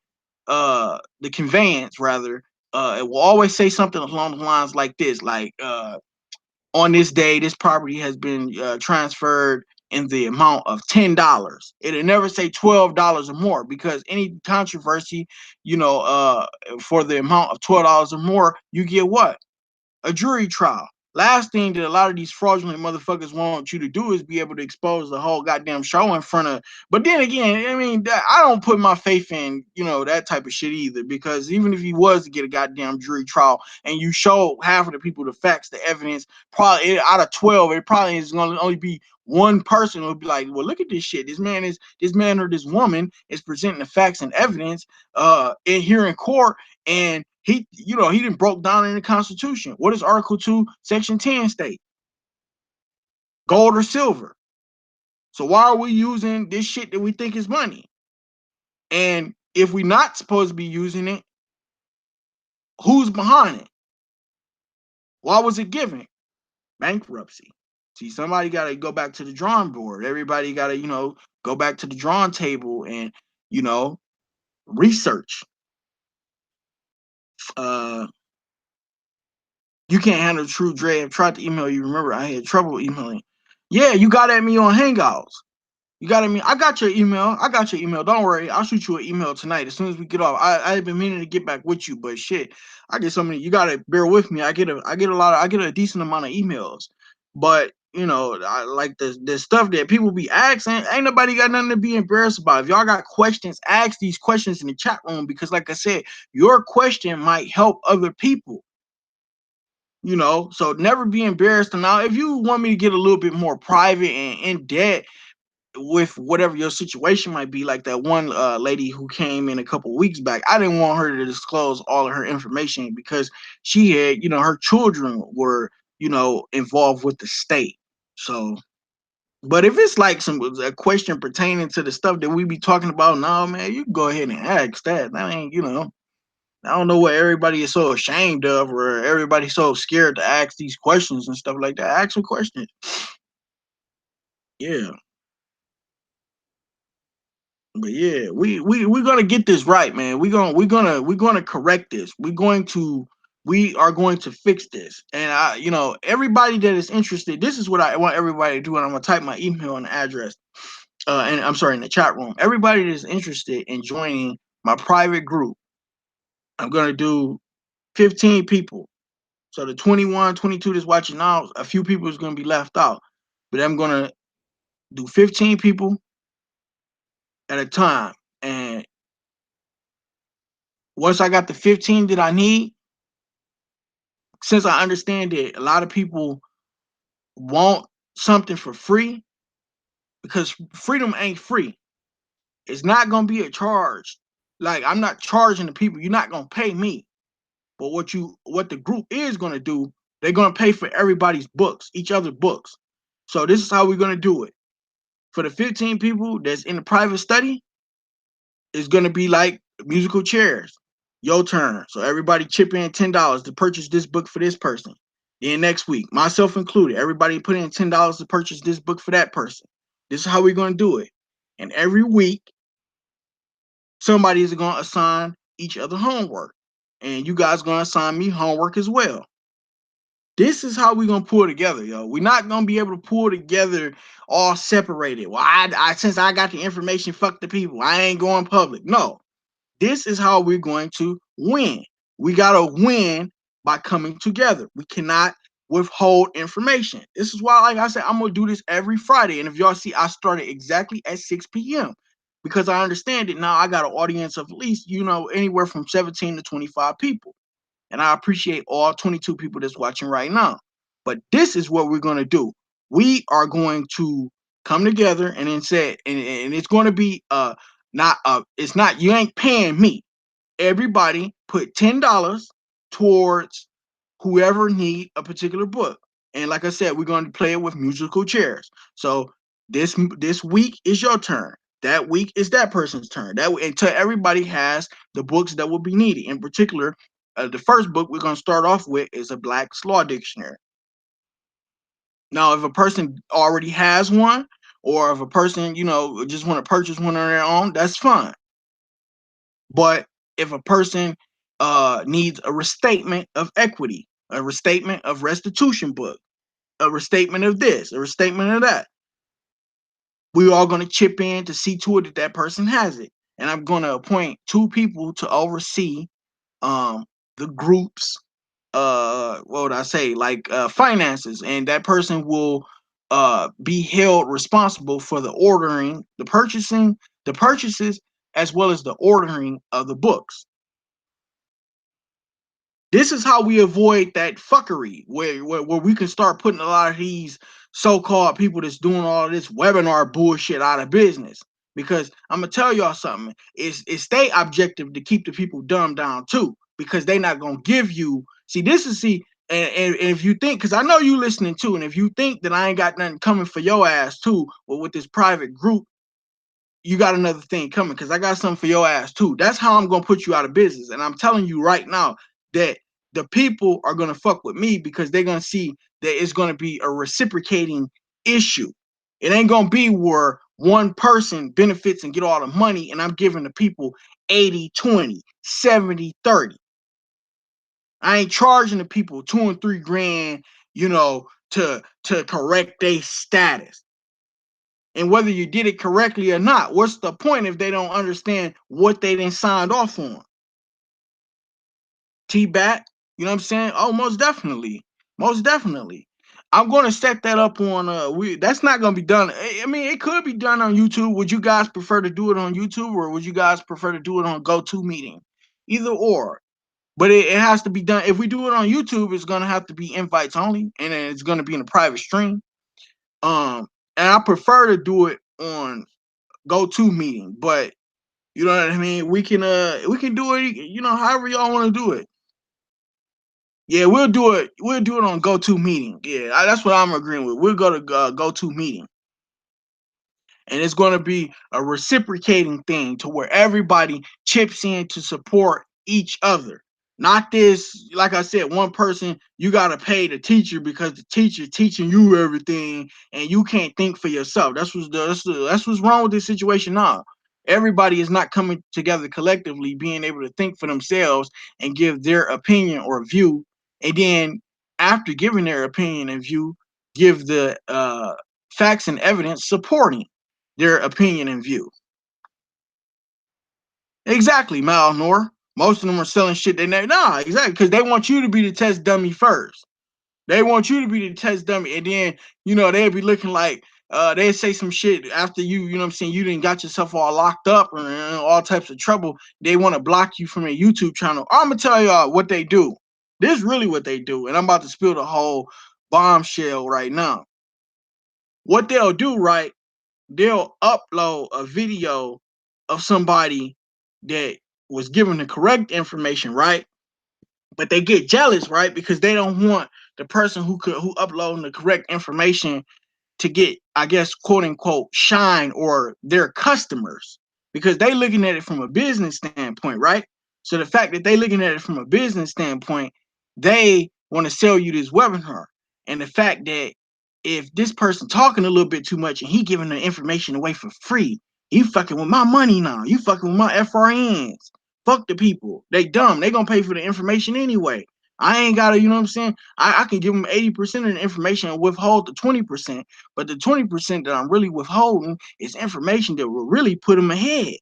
the conveyance rather. It will always say something along the lines like this, like on this day, this property has been transferred in the amount of $10. It'll never say $12 or more, because any controversy, for the amount of $12 or more, you get what? A jury trial. Last thing that a lot of these fraudulent motherfuckers want you to do is be able to expose the whole goddamn show in front of. But then again, I mean, I don't put my faith in, that type of shit either, because even if he was to get a goddamn jury trial and you show half of the people the facts, the evidence, probably out of 12, it probably is going to only be one person who will be like, well, look at this shit. This man or this woman is presenting the facts and evidence here in court, and he didn't broke down in the Constitution. What does Article 2, Section 10 state? Gold or silver. So why are we using this shit that we think is money? And if we're not supposed to be using it, who's behind it? Why was it given? Bankruptcy. See, somebody got to go back to the drawing board. Everybody got to, go back to the drawing table and, research. You can't handle true Dre. I've tried to email you. Remember, I had trouble emailing. Yeah, you got at me on Hangouts. You got me. I got your email. I got your email. Don't worry. I'll shoot you an email tonight as soon as we get off. I had been meaning to get back with you, but shit, I get so many. You gotta bear with me. I get a decent amount of emails, but you know, I like the stuff that people be asking. Ain't nobody got nothing to be embarrassed about. If y'all got questions, ask these questions in the chat room because, like I said, your question might help other people. You know, so never be embarrassed. And now, if you want me to get a little bit more private and in depth with whatever your situation might be, like that one lady who came in a couple weeks back, I didn't want her to disclose all of her information because she had, you know, her children were, you know, involved with the state. So, but if it's like a question pertaining to the stuff that we be talking about now, man, you can go ahead and ask that. That ain't, you know, I don't know what everybody is so ashamed of, or everybody's so scared to ask these questions and stuff like that. Ask some questions. Yeah. But yeah, we're gonna get this right, man. We're gonna correct this. We are going to fix this. And I, you know, everybody that is interested, this is what I want everybody to do. And I'm gonna type my email and address. And I'm sorry, in the chat room. Everybody that is interested in joining my private group, I'm gonna do 15 people. So the 21, 22 that's watching now, a few people is gonna be left out. But I'm gonna do 15 people at a time. And once I got the 15 that I need, since I understand that a lot of people want something for free, because freedom ain't free. It's not gonna be a charge. Like, I'm not charging the people. You're not gonna pay me. But what the group is gonna do, they're gonna pay for everybody's books, each other's books. So this is how we're gonna do it. For the 15 people that's in the private study, it's gonna be like musical chairs. Your turn. So everybody chip in $10 to purchase this book for this person. Then next week, myself included, everybody put in $10 to purchase this book for that person. This is how we're gonna do it. And every week, somebody is gonna assign each other homework. And you guys gonna assign me homework as well. This is how we're gonna pull together, yo. We're not gonna be able to pull together all separated. Well, I since I got the information, fuck the people. I ain't going public. No, this is how we're going to win. We got to win by coming together. We cannot withhold information. This is why, like I said, I'm going to do this every Friday. And if y'all see, I started exactly at 6 p.m. because I understand it now. I got an audience of at least, you know, anywhere from 17 to 25 people. And I appreciate all 22 people that's watching right now. But this is what we're going to do. We are going to come together and then say, and it's going to be not it's not, you ain't paying me. Everybody put $10 towards whoever need a particular book. And like I said, we're going to play it with musical chairs. So this week is your turn. That week is that person's turn. That until everybody has the books that will be needed. In particular, the first book we're going to start off with is a Black's Law Dictionary. Now, if a person already has one, or if a person, you know, just want to purchase one on their own, that's fine. But if a person needs a restatement of equity, a restatement of restitution book, a restatement of this, a restatement of that, we're all going to chip in to see to it that that person has it. And I'm going to appoint 2 people to oversee the group's what would I say, like finances, and that person will be held responsible for the ordering, the purchases, as well as the ordering of the books. This is how we avoid that fuckery where we can start putting a lot of these so-called people that's doing all this webinar bullshit out of business. Because I'm gonna tell y'all something, it's they objective to keep the people dumbed down too, because they not gonna give you, and if you think, because I know you listening too, and if you think that I ain't got nothing coming for your ass too, or with this private group, you got another thing coming, because I got something for your ass too. That's how I'm gonna put you out of business. And I'm telling you right now that the people are gonna fuck with me because they're gonna see that it's gonna be a reciprocating issue. It ain't gonna be where one person benefits and get all the money and I'm giving the people 80, 20, 70, 30. I ain't charging the people 2 and 3 grand, you know, to correct their status. And whether you did it correctly or not, what's the point if they don't understand what they done signed off on? T-Bat, you know what I'm saying? Oh, most definitely. Most definitely. I'm going to set that up on that's not going to be done. I mean, it could be done on YouTube. Would you guys prefer to do it on YouTube, or would you guys prefer to do it on GoToMeeting? Either or. But it has to be done. If we do it on YouTube, it's going to have to be invites only, and then it's going to be in a private stream. And I prefer to do it on GoToMeeting, but you know what I mean? We can do it, you know, however y'all want to do it. Yeah, we'll do it. We'll do it on GoToMeeting. Yeah, that's what I'm agreeing with. We'll go to GoToMeeting, and it's going to be a reciprocating thing to where everybody chips in to support each other. Not this, like I said, one person, you got to pay the teacher because the teacher teaching you everything and you can't think for yourself. That's what's wrong with this situation now. Everybody is not coming together collectively, being able to think for themselves and give their opinion or view. And then after giving their opinion and view, give the facts and evidence supporting their opinion and view. Exactly, Malnor. Most of them are selling shit they never. Nah, exactly, because they want you to be the test dummy first. They want you to be the test dummy, and then you know they'll be looking like they say some shit after you know what I'm saying, you didn't got yourself all locked up and all types of trouble. They want to block you from their YouTube channel. I'm gonna tell y'all what they do. This is really what they do, and I'm about to spill the whole bombshell right now. What they'll do, right? They'll upload a video of somebody that was given the correct information, right? But they get jealous, right? Because they don't want the person who uploading the correct information to get, I guess, quote unquote, shine or their customers, because they looking at it from a business standpoint, right? So the fact that they looking at it from a business standpoint, they want to sell you this webinar. And the fact that if this person talking a little bit too much and he giving the information away for free, you fucking with my money now. You fucking with my FRNs. Fuck the people. They dumb. They gonna pay for the information anyway. I ain't gotta, you know what I'm saying? I can give them 80% of the information and withhold the 20%. But the 20% that I'm really withholding is information that will really put them ahead.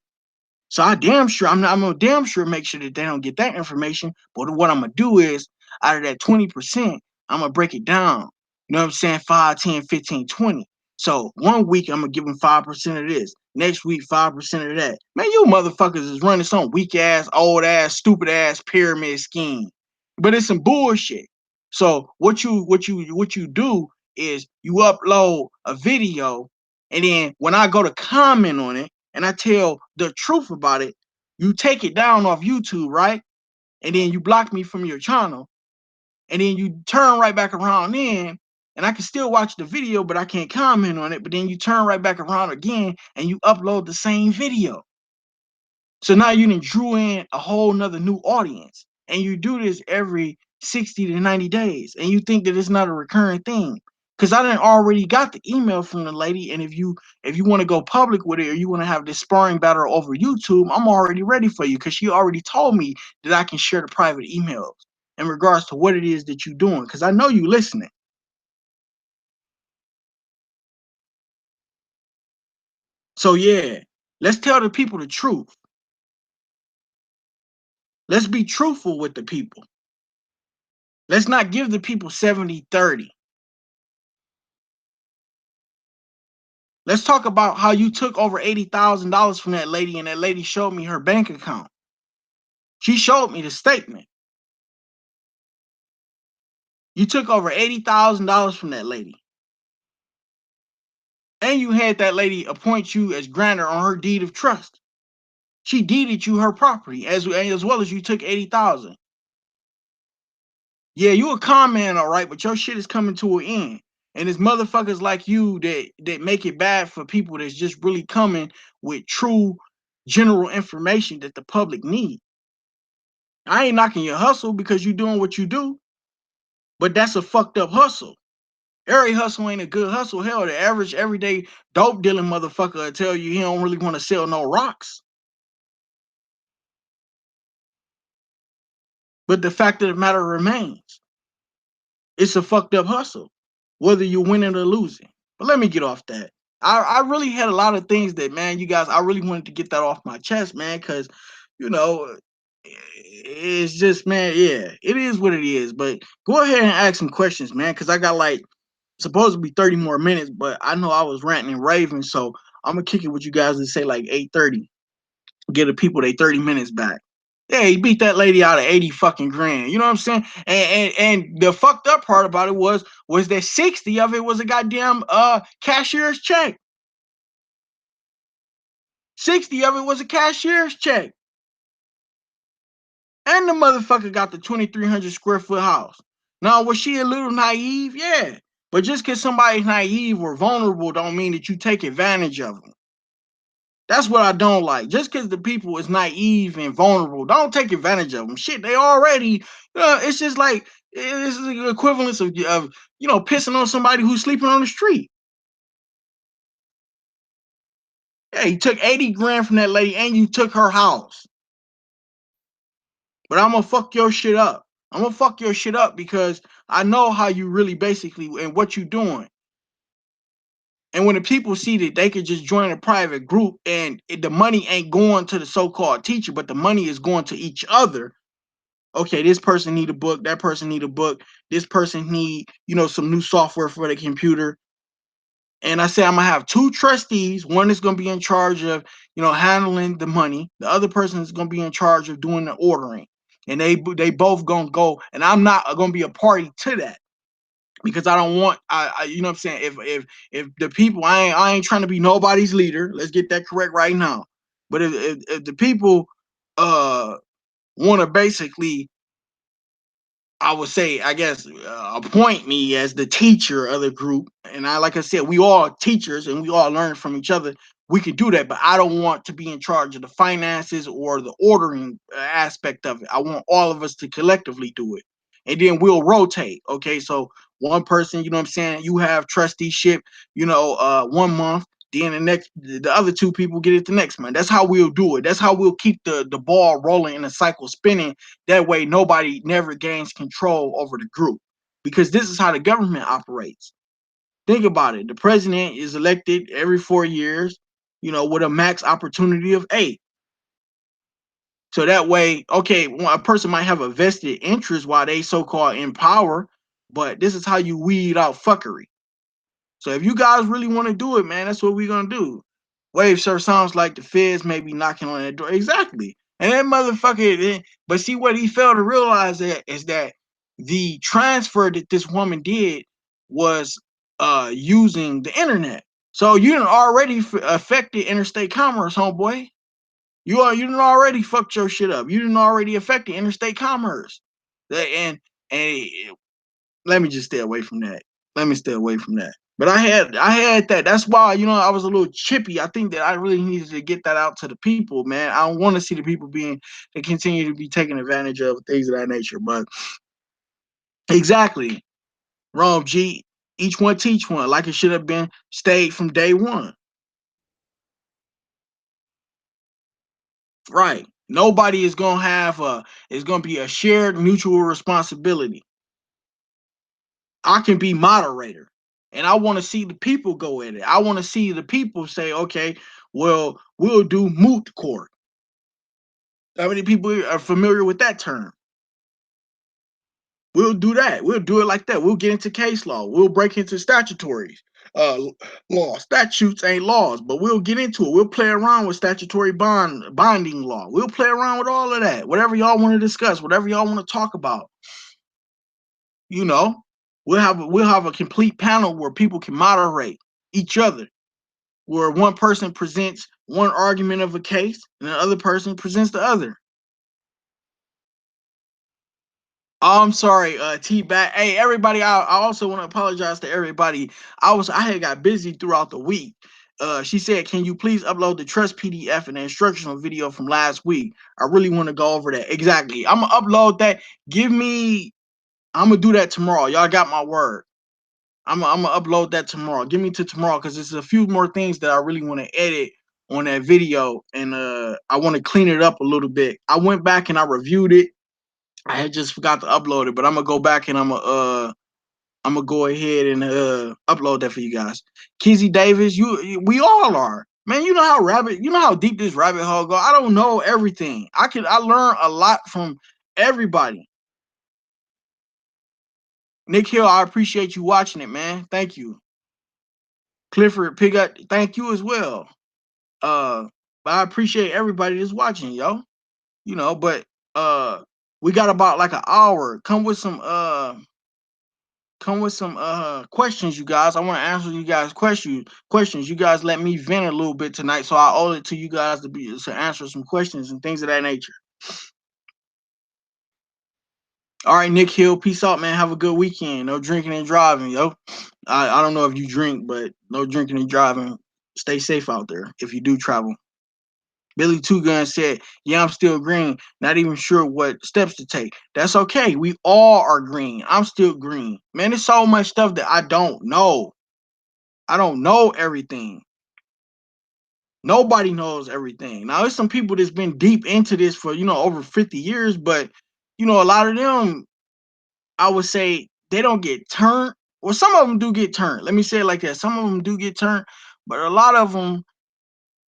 So I'm gonna damn sure make sure that they don't get that information. But what I'm gonna do is out of that 20%, I'm gonna break it down. You know what I'm saying? 5, 10, 15, 20. So 1 week I'm gonna give them 5% of this. Next week, 5% of that. Man, you motherfuckers is running some weak ass, old ass, stupid ass pyramid scheme. But it's some bullshit. So what you do is you upload a video, and then when I go to comment on it and I tell the truth about it, you take it down off YouTube, right? And then you block me from your channel, and then you turn right back around in, and I can still watch the video, but I can't comment on it. But then you turn right back around again and you upload the same video. So now you done drew in a whole nother new audience. And you do this every 60 to 90 days. And you think that it's not a recurring thing. Because I done already got the email from the lady. And if you want to go public with it, or you want to have this sparring battle over YouTube, I'm already ready for you. Because she already told me that I can share the private emails in regards to what it is that you're doing. Because I know you listening. So yeah, let's tell the people the truth. Let's be truthful with the people. Let's not give the people 70-30. Let's talk about how you took over $80,000 from that lady, and that lady showed me her bank account. She showed me the statement. You took over $80,000 from that lady. And you had that lady appoint you as grantor on her deed of trust. She deeded you her property as well as you took 80,000. Yeah, you a con man, all right, but your shit is coming to an end. And it's motherfuckers like you that make it bad for people that's just really coming with true general information that the public need. I ain't knocking your hustle because you doing what you do, but that's a fucked up hustle. Every hustle ain't a good hustle. Hell, the average everyday dope dealing motherfucker will tell you he don't really want to sell no rocks. But the fact of the matter remains, it's a fucked up hustle, whether you're winning or losing. But let me get off that. I really had a lot of things that, man, you guys, I really wanted to get that off my chest, man, because, you know, it's just, man, yeah, it is what it is. But go ahead and ask some questions, man, because I got like supposed to be 30 more minutes, but I know I was ranting and raving, so I'm gonna kick it with you guys and say like 8:30. Get the people they 30 minutes back. Yeah, he beat that lady out of 80 fucking grand. You know what I'm saying? And the fucked up part about it was that 60 of it was a goddamn cashier's check. 60 of it was a cashier's check. And the motherfucker got the 2,300 square foot house. Now, was she a little naive? Yeah. But just because somebody's naive or vulnerable don't mean that you take advantage of them. That's what I don't like. Just because the people is naive and vulnerable, don't take advantage of them. Shit, they already, it's just like, it's the equivalence of pissing on somebody who's sleeping on the street. Yeah, you took 80 grand from that lady and you took her house. But I'm gonna fuck your shit up. I'm gonna fuck your shit up because I know how you really basically and what you doing. And when the people see that they could just join a private group and the money ain't going to the so-called teacher, but the money is going to each other. Okay, this person need a book, that person need a book, this person need, some new software for the computer. And I said I'm gonna have two trustees. One is gonna be in charge of, handling the money. The other person is gonna be in charge of doing the ordering. And they both gonna go, and I'm not gonna be a party to that because I don't want you know what I'm saying. If the people, I ain't trying to be nobody's leader. Let's get that correct right now. But if the people want to basically, I would say, I guess, appoint me as the teacher of the group. And like I said, we all teachers and we all learn from each other. We can do that, but I don't want to be in charge of the finances or the ordering aspect of it. I want all of us to collectively do it. And then we'll rotate. Okay. So one person, you know what I'm saying, you have trusteeship, 1 month. Then the other two people get it the next month. That's how we'll do it. That's how we'll keep the ball rolling and the cycle spinning. That way, nobody never gains control over the group, because this is how the government operates. Think about it. The president is elected every 4 years, with a max opportunity of 8. So that way, okay, a person might have a vested interest while they so-called in power, but this is how you weed out fuckery. So if you guys really want to do it, man, that's what we're gonna do. Wave sir sounds like the feds may be knocking on that door. Exactly. And that motherfucker, but see what he failed to realize is that the transfer that this woman did was using the internet. So you done already affected interstate commerce, homeboy. You done already fucked your shit up. You done already affected interstate commerce. And let me just stay away from that. Let me stay away from that. But I had that. That's why, I was a little chippy. I think that I really needed to get that out to the people, man. I don't want to see the people they continue to be taken advantage of, things of that nature. But exactly, Rome G, each one teach one, like it should have been stayed from day one. Right. Nobody is gonna it's gonna be a shared mutual responsibility. I can be moderator, and I want to see the people go at it. I want to see the people say, okay, well, we'll do moot court. How many people are familiar with that term? We'll do that. We'll do it like that. We'll get into case law. We'll break into statutory law. Statutes ain't laws, but we'll get into it. We'll play around with statutory binding law. We'll play around with all of that. Whatever y'all want to discuss, whatever y'all want to talk about. We'll have a complete panel where people can moderate each other, where one person presents one argument of a case and the other person presents the other. I'm sorry, T-Back. Hey, everybody, I also want to apologize to everybody. I had got busy throughout the week. She said, can you please upload the trust PDF and the instructional video from last week? I really want to go over that. Exactly. I'm going to upload that. I'm going to do that tomorrow. Y'all got my word. I'm going to upload that tomorrow. Give me to tomorrow, because there's a few more things that I really want to edit on that video, and I want to clean it up a little bit. I went back and I reviewed it. I had just forgot to upload it, but I'm gonna go back and I'm gonna go ahead and upload that for you guys. Kizzy Davis, we all are. Man, you know how deep this rabbit hole go. I don't know everything. I learn a lot from everybody. Nick Hill, I appreciate you watching it, man. Thank you. Clifford Pigott, thank you as well. But I appreciate everybody that's watching, yo. You know, but we got about like an hour. Come with some questions, you guys. I want to answer you guys questions. You guys let me vent a little bit tonight, so I owe it to you guys to answer some questions and things of that nature. All right, Nick Hill, peace out, man. Have a good weekend. No drinking and driving, yo. I don't know if you drink, but no drinking and driving. Stay safe out there if you do travel. Billy Two Gun said, "Yeah, I'm still green. Not even sure what steps to take. That's okay. We all are green. I'm still green. Man, there's so much stuff that I don't know. I don't know everything. Nobody knows everything. Now, there's some people that's been deep into this for over 50 years, but a lot of them, I would say, they don't get turned. Well, some of them do get turned. Let me say it like that. Some of them do get turned, but a lot of them,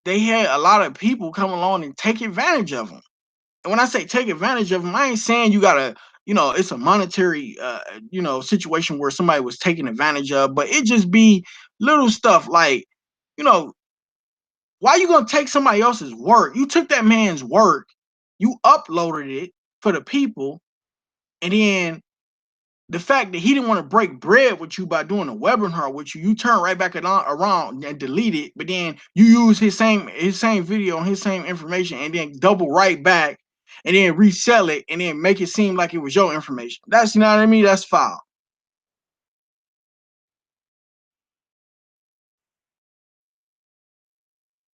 they had a lot of people come along and take advantage of them. And when I say take advantage of them, I ain't saying you gotta, it's a monetary, situation where somebody was taken advantage of, but it just be little stuff like, you know, why you gonna take somebody else's work? You took that man's work, you uploaded it for the people, and then the fact that he didn't want to break bread with you by doing a webinar with you, you turn right back around and delete it, but then you use his same video and his same information and then double right back and then resell it and then make it seem like it was your information. That's, you know what I mean? That's foul.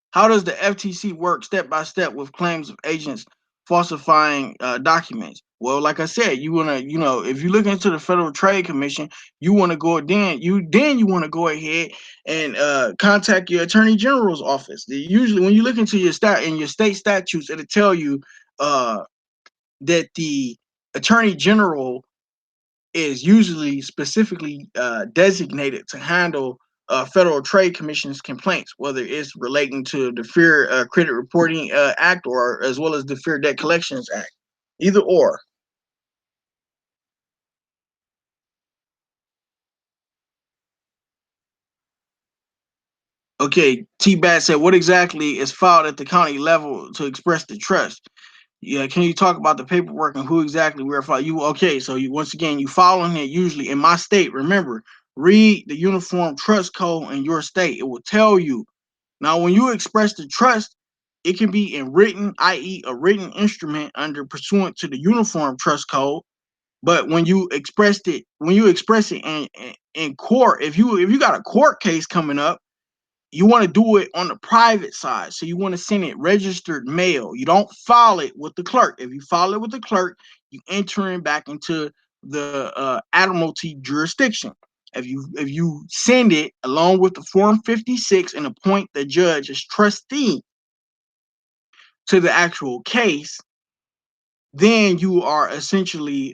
How does the FTC work step by step with claims of agents falsifying documents? Well, like I said, you wanna, if you look into the Federal Trade Commission, you want to go then you want to go ahead and contact your Attorney General's office. Usually, when you look into your state statutes, it'll tell you that the Attorney General is usually specifically designated to handle Federal Trade Commission's complaints, whether it's relating to the Fair Credit Reporting Act or as well as the Fair Debt Collections Act. Either or. Okay, T-Bat said, what exactly is filed at the county level to express the trust? Yeah, can you talk about the paperwork and who exactly we're filing? So you once again, you following it usually in my state. Remember, read the Uniform Trust Code in your state. It will tell you. Now, when you express the trust, it can be in written, i.e., a written instrument under pursuant to the Uniform Trust Code. But when you express it in court, if you got a court case coming up, you want to do it on the private side. So you want to send it registered mail. You don't file it with the clerk. If you file it with the clerk, you enter it back into the admiralty jurisdiction. If you send it along with the Form 56 and appoint the judge as trustee to the actual case, then you are essentially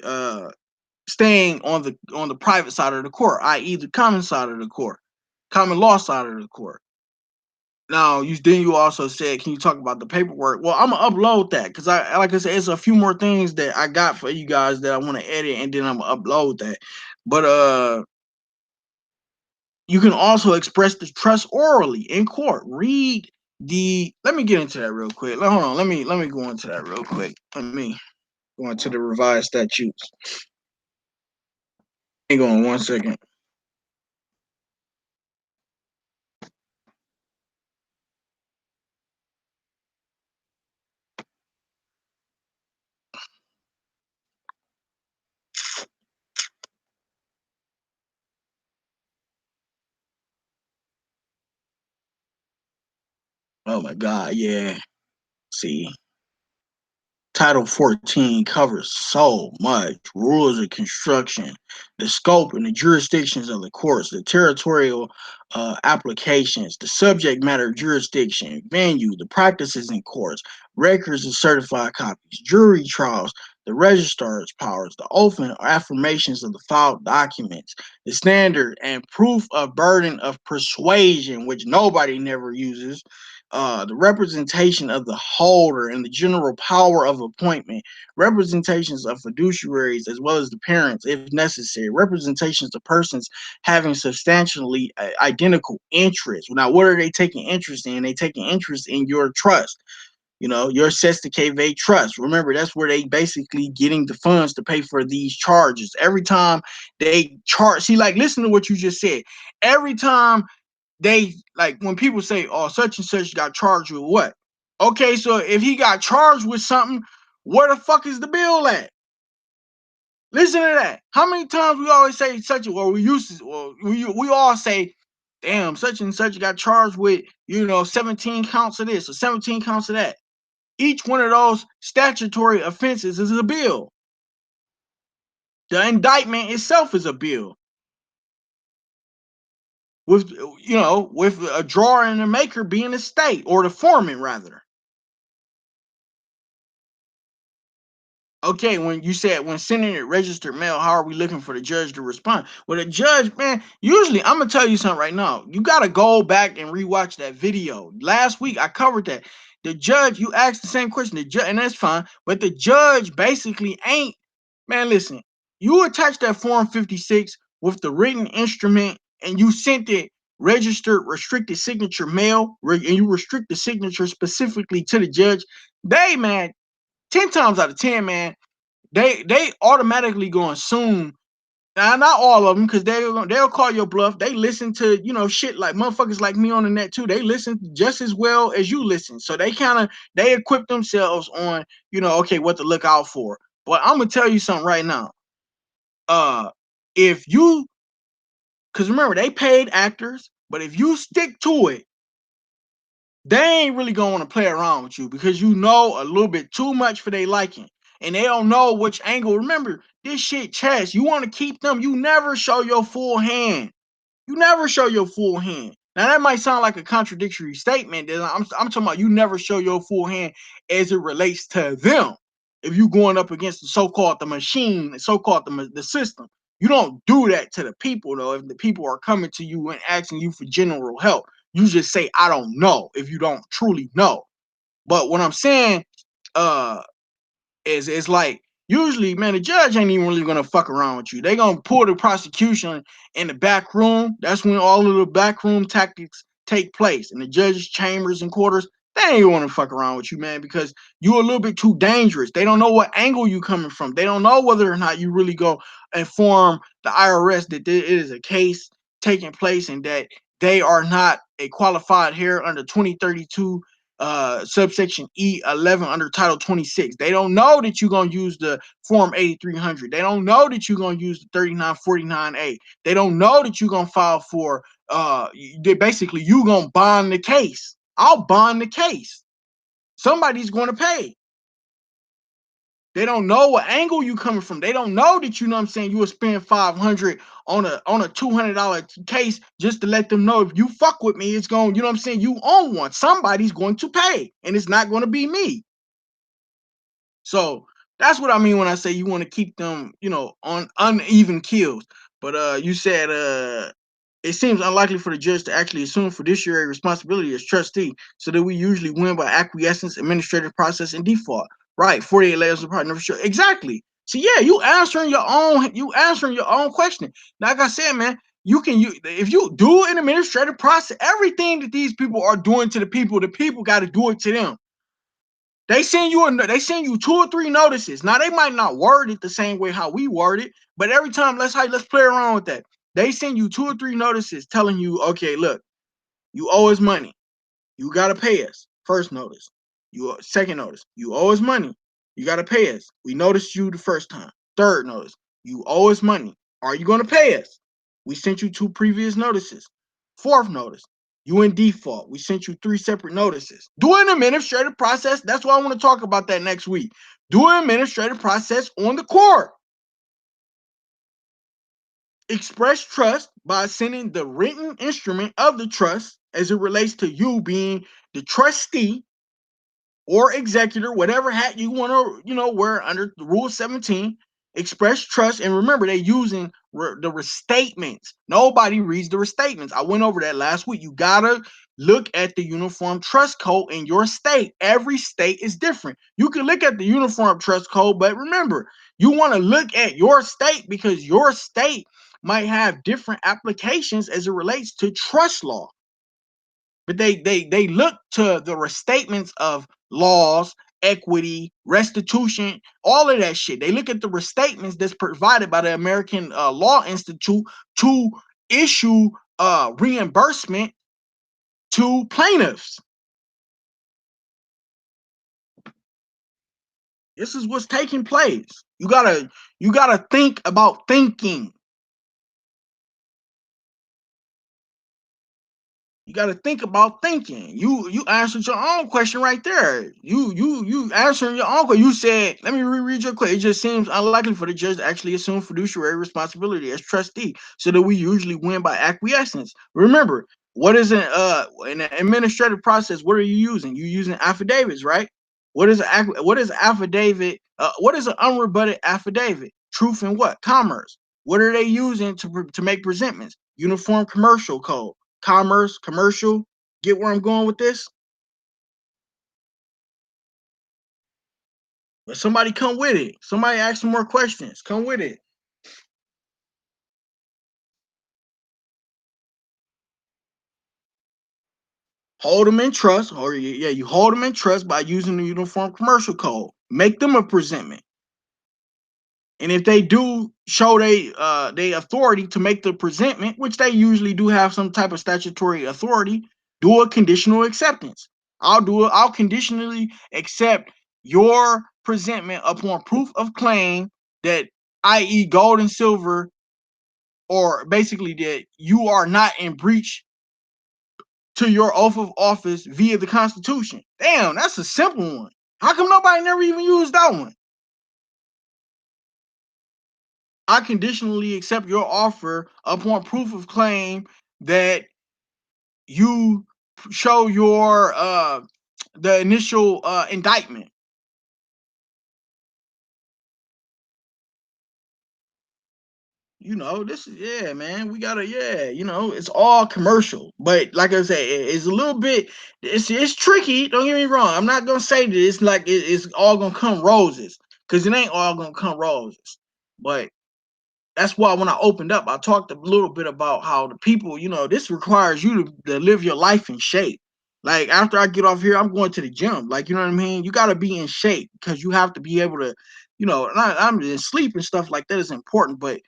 staying on the private side of the court, i.e., the common side of the court, common law side of the court. Now, you also said, can you talk about the paperwork? Well, I'm gonna upload that because like I said, it's a few more things that I got for you guys that I want to edit, and then I'm gonna upload that. But you can also express the trust orally in court. Read the. Let me get into that real quick. Hold on. Let me go into that real quick. Let me go into the revised statutes. Hang on 1 second. Oh my God, yeah. See, Title 14 covers so much: rules of construction, the scope and the jurisdictions of the courts, the territorial applications, the subject matter jurisdiction, venue, the practices in courts, records and certified copies, jury trials, the registrar's powers, the oath or affirmations of the filed documents, the standard and proof of burden of persuasion, which nobody never uses, the representation of the holder and the general power of appointment, representations of fiduciaries as well as the parents, if necessary, representations of persons having substantially identical interests. Now, what are they taking interest in? They taking interest in your trust. You know, your Sesticave trust. Remember, that's where they basically getting the funds to pay for these charges. Every time they charge, see, like, listen to what you just said. Every time they, like, when people say, oh, such and such got charged with what? Okay, so if he got charged with something, where the fuck is the bill at? Listen to that. How many times we always say such a, or we used to, or we all say, damn, such and such got charged with, 17 counts of this or 17 counts of that. Each one of those statutory offenses is a bill. The indictment itself is a bill. With a drawer and a maker being the state, or the foreman rather. Okay, when you said when sending it registered mail, how are we looking for the judge to respond? Well, the judge, man, usually I'm gonna tell you something right now. You gotta go back and rewatch that video. Last week I covered that. The judge, you asked the same question, the judge, and that's fine, but the judge basically ain't, man, listen, you attached that form 56 with the written instrument and you sent it registered restricted signature mail, and you restrict the signature specifically to the judge. They, man, 10 times out of 10, man, they automatically gonna assume. Now, not all of them, because they'll call your bluff. They listen to shit like motherfuckers like me on the net too. They listen just as well as you listen, so they equip themselves on okay, what to look out for. But I'm gonna tell you something right now. If you, because remember they paid actors, but if you stick to it, they ain't really gonna want to play around with you because you know a little bit too much for their liking. And they don't know which angle. Remember, this shit chess. You want to keep them. You never show your full hand. You never show your full hand. Now that might sound like a contradictory statement. That I'm talking about you never show your full hand as it relates to them. If you going up against the so-called the machine, the so-called the system, you don't do that to the people though. If the people are coming to you and asking you for general help, you just say I don't know if you don't truly know. But what I'm saying, uh, is it's like usually, man, the judge ain't even really gonna fuck around with you. They gonna pull the prosecution in the back room. That's when all of the backroom tactics take place in the judge's chambers and quarters. They ain't want to fuck around with you, man, because you a little bit too dangerous. They don't know what angle you coming from. They don't know whether or not you really go inform the IRS that it is a case taking place and that they are not a qualified here under 2032 subsection E11 under Title 26. They don't know that you're going to use the Form 8300. They don't know that you're going to use the 3949A. They don't know that you're going to file for, basically, you're going to bond the case. I'll bond the case. Somebody's going to pay. They don't know what angle you coming from. They don't know that you know what I'm saying. You will spend $500 on a $200 case just to let them know if you fuck with me, it's going. You know what I'm saying. You own one. Somebody's going to pay, and it's not going to be me. So that's what I mean when I say you want to keep them, on uneven keels. But you said it seems unlikely for the judge to actually assume fiduciary responsibility as trustee, so that we usually win by acquiescence, administrative process, and default. Right, 48 layers of partner. Sure. Exactly. So yeah, you answering your own question. Like I said, man, if you do an administrative process, everything that these people are doing to the people got to do it to them. They send you 2 or 3 notices. Now they might not word it the same way how we word it, but every time let's play around with that. They send you 2 or 3 notices telling you, okay, look, you owe us money. You gotta pay us. First notice. Second notice. You owe us money. You gotta pay us. We noticed you the first time. Third notice. You owe us money. Are you gonna pay us? We sent you 2 previous notices. Fourth notice. You in default. We sent you 3 separate notices. Do an administrative process. That's why I want to talk about that next week. Do an administrative process on the court. Express trust by sending the written instrument of the trust as it relates to you being the trustee. or executor, whatever hat you want to, wear under the Rule 17, express trust. And remember, they're using the restatements. Nobody reads the restatements. I went over that last week. You gotta look at the Uniform Trust Code in your state. Every state is different. You can look at the Uniform Trust Code, but remember, you want to look at your state because your state might have different applications as it relates to trust law. But they look to the restatements of laws, equity, restitution, all of that shit. They look at the restatements that's provided by the American Law Institute to issue reimbursement to plaintiffs. This is what's taking place. You gotta think about thinking. You got to think about thinking. You answered your own question right there. You answering your own question. You said, let me reread your question. It just seems unlikely for the judge to actually assume fiduciary responsibility as trustee, so that we usually win by acquiescence. Remember, what is an administrative process? What are you using? You using affidavits, right? What is affidavit? What is an unrebutted affidavit? Truth and what? Commerce. What are they using to make presentments? Uniform Commercial Code. Commerce, commercial. Get where I'm going with this? But somebody come with it. Somebody ask some more questions. Come with it. Hold them in trust, or yeah, you hold them in trust by using the Uniform Commercial Code. Make them a presentment. And if they do show they authority to make the presentment, which they usually do have some type of statutory authority, do a conditional acceptance. I'll conditionally accept your presentment upon proof of claim that, i.e., gold and silver, or basically that you are not in breach to your oath of office via the Constitution. Damn, that's a simple one. How come nobody never even used that one? I conditionally accept your offer upon proof of claim that you show your the initial indictment. This is, yeah, man. We gotta, yeah, it's all commercial. But like I say, it's a little bit, it's tricky. Don't get me wrong. I'm not gonna say that it's like it's all gonna come roses, because it ain't all gonna come roses. But that's why when I opened up, I talked a little bit about how the people, this requires you to live your life in shape. Like after I get off here, I'm going to the gym. Like, you know what I mean? You got to be in shape because you have to be able to, I'm in sleep and stuff like that is important. But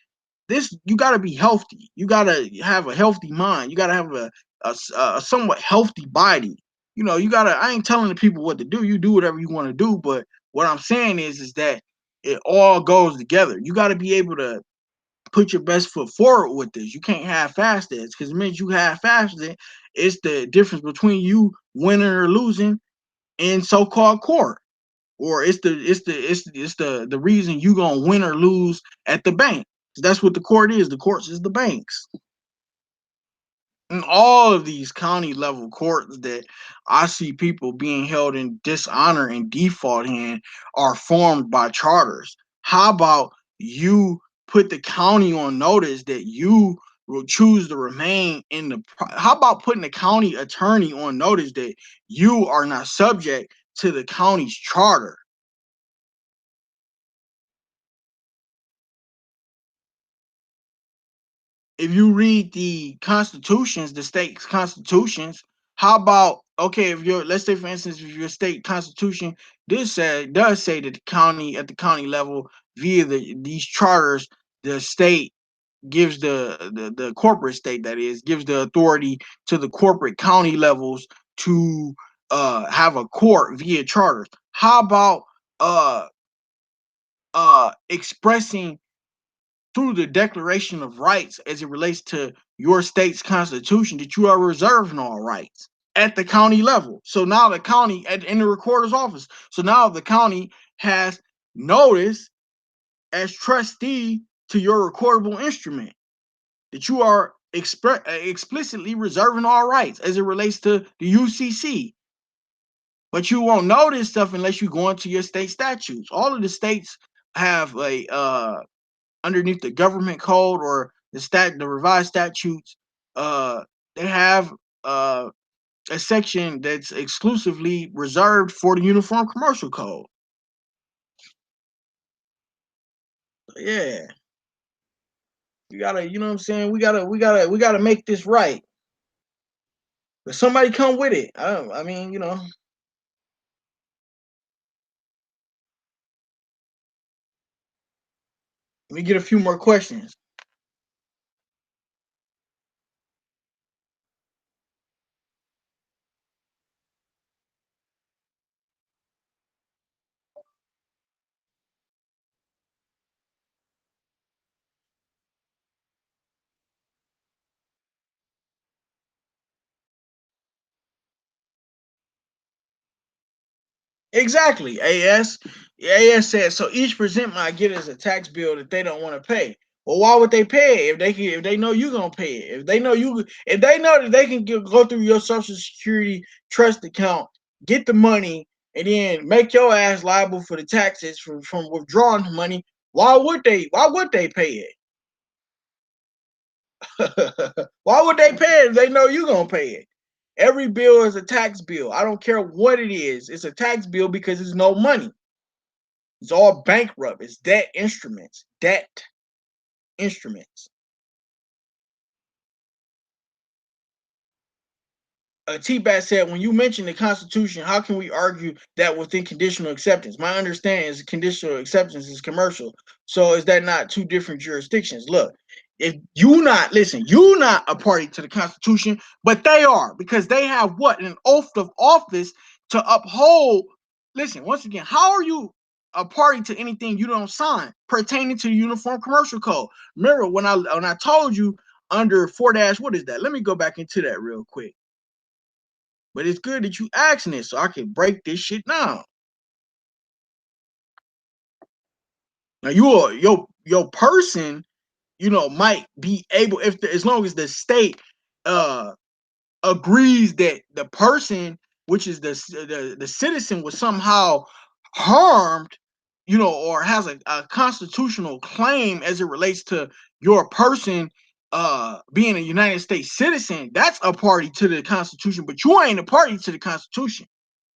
you got to be healthy. You got to have a healthy mind. You got to have a somewhat healthy body. I ain't telling the people what to do. You do whatever you want to do. But what I'm saying is that it all goes together. You got to be able to put your best foot forward with this. You can't half-ass this, because the minute you half-ass it, it's the difference between you winning or losing in so-called court, or it's the reason you gonna win or lose at the bank. That's what the court is. The courts is the banks. In all of these county level courts that I see people being held in dishonor and default in are formed by charters. How about you put the county on notice that you will choose to remain in how about putting the county attorney on notice that you are not subject to the county's charter? If you read the constitutions, the state constitutions, how about, okay, if your, let's say for instance, if your state constitution does say that the county, at the county level, via these charters, the state gives the corporate state, that is, gives the authority to the corporate county levels to have a court via charters. How about uh expressing through the Declaration of Rights as it relates to your state's constitution that you are reserving all rights at the county level? So now the county in the recorder's office. So now the county has notice as trustee to your recordable instrument that you are explicitly reserving all rights as it relates to the UCC. But you won't know this stuff unless you go into your state statutes. All of the states have a underneath the government code or the revised statutes, they have a section that's exclusively reserved for the Uniform Commercial Code. Yeah, you gotta, you know what I'm saying? We gotta make this right. But somebody come with it. I mean, let me get a few more questions. Exactly. AS said so. Each presentment I get is a tax bill that they don't want to pay. Well, why would they pay it if they know you're gonna pay it? If they know that they can go through your Social Security trust account, get the money, and then make your ass liable for the taxes from withdrawing the money. Why would they? Why would they pay it? Why would they pay it if they know you're gonna pay it? Every bill is a tax bill. I don't care what it is. It's a tax bill because there's no money. It's all bankrupt. It's debt instruments. Debt instruments. T-Bat said, when you mention the Constitution, how can we argue that within conditional acceptance? My understanding is conditional acceptance is commercial. So is that not two different jurisdictions? Look, if you not a party to the Constitution, but they are, because they have what? An oath of office to uphold. Listen, once again, how are you a party to anything you don't sign pertaining to the Uniform Commercial Code? Remember when I told you under 4 dash, what is that? Let me go back into that real quick. But it's good that you asking it so I can break this shit down. Now your person, might be able, as long as the state uh agrees that the person, which is the citizen, was somehow harmed, or has a constitutional claim as it relates to your person being a United States citizen. That's a party to the Constitution, but you ain't a party to the Constitution.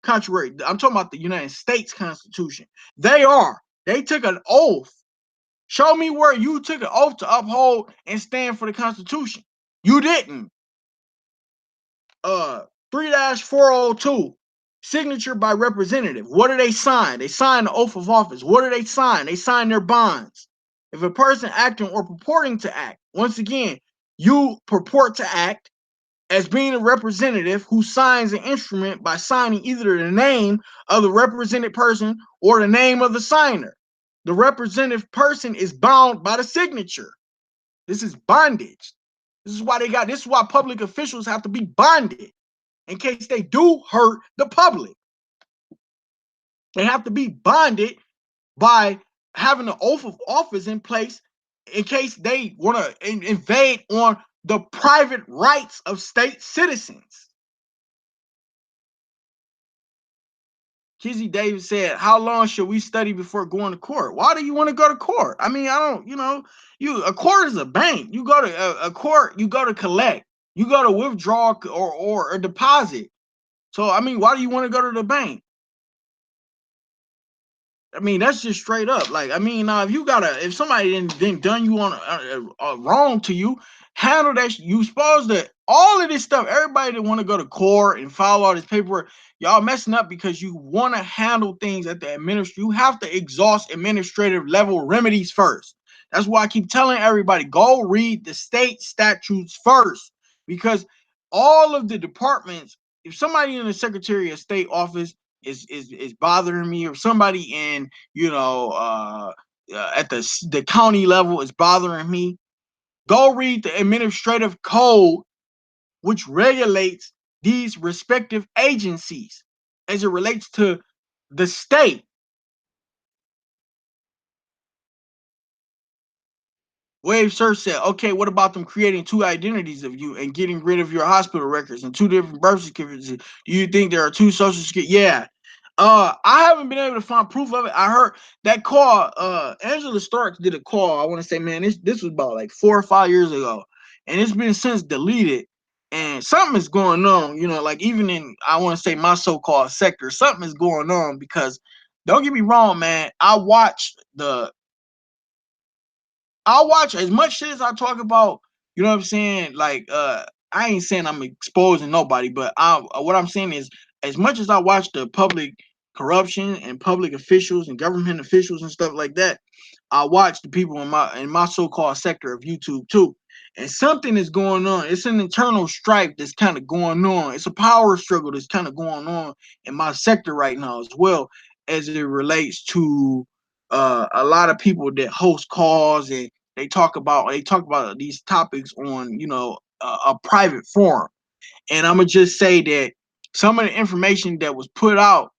Contrary, I'm talking about the United States Constitution. They took an oath. Show me where you took an oath to uphold and stand for the Constitution. You didn't. 3-402, signature by representative. What do they sign? They sign the oath of office. What do they sign? They sign their bonds. If a person acting or purporting to act, once again, you purport to act as being a representative who signs an instrument by signing either the name of the represented person or the name of the signer. The representative person is bound by the signature. This is bondage. This is why public officials have to be bonded in case they do hurt the public. They have to be bonded by having the oath of office in place in case they want to invade on the private rights of state citizens. Kizzy Davis said, how long should we study before going to court? Why do you want to go to court? I mean, I don't, a court is a bank. You go to a court, you go to collect, you go to withdraw or deposit. So, I mean, why do you want to go to the bank? I mean, that's just straight up. Like, I mean, if somebody then done you on wrong to you, handle that. You supposed to all of this stuff. Everybody that want to go to court and file all this paperwork, y'all messing up because you want to handle things at the You have to exhaust administrative level remedies first. That's why I keep telling everybody, go read the state statutes first, because all of the departments, if somebody in the Secretary of State office is bothering me, or somebody in at the county level is bothering me, go read the administrative code which regulates these respective agencies as it relates to the state. Wave Search said, okay, what about them creating two identities of you and getting rid of your hospital records and two different birth certificates? Do you think there are two social security? Yeah. I haven't been able to find proof of it. I heard that call, Angela Starks did a call. I want to say, man, this was about like 4 or 5 years ago. And it's been since deleted. And something is going on, like even in, I want to say, my so-called sector, something is going on because don't get me wrong, man. I'll watch as much shit as I talk about, you know what I'm saying? Like, I ain't saying I'm exposing nobody, but what I'm saying is, as much as I watch the public corruption and public officials and government officials and stuff like that, I watch the people in my so-called sector of YouTube too. And something is going on. It's an internal strife that's kind of going on. It's a power struggle that's kind of going on in my sector right now as well, as it relates to a lot of people that host calls and they talk about these topics on a private forum. And I'm gonna just say that some of the information that was put out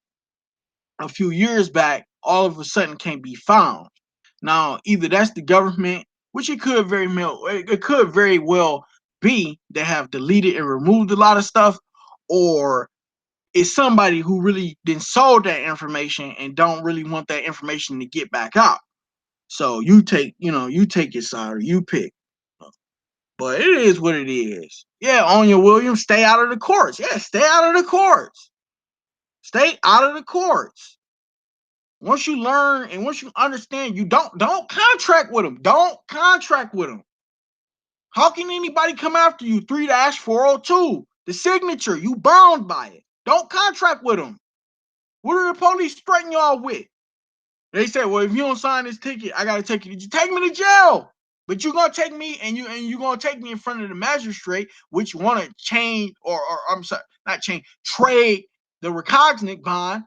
a few years back all of a sudden can't be found. Now either that's the government, which it could very well be, that have deleted and removed a lot of stuff, or it's somebody who really then sold that information and don't really want that information to get back out. So you take your side, or you pick. But it is what it is. Yeah, Anya Williams, stay out of the courts. Yeah, stay out of the courts. Stay out of the courts. Once you learn and once you understand, you don't contract with them. Don't contract with them. How can anybody come after you? 3-402. The signature, you bound by it. Don't contract with them. What are the police threatening y'all with? They said, well, if you don't sign this ticket, I gotta take you. Take me to jail. But you're gonna take me and you're gonna take me in front of the magistrate, which wanna change or I'm sorry, not change, trade the recognizant bond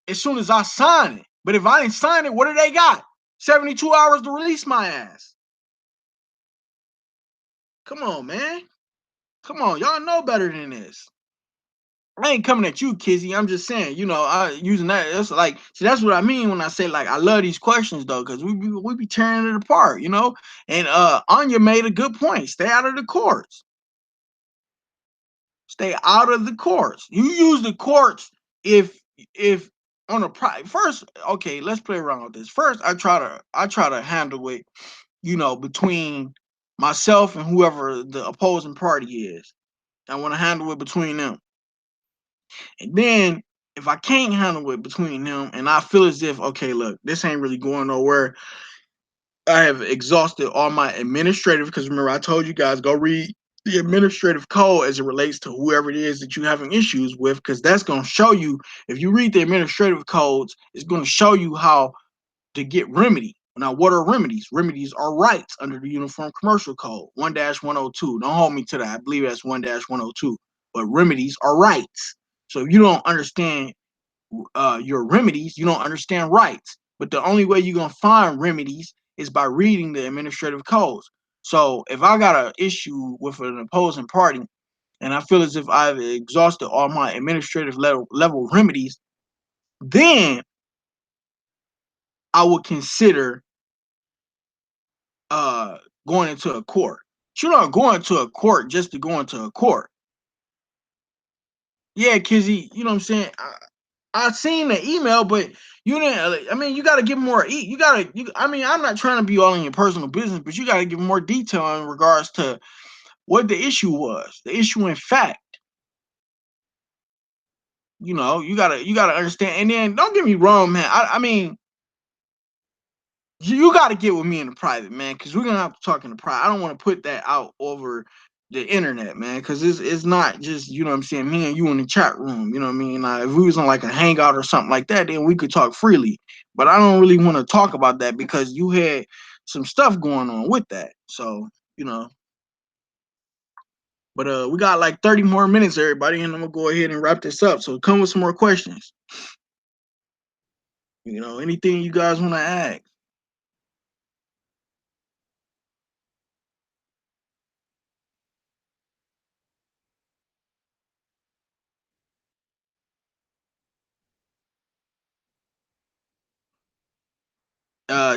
as soon as I sign it. But if I didn't sign it, what do they got? 72 hours to release my ass. Come on, man. Come on, y'all know better than this. I ain't coming at you, Kizzy. I'm just saying, I using that. It's like, see, that's what I mean when I say, like, I love these questions though, because we be tearing it apart, And Anya made a good point. Stay out of the courts. Stay out of the courts. You use the courts if on a first. Okay, let's play around with this. First, I try to handle it, between myself and whoever the opposing party is. I want to handle it between them. And then if I can't handle it between them and I feel as if, okay, look, this ain't really going nowhere, I have exhausted all my administrative, because remember I told you guys, go read the administrative code as it relates to whoever it is that you're having issues with, because that's going to show you, if you read the administrative codes, it's going to show you how to get remedy. Now, what are remedies? Remedies are rights under the Uniform Commercial Code, 1-102. Don't hold me to that. I believe that's 1-102. But remedies are rights. So if you don't understand your remedies, you don't understand rights. But the only way you're going to find remedies is by reading the administrative codes. So if I got an issue with an opposing party and I feel as if I've exhausted all my administrative level remedies, then I would consider going into a court. You're not going to a court just to go into a court. Yeah, Kizzy, you know what I'm saying? I seen the email, but you didn't. I mean, you got to give more. I mean, I'm not trying to be all in your personal business, but you got to give more detail in regards to what the issue was. The issue, in fact, you gotta understand. And then don't get me wrong, man. I mean, you got to get with me in the private, man, because we're gonna have to talk in the private. I don't want to put that out over the internet, man, because it's not just, what I'm saying, me and you in the chat room. You know what I mean? If we was on like a hangout or something like that, then we could talk freely. But I don't really want to talk about that because you had some stuff going on with that. So you know. But we got like 30 more minutes, everybody, and I'm gonna go ahead and wrap this up. So come with some more questions. Anything you guys want to add?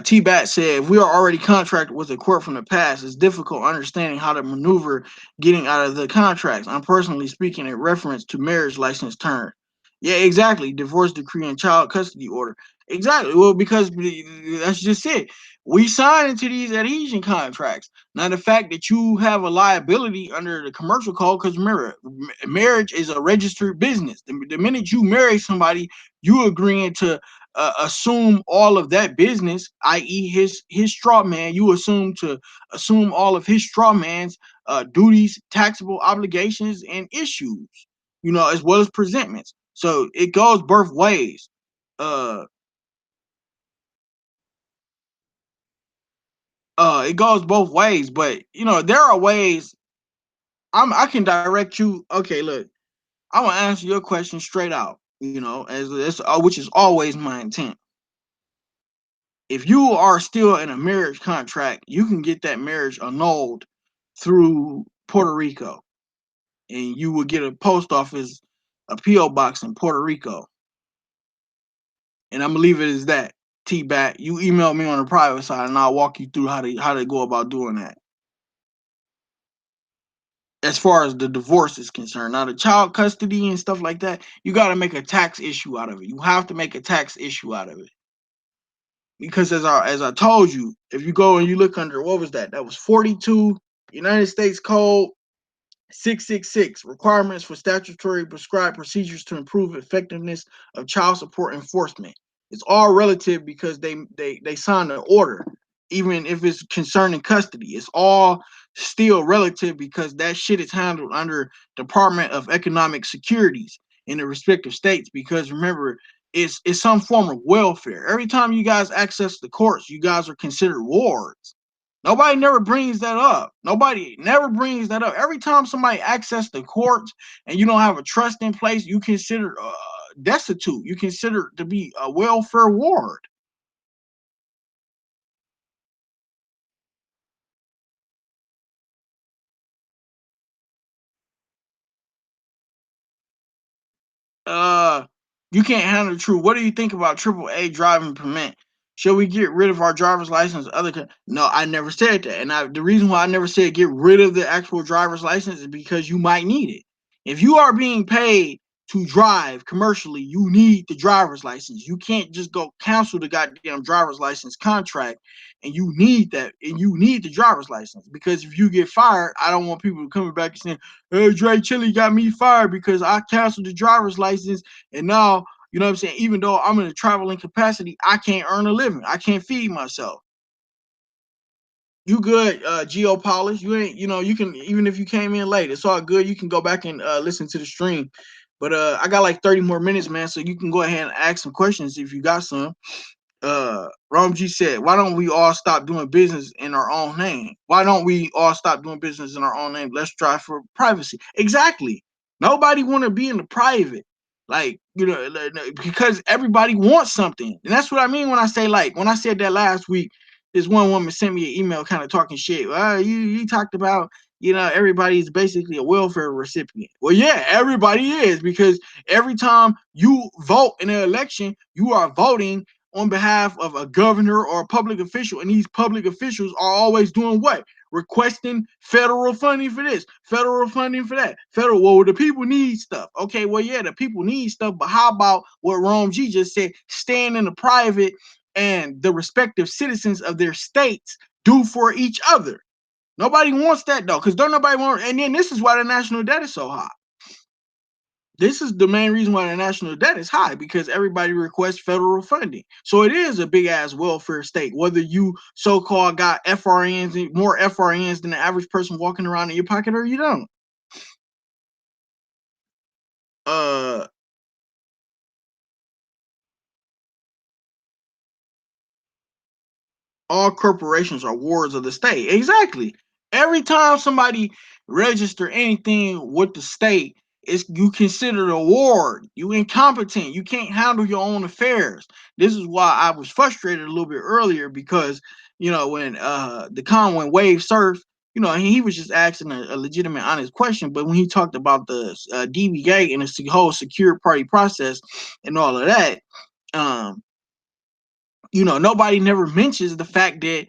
T-Bat said, if we are already contracted with a court from the past, it's difficult understanding how to maneuver getting out of the contracts. I'm personally speaking in reference to marriage license term. Yeah, exactly. Divorce decree and child custody order. Exactly. Well, because that's just it. We sign into these adhesion contracts. Now, the fact that you have a liability under the commercial code, because remember, marriage is a registered business. The minute you marry somebody, you agreeing to assume all of that business, i.e., his straw man. You assume all of his straw man's duties, taxable obligations, and issues. As well as presentments. So it goes both ways. Uh, it goes both ways. But there are ways. I can direct you. Okay, look, I will answer your question straight out. As which is always my intent. If you are still in a marriage contract, you can get that marriage annulled through Puerto Rico, and you will get a post office, a PO box in Puerto Rico. And I'm gonna leave it as that. T-Bat, you email me on the private side, and I'll walk you through how to go about doing that. As far as the divorce is concerned, now the child custody and stuff like that, you got to make a tax issue out of it. You have to make a tax issue out of it. Because as I told you, if you go and you look under, what was that? That was 42 United States Code 666, requirements for statutory prescribed procedures to improve effectiveness of child support enforcement. It's all relative because they signed an order, even if it's concerning custody. It's all still relative because that shit is handled under Department of Economic Securities in the respective states. Because remember, it's some form of welfare. Every time you guys access the courts, you guys are considered wards. Nobody never brings that up. Nobody never brings that up. Every time somebody access the courts and you don't have a trust in place, you consider destitute. You consider to be a welfare ward. Uh, you can't handle the truth. What do you think about AAA driving permit? Should we get rid of our driver's license? No, I never said that. And the reason why I never said get rid of the actual driver's license is because you might need it. If you are being paid to drive commercially, you need the driver's license. You can't just go cancel the goddamn driver's license contract, and you need that, and you need the driver's license, because if you get fired, I don't want people coming back and saying, "Hey, DreChilly got me fired because I canceled the driver's license, and now, you know what I'm saying, even though I'm in a traveling capacity, I can't earn a living. I can't feed myself." You good, Geo Polish. You ain't, you can, even if you came in late, it's all good. You can go back and listen to the stream. But I got like 30 more minutes, man. So you can go ahead and ask some questions if you got some. Rom G said, why don't we all stop doing business in our own name? Why don't we all stop doing business in our own name? Let's strive for privacy. Exactly. Nobody want to be in the private. Like, because everybody wants something. And that's what I mean when I say, like, when I said that last week, this one woman sent me an email kind of talking shit. You talked about, everybody's basically a welfare recipient. Well, yeah, everybody is, because every time you vote in an election, you are voting on behalf of a governor or a public official, and these public officials are always doing what? Requesting federal funding for this, federal funding for that. Well, the people need stuff. Okay, well, yeah, the people need stuff, but how about what Rome G just said? Staying in the private, and the respective citizens of their states do for each other. Nobody wants that, though, because don't nobody want. And then this is why the national debt is so high. This is the main reason why the national debt is high, because everybody requests federal funding. So it is a big ass welfare state, whether you so-called got FRNs, more FRNs than the average person walking around in your pocket, or you don't. Uh, all corporations are wards of the state. Exactly. Every time somebody register anything with the state, it's you considered a ward. You incompetent. You can't handle your own affairs. This is why I was frustrated a little bit earlier, because when when Wave Surf, he was just asking a legitimate, honest question. But when he talked about the DBA and the whole secure party process and all of that, um, nobody never mentions the fact that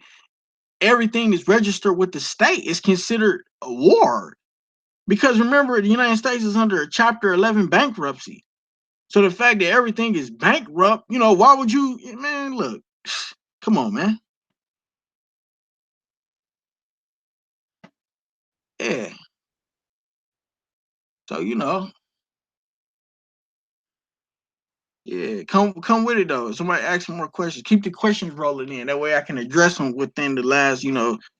everything is registered with the state is considered a war. Because remember, the United States is under a Chapter 11 bankruptcy. So the fact that everything is bankrupt, why would you, man, look, come on, man. Yeah. So, yeah, come with it though. Somebody ask me more questions. Keep the questions rolling in. That way I can address them within the last,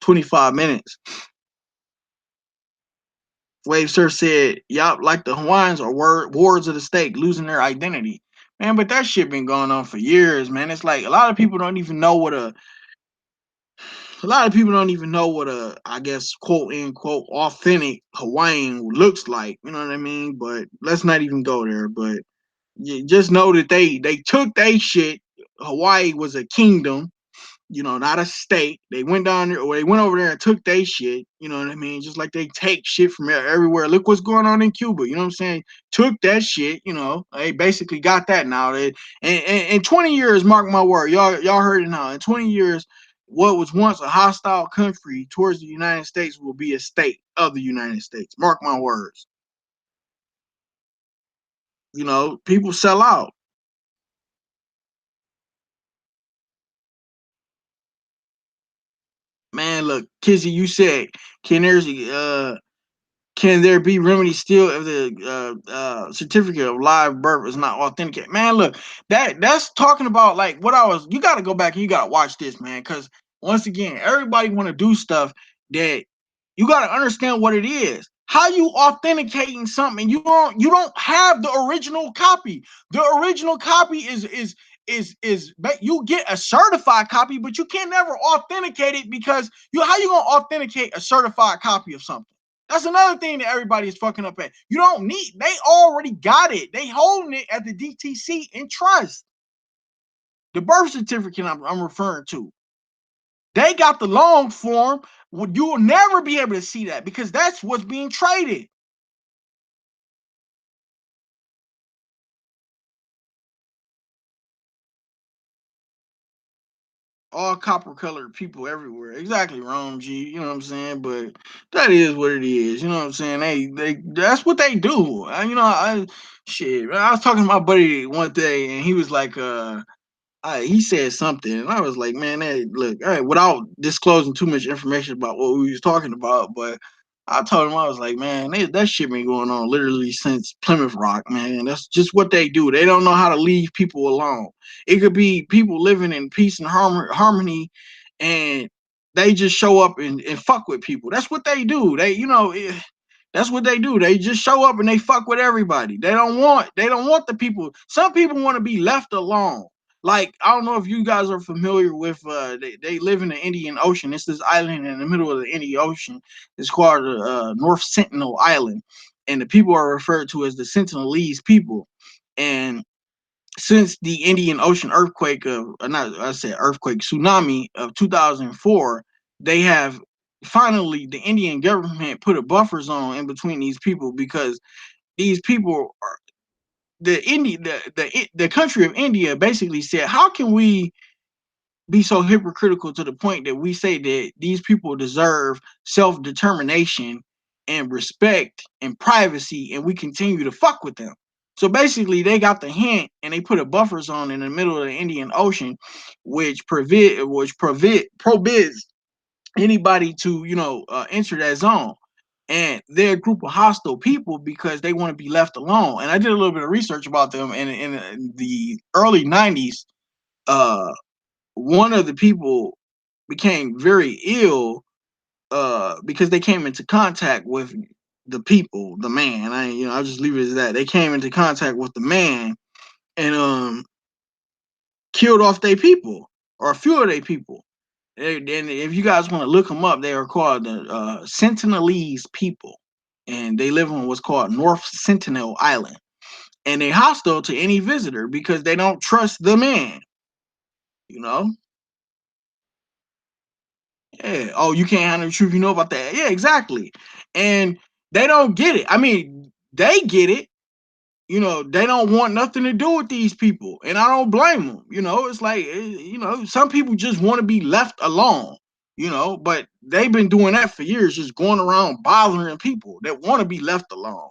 25 minutes. Wave Surf said, y'all like the Hawaiians are wards of the state, losing their identity. Man, but that shit been going on for years, man. It's like a lot of people don't even know I guess, quote unquote, authentic Hawaiian looks like. You know what I mean? But let's not even go there. But you just know that they took they shit. Hawaii was a kingdom, not a state. They went down there, or they went over there and took they shit. You know what I mean? Just like they take shit from everywhere. Look what's going on in Cuba. You know what I'm saying? Took that shit. They basically got that now. In 20 years, mark my word, y'all heard it now. In 20 years, what was once a hostile country towards the United States will be a state of the United States. Mark my words. People sell out. Man, look, Kizzy, you said, can there's can there be remedy still if the certificate of live birth is not authenticated? Man, look, that's talking about like what I was. You got to go back and you got to watch this, man, because once again, everybody want to do stuff that you got to understand what it is. How you authenticating something? You don't have the original copy. The original copy is you get a certified copy, but you can never authenticate it because how you gonna authenticate a certified copy of something? That's another thing that everybody is fucking up at. You don't need, they already got it. They holding it at the DTC in trust. The birth certificate I'm referring to. They got the long form. You will never be able to see that because that's what's being traded. All copper colored people everywhere. Exactly, Rome G. You know what I'm saying? But that is what it is. You know what I'm saying? They that's what they do. Shit. I was talking to my buddy one day and he was like, he said something, and I was like, man, hey, look, all right, without disclosing too much information about what we was talking about, but I told him, I was like, man, that shit been going on literally since Plymouth Rock, man. That's just what they do. They don't know how to leave people alone. It could be people living in peace and harmony, and they just show up and fuck with people. That's what they do. That's what they do. They just show up and they fuck with everybody. They don't want the people. Some people want to be left alone. Like, I don't know if you guys are familiar with they live in the Indian Ocean. It's this island in the middle of the Indian Ocean. It's called North Sentinel Island, and the people are referred to as the Sentinelese people. And since the Indian Ocean earthquake of not I said earthquake tsunami of 2004, they have finally, the Indian government put a buffer zone in between these people because these people are the country of India basically said, how can we be so hypocritical to the point that we say that these people deserve self-determination and respect and privacy, and we continue to fuck with them? So basically, they got the hint, and they put a buffer zone in the middle of the Indian Ocean, prohibits anybody to enter that zone. And they're a group of hostile people because they want to be left alone. And I did a little bit of research about them. And in the early 90s, uh, one of the people became very ill because they came into contact with the people, the man. I'll just leave it as that. They came into contact with the man and killed off their people, or a few of their people. And if you guys want to look them up, they are called the Sentinelese people, and they live on what's called North Sentinel Island. And they hostile to any visitor because they don't trust the man. You know? Yeah. Oh, you can't handle the truth. You know about that? Yeah, exactly. And they don't get it. I mean, they get it, they don't want nothing to do with these people, and I don't blame them. It's like, some people just want to be left alone. But they've been doing that for years, just going around bothering people that want to be left alone.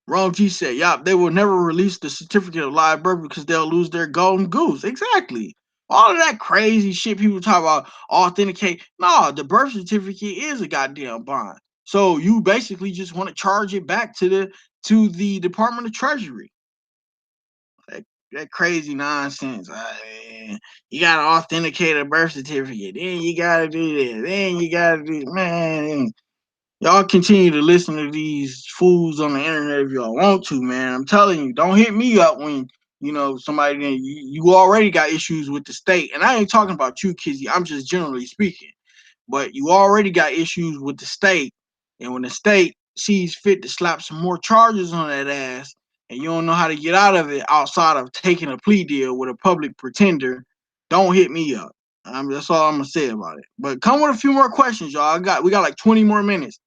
Ron G said, "Yup, they will never release the certificate of liability because they'll lose their golden goose." Exactly. All of that crazy shit people talk about authenticate. No, the birth certificate is a goddamn bond. So you basically just want to charge it back to the Department of Treasury. That crazy nonsense. You gotta authenticate a birth certificate. Then you gotta do this. Then you gotta do, man. Y'all continue to listen to these fools on the internet if y'all want to, man. I'm telling you, don't hit me up when somebody you already got issues with the state, and I ain't talking about you, Kizzy. I'm just generally speaking. But you already got issues with the state, and when the state sees fit to slap some more charges on that ass, and you don't know how to get out of it outside of taking a plea deal with a public pretender, don't hit me up. That's all I'm gonna say about it. But come with a few more questions, y'all. We got like 20 more minutes.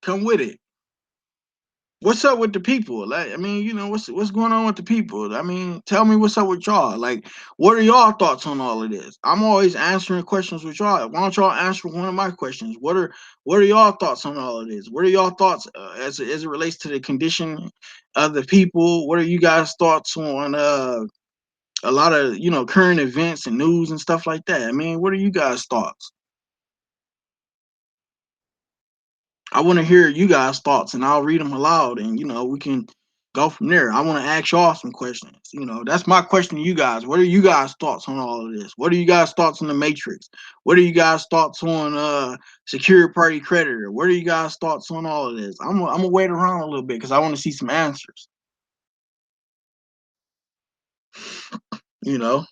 Come with it. What's up with the people? Like, I mean, what's going on with the people? I mean, tell me what's up with y'all. Like, what are y'all thoughts on all of this? I'm always answering questions with y'all. Why don't y'all answer one of my questions? What are y'all thoughts on all of this? What are y'all thoughts as it relates to the condition of the people? What are you guys' thoughts on a lot of current events and news and stuff like that? I mean, what are you guys' thoughts? I want to hear you guys' thoughts, and I'll read them aloud, and we can go from there. I want to ask y'all some questions. That's my question to you guys. What are you guys' thoughts on all of this? What are you guys' thoughts on the Matrix? What are you guys' thoughts on secured party creditor? What are you guys' thoughts on all of this? I'm gonna wait around a little bit because I want to see some answers. You know,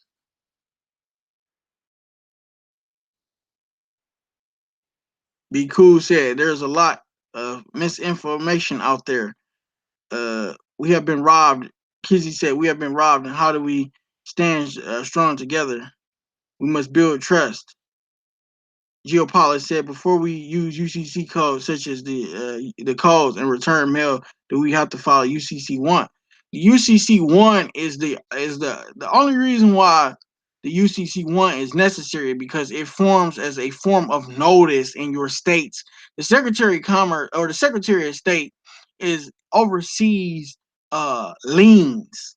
Be Cool said there's a lot of misinformation out there. We have been robbed. Kizzy said we have been robbed, and how do we stand strong together? We must build trust. Geopolitics said before we use UCC codes such as the codes and return mail, do we have to follow UCC one? The UCC one is the only reason why the UCC one is necessary because it forms as a form of notice in your states. The Secretary of Commerce or the Secretary of State is oversees liens.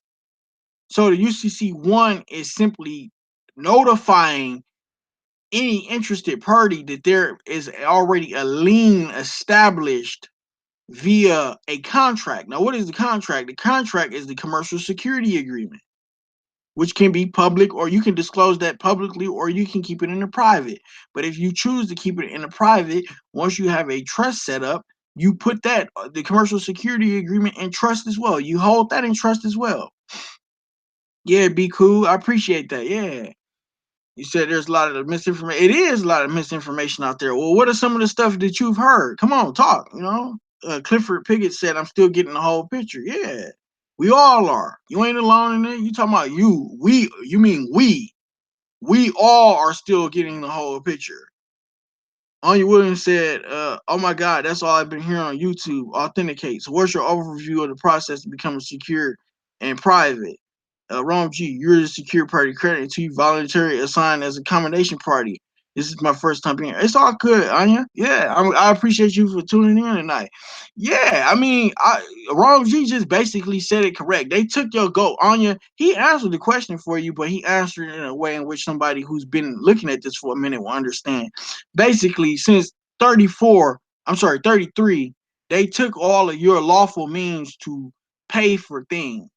So the UCC one is simply notifying any interested party that there is already a lien established via a contract. Now, what is the contract? The contract is the commercial security agreement, which can be public, or you can disclose that publicly, or you can keep it in the private. But if you choose to keep it in the private, once you have a trust set up, you put that the commercial security agreement in trust as well. You hold that in trust as well. Yeah, Be Cool. I appreciate that. Yeah. You said there's a lot of misinformation. It is a lot of misinformation out there. Well, what are some of the stuff that you've heard? Come on, talk. Clifford Pickett said, "I'm still getting the whole picture." Yeah, we all are. You ain't alone in it. You talking about you? We? You mean we? We all are still getting the whole picture. Anya Williams said, "Oh my God, that's all I've been hearing on YouTube. Authenticate. So, what's your overview of the process to becoming secure and private?" Rome G, you're the secure party credit until you voluntarily assign as a combination party. This is my first time being here. It's all good, Anya. Yeah, I appreciate you for tuning in tonight. Yeah, I mean, Rome G just basically said it correct. They took your goat, Anya. He answered the question for you, but he answered it in a way in which somebody who's been looking at this for a minute will understand. Basically, since 33, they took all of your lawful means to pay for things.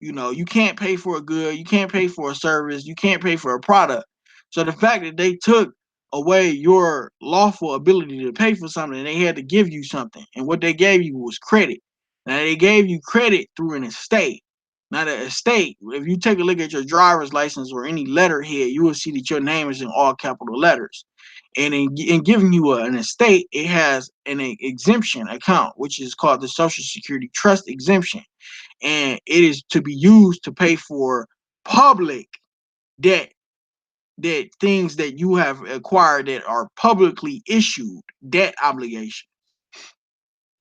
You can't pay for a good, you can't pay for a service, you can't pay for a product. So the fact that they took away your lawful ability to pay for something, they had to give you something. And what they gave you was credit. Now they gave you credit through an estate. Now the estate, if you take a look at your driver's license or any letterhead, you will see that your name is in all capital letters. And in giving you an estate, it has an exemption account, which is called the Social Security Trust exemption. And it is to be used to pay for public debt, that things that you have acquired that are publicly issued debt obligation,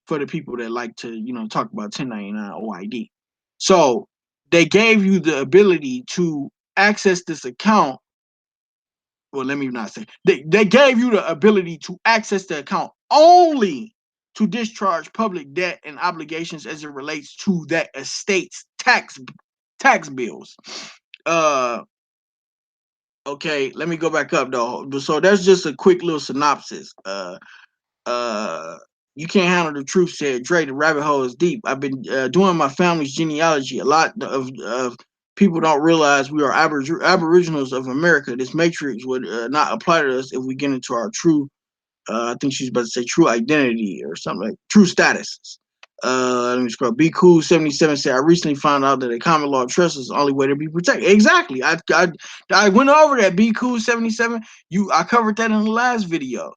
for the people that like to, talk about 1099 OID. So they gave you the ability to access this account. Well, let me not say they gave you the ability to access the account only to discharge public debt and obligations as it relates to that estate's tax bills. Uh okay, let me go back up though. So that's just a quick little synopsis. Uh you can't handle the truth, said Dre. The rabbit hole is deep. I've been doing my family's genealogy. A lot of people don't realize we are aboriginals of America. This matrix would not apply to us if we get into our true, I think she's about to say true identity or something, like true status. Let me scroll. Be Cool 77 said, I recently found out that a common law trust is the only way to be protected. Exactly. I went over that. Be Cool 77. I covered that in the last video.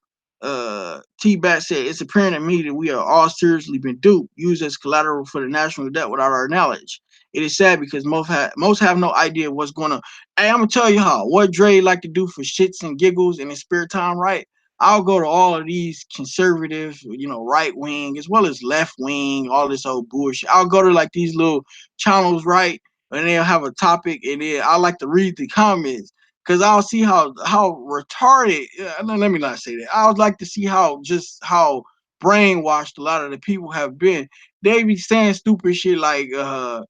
T-Bat said, it's apparent to me that we are all seriously been duped, used as collateral for the national debt without our knowledge. It is sad because most have no idea what's going on. Hey, I'm gonna tell you how. What Dre like to do for shits and giggles in his spare time, right? I'll go to all of these conservative, right wing as well as left wing, all this old bullshit. I'll go to like these little channels, right? And they'll have a topic, and then I like to read the comments because I'll see how retarded. Let me not say that. I would like to see how brainwashed a lot of the people have been. They be saying stupid shit like uh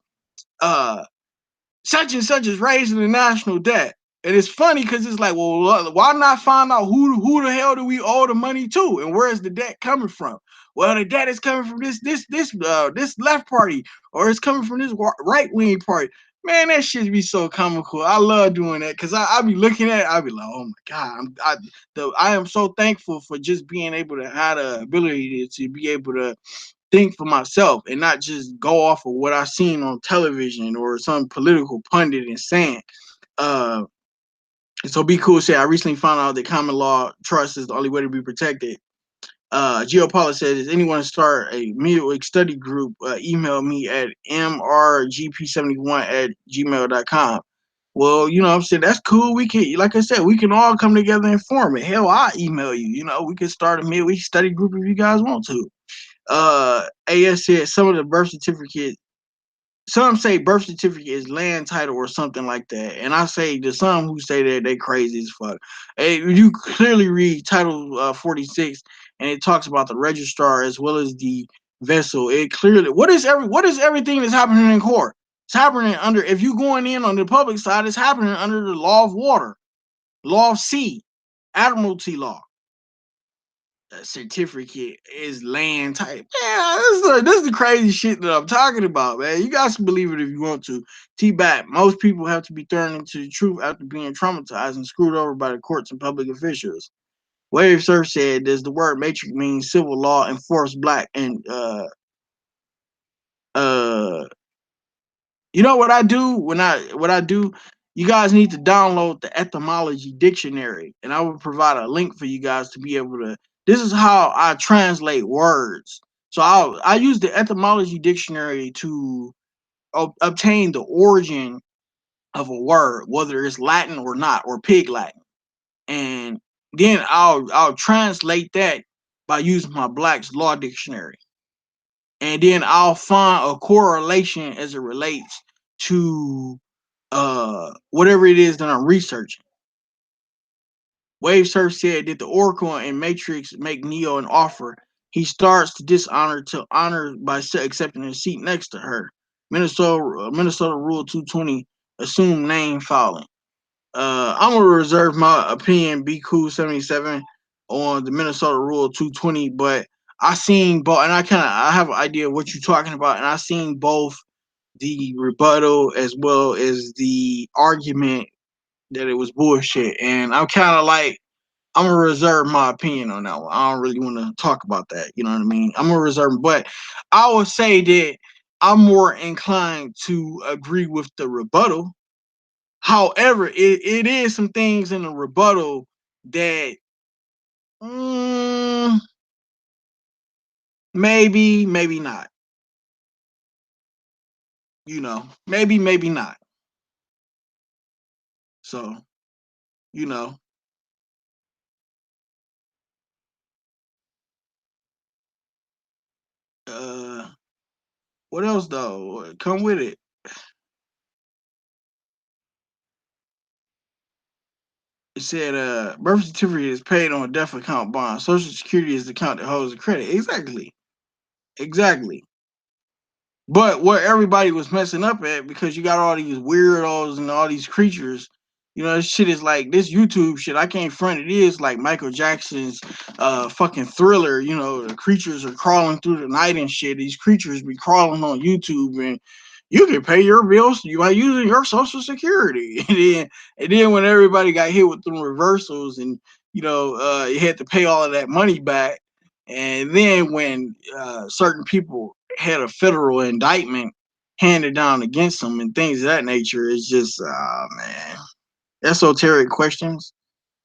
such and such is raising the national debt. And it's funny because it's like, well, why not find out who the hell do we owe the money to, and where is the debt coming from? Well, the debt is coming from this left party, or it's coming from this right wing party. Man, that shit be so comical. I love doing that because I be looking at it, I be like, oh my god, I am so thankful for just being able to have the ability to be able to think for myself and not just go off of what I seen on television or some political pundit is saying. Uh, so Be Cool said, I recently found out that common law trust is the only way to be protected. Geopolitics said, does anyone start a midweek study group? Email me at mrgp71@gmail.com. Well, what I'm saying, that's cool. We can, like I said, we can all come together and form it. Hell, I'll email you. We can start a midweek study group if you guys want to. AS said some say birth certificate is land title or something like that. And I say to some who say that they crazy as fuck. Hey, you clearly read Title 46, and it talks about the registrar as well as the vessel. It clearly what is everything that's happening in court? It's happening under, if you going in on the public side, it's happening under the law of water, law of sea, admiralty law. Certificate is land type. Yeah, this is the crazy shit that I'm talking about, man. You guys can believe it if you want to. T-Back, most people have to be thrown into the truth after being traumatized and screwed over by the courts and public officials. Wave Surf said, does the word matrix mean civil law enforced black and uh what I do you guys need to download the etymology dictionary, and I will provide a link for you guys to be able to. This is how I translate words. So I use the etymology dictionary to obtain the origin of a word, whether it's Latin or not, or Pig Latin, and then I'll translate that by using my Black's Law Dictionary, and then I'll find a correlation as it relates to whatever it is that I'm researching. Wave Surf said, did the Oracle and Matrix make Neo an offer? He starts to dishonor to honor by accepting a seat next to her. Minnesota Rule 220, assume name filing. I'm gonna reserve my opinion, Be Cool 77, on the Minnesota Rule 220, but I seen both, and I have an idea of what you're talking about, and I seen both the rebuttal as well as the argument that it was bullshit. And I'm kind of like, I'm gonna reserve my opinion on that one. I don't really want to talk about that. You know what I mean? I'm gonna reserve, but I would say that I'm more inclined to agree with the rebuttal. However, it is some things in the rebuttal that mm, maybe not. Maybe not. So, you know, uh, what else though? Come with it. It said, birth certificate is paid on a death account bond. Social Security is the account that holds the credit. Exactly. Exactly. But what everybody was messing up at, because you got all these weirdos and all these creatures, this shit is like this YouTube shit. I can't front it is like Michael Jackson's fucking Thriller. The creatures are crawling through the night and shit. These creatures be crawling on YouTube, and you can pay your bills by using your social security. And then when everybody got hit with the reversals, and you had to pay all of that money back. And then when certain people had a federal indictment handed down against them and things of that nature, it's just, man, esoteric questions.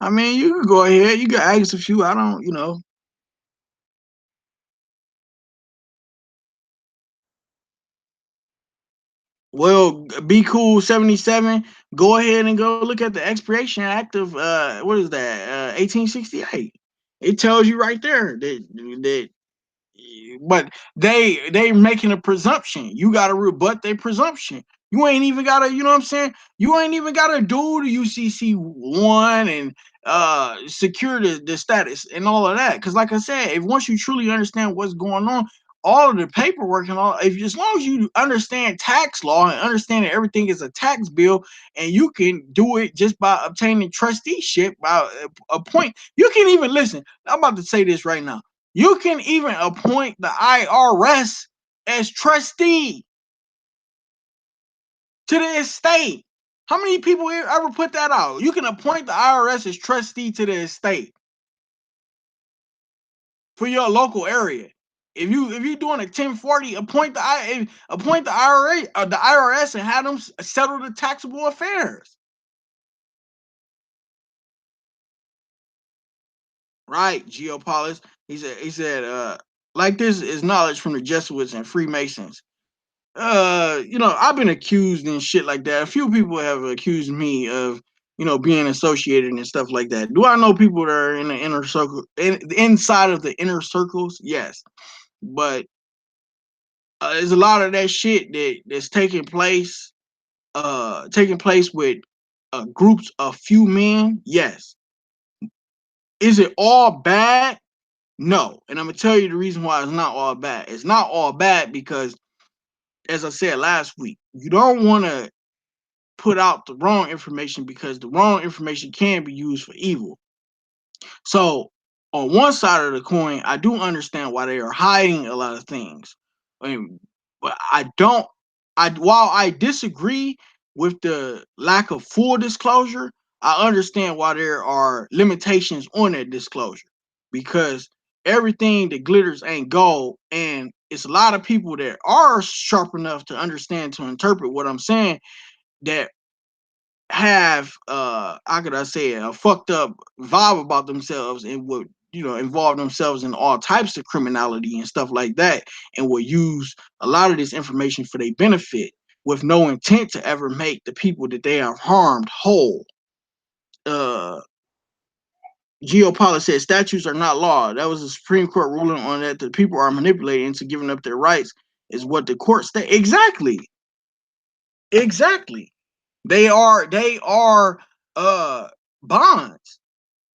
I mean, you can go ahead, you can ask a few. I don't. Well, be cool 77. Go ahead and go look at the expiration act of what is that? 1868. It tells you right there that but they making a presumption. You gotta rebut their presumption. You ain't even gotta, you know what I'm saying? You ain't even gotta do the UCC one and secure the status and all of that. Cause like I said, if once you truly understand what's going on, all of the paperwork and all, if as long as you understand tax law and understand that everything is a tax bill, and you can do it just by obtaining trusteeship by a point. You can even listen. I'm about to say this right now. You can even appoint the IRS as trustee to the estate. How many people ever put that out? You can appoint the IRS as trustee to the estate for your local area. If you're doing a 1040, appoint the IRS and have them settle the taxable affairs. Right, Geopolis. He said, like this is knowledge from the Jesuits and Freemasons. I've been accused and shit like that. A few people have accused me of, being associated and stuff like that. Do I know people that are in the inner circle, inside of the inner circles? Yes, but there's a lot of that shit that's taking place with groups of few men. Yes, is it all bad? No, and I'm gonna tell you the reason why it's not all bad. It's not all bad because, as I said last week, you don't want to put out the wrong information, because the wrong information can be used for evil. So on one side of the coin, I do understand why they are hiding a lot of things. But I don't while I disagree with the lack of full disclosure, I understand why there are limitations on that disclosure, because everything that glitters ain't gold, and it's a lot of people that are sharp enough to understand, to interpret what I'm saying, that have how could I say it, a fucked up vibe about themselves, and would involve themselves in all types of criminality and stuff like that, and will use a lot of this information for their benefit with no intent to ever make the people that they have harmed whole. uh Geopolitics said statutes are not law. That was a Supreme Court ruling on that. The people are manipulated into giving up their rights, is what the court state. Exactly. They are uh bonds.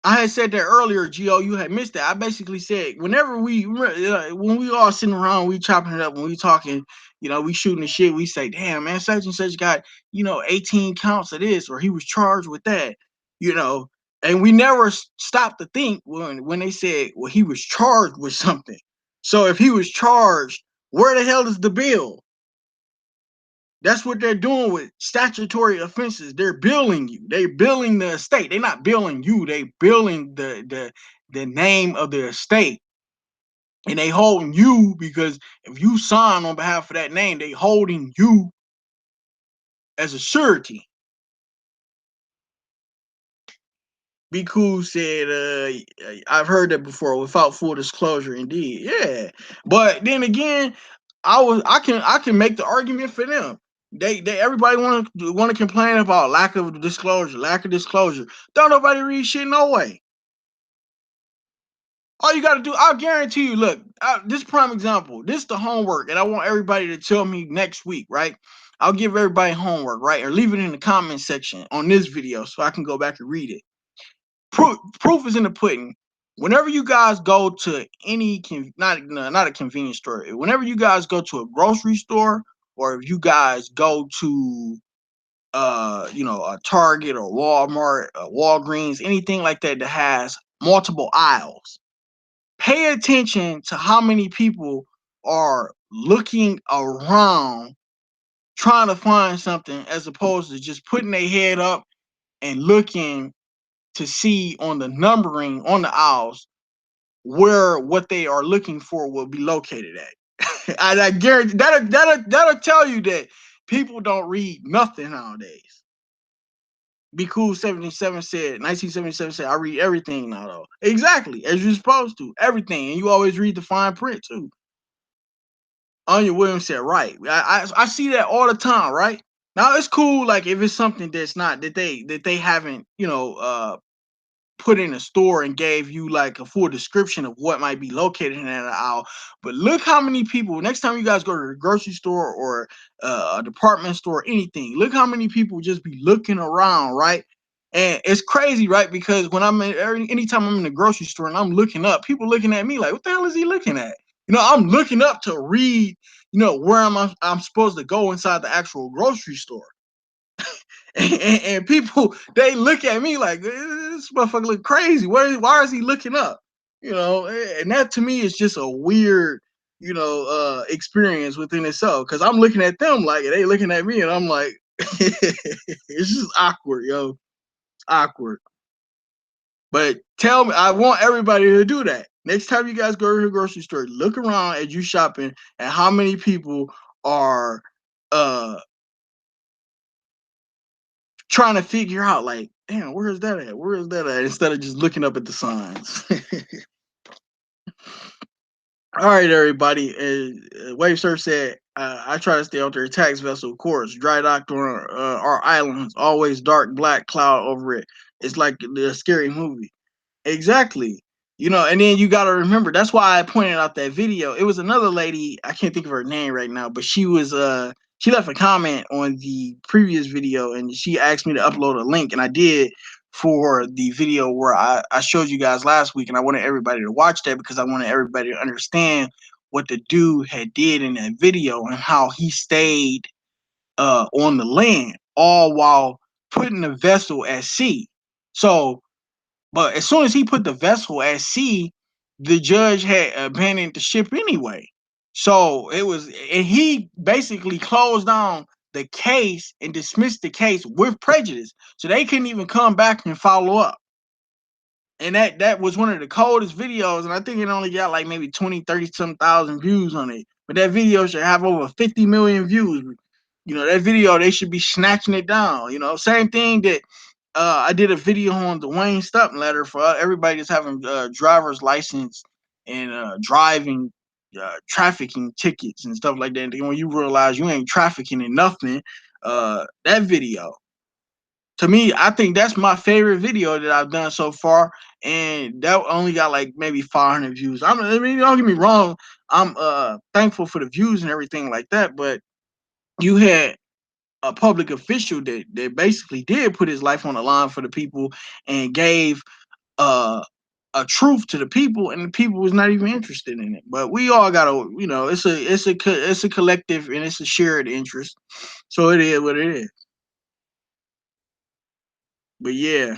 I had said that earlier, Gio. You had missed that. I basically said whenever when we all sitting around, we chopping it up, when we talking, we shooting the shit. We say, "Damn, man, such and such got 18 counts of this, or he was charged with that," you know. And we never stopped to think when they said, "Well, he was charged with something." So if he was charged, where the hell is the bill? That's what they're doing with statutory offenses. They're billing you. They're billing the estate. They're not billing you. They billing the name of the estate. And they holding you because if you sign on behalf of that name, they holding you as a surety. Be Cool said, I've heard that before without full disclosure, indeed. Yeah. But then again, I can make the argument for them. They everybody wanna complain about lack of disclosure, lack of disclosure. Don't nobody read shit no way. All you gotta do, I'll guarantee you, look, this prime example, this the homework, and I want everybody to tell me next week, right? I'll give everybody homework, right? Or leave it in the comment section on this video so I can go back and read it. Proof is in the pudding. Whenever you guys go to any not a convenience store, whenever you guys go to a grocery store, or if you guys go to a Target or Walmart, Walgreens, anything like that that has multiple aisles, pay attention to how many people are looking around trying to find something as opposed to just putting their head up and looking to see on the numbering on the aisles where what they are looking for will be located at. And I guarantee that'll tell you that people don't read nothing nowadays. Be Cool 77 said, 1977 said, I read everything now though. Exactly, as you're supposed to. Everything. And you always read the fine print too. Anya Williams said, right. I see that all the time, right? Now it's cool, like if it's something that's not that they haven't, put in a store and gave you like a full description of what might be located in that aisle. But look how many people, next time you guys go to the grocery store or a department store, anything, look how many people just be looking around, right? And it's crazy, right? Because when anytime I'm in the grocery store and I'm looking up, people looking at me like, what the hell is he looking at? I'm looking up to read, where I'm supposed to go inside the actual grocery store. And people, they look at me like, this motherfucker look crazy. Why is he looking up? And that to me is just a weird, experience within itself. Cause I'm looking at them like they looking at me and I'm like, it's just awkward, yo. Awkward. But tell me, I want everybody to do that. Next time you guys go to the grocery store, look around as you shopping and how many people are trying to figure out like, damn, where is that at? Where is that at? Instead of just looking up at the signs. All right, everybody. Wave Surf said, I try to stay out there. Tax vessel, of course. Dry dock on our islands. Always dark black cloud over it. It's like the scary movie. Exactly. And then you got to remember, that's why I pointed out that video. It was another lady, I can't think of her name right now, but she left a comment on the previous video and she asked me to upload a link, and I did for the video where I showed you guys last week, and I wanted everybody to watch that because I wanted everybody to understand what the dude had did in that video and how he stayed on the land all while putting the vessel at sea. But as soon as he put the vessel at sea, the judge had abandoned the ship anyway. And he basically closed down the case and dismissed the case with prejudice. So they couldn't even come back and follow up. And that was one of the coldest videos. And I think it only got like maybe 20, 30 some thousand views on it. But that video should have over 50 million views. That video, they should be snatching it down. Same thing that I did a video on the Wayne Stutton letter for everybody that's having driver's license and driving trafficking tickets and stuff like that. And when you realize you ain't trafficking in nothing, that video, to me, I think that's my favorite video that I've done so far. And that only got like maybe 500 views. I mean, don't get me wrong. I'm thankful for the views and everything like that. But you had a public official that basically did put his life on the line for the people and gave a truth to the people, and the people was not even interested in it. But we all gotta, it's a collective and it's a shared interest. So it is what it is. But yeah.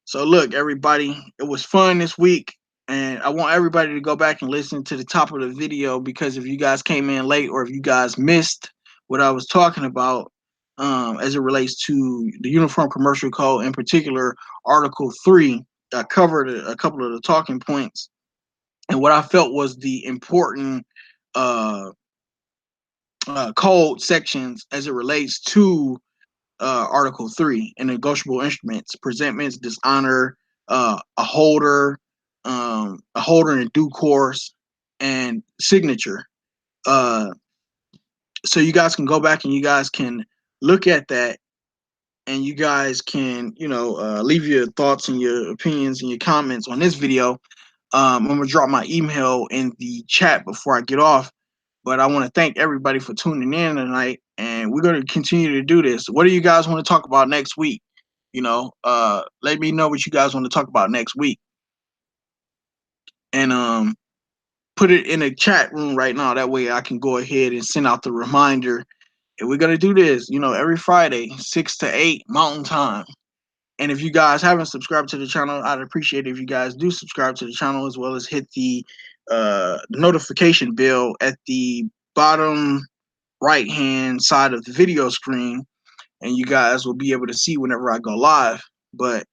So look, everybody, it was fun this week. And I want everybody to go back and listen to the top of the video, because if you guys came in late or if you guys missed what I was talking about as it relates to the Uniform Commercial Code, in particular, Article 3, I covered a couple of the talking points and what I felt was the important uh, code sections as it relates to Article 3 and negotiable instruments, presentments, dishonor, a holder in due course, and signature. Uh, so you guys can go back and you guys can look at that, and you guys can, leave your thoughts and your opinions and your comments on this video. I'm gonna drop my email in the chat before I get off. But I want to thank everybody for tuning in tonight, and we're going to continue to do this. What do you guys want to talk about next week? Let me know what you guys want to talk about next week, and put it in the chat room right now. That way, I can go ahead and send out the reminder. And we're gonna do this, every Friday, 6 to 8 Mountain Time. And if you guys haven't subscribed to the channel, I'd appreciate it if you guys do subscribe to the channel, as well as hit the notification bell at the bottom right hand side of the video screen, and you guys will be able to see whenever I go live. But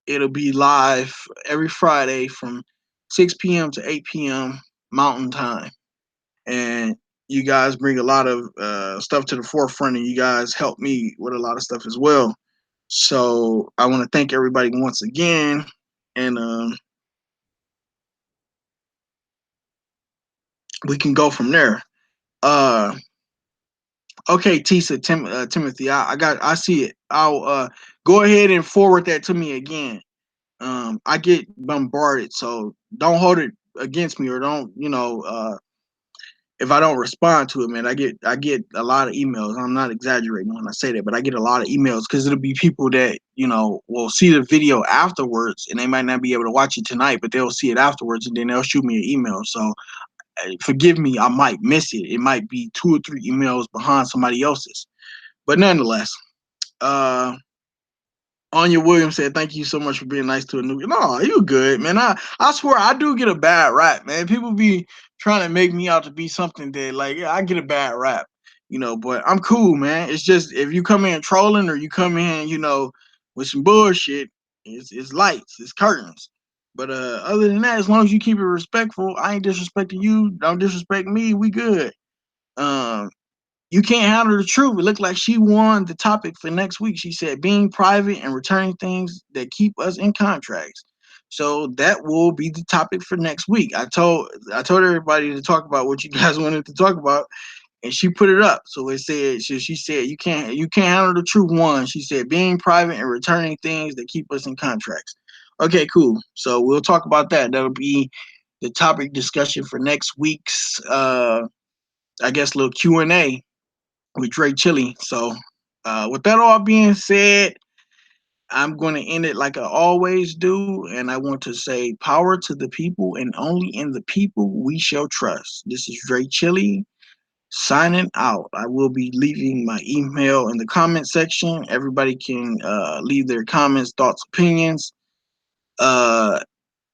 it'll be live every Friday from 6 p.m. to 8 p.m. Mountain Time. And you guys bring a lot of stuff to the forefront, and you guys help me with a lot of stuff as well. So I want to thank everybody once again, and we can go from there. Okay, Timothy, I see it. I'll go ahead and forward that to me again. I get bombarded, so don't hold it against me, or don't, if I don't respond to it, man. I get a lot of emails. I'm not exaggerating when I say that, but I get a lot of emails because it'll be people that, will see the video afterwards, and they might not be able to watch it tonight, but they'll see it afterwards, and then they'll shoot me an email. So forgive me, I might miss it. It might be 2 or 3 emails behind somebody else's. But nonetheless, Anya Williams said, "Thank you so much for being nice to a new." No, you good, man. I swear I do get a bad rap, man. People be trying to make me out to be something that, like, yeah, I get a bad rap, but I'm cool, man. It's just if you come in trolling, or you come in, with some bullshit, it's lights, it's curtains. But other than that, as long as you keep it respectful, I ain't disrespecting you. Don't disrespect me. We good. Um, you can't handle the truth. It looked like she won the topic for next week. She said being private and returning things that keep us in contracts. So that will be the topic for next week. I told everybody to talk about what you guys wanted to talk about, and she put it up. So it said she said you can't handle the truth. One, she said being private and returning things that keep us in contracts. Okay, cool. So we'll talk about that. That'll be the topic discussion for next week's I guess little Q&A with DreChilly. So with that all being said, I'm going to end it like I always do, and I want to say power to the people, and only in the people we shall trust. This is DreChilly signing out. I will be leaving my email in the comment section. Everybody can leave their comments, thoughts, opinions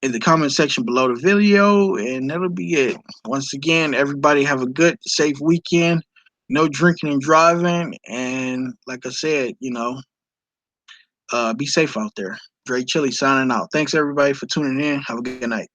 in the comment section below the video, and that'll be it. Once again, everybody have a good, safe weekend. No drinking and driving, and like I said, be safe out there. DreChilly signing out. Thanks everybody for tuning in. Have a good night.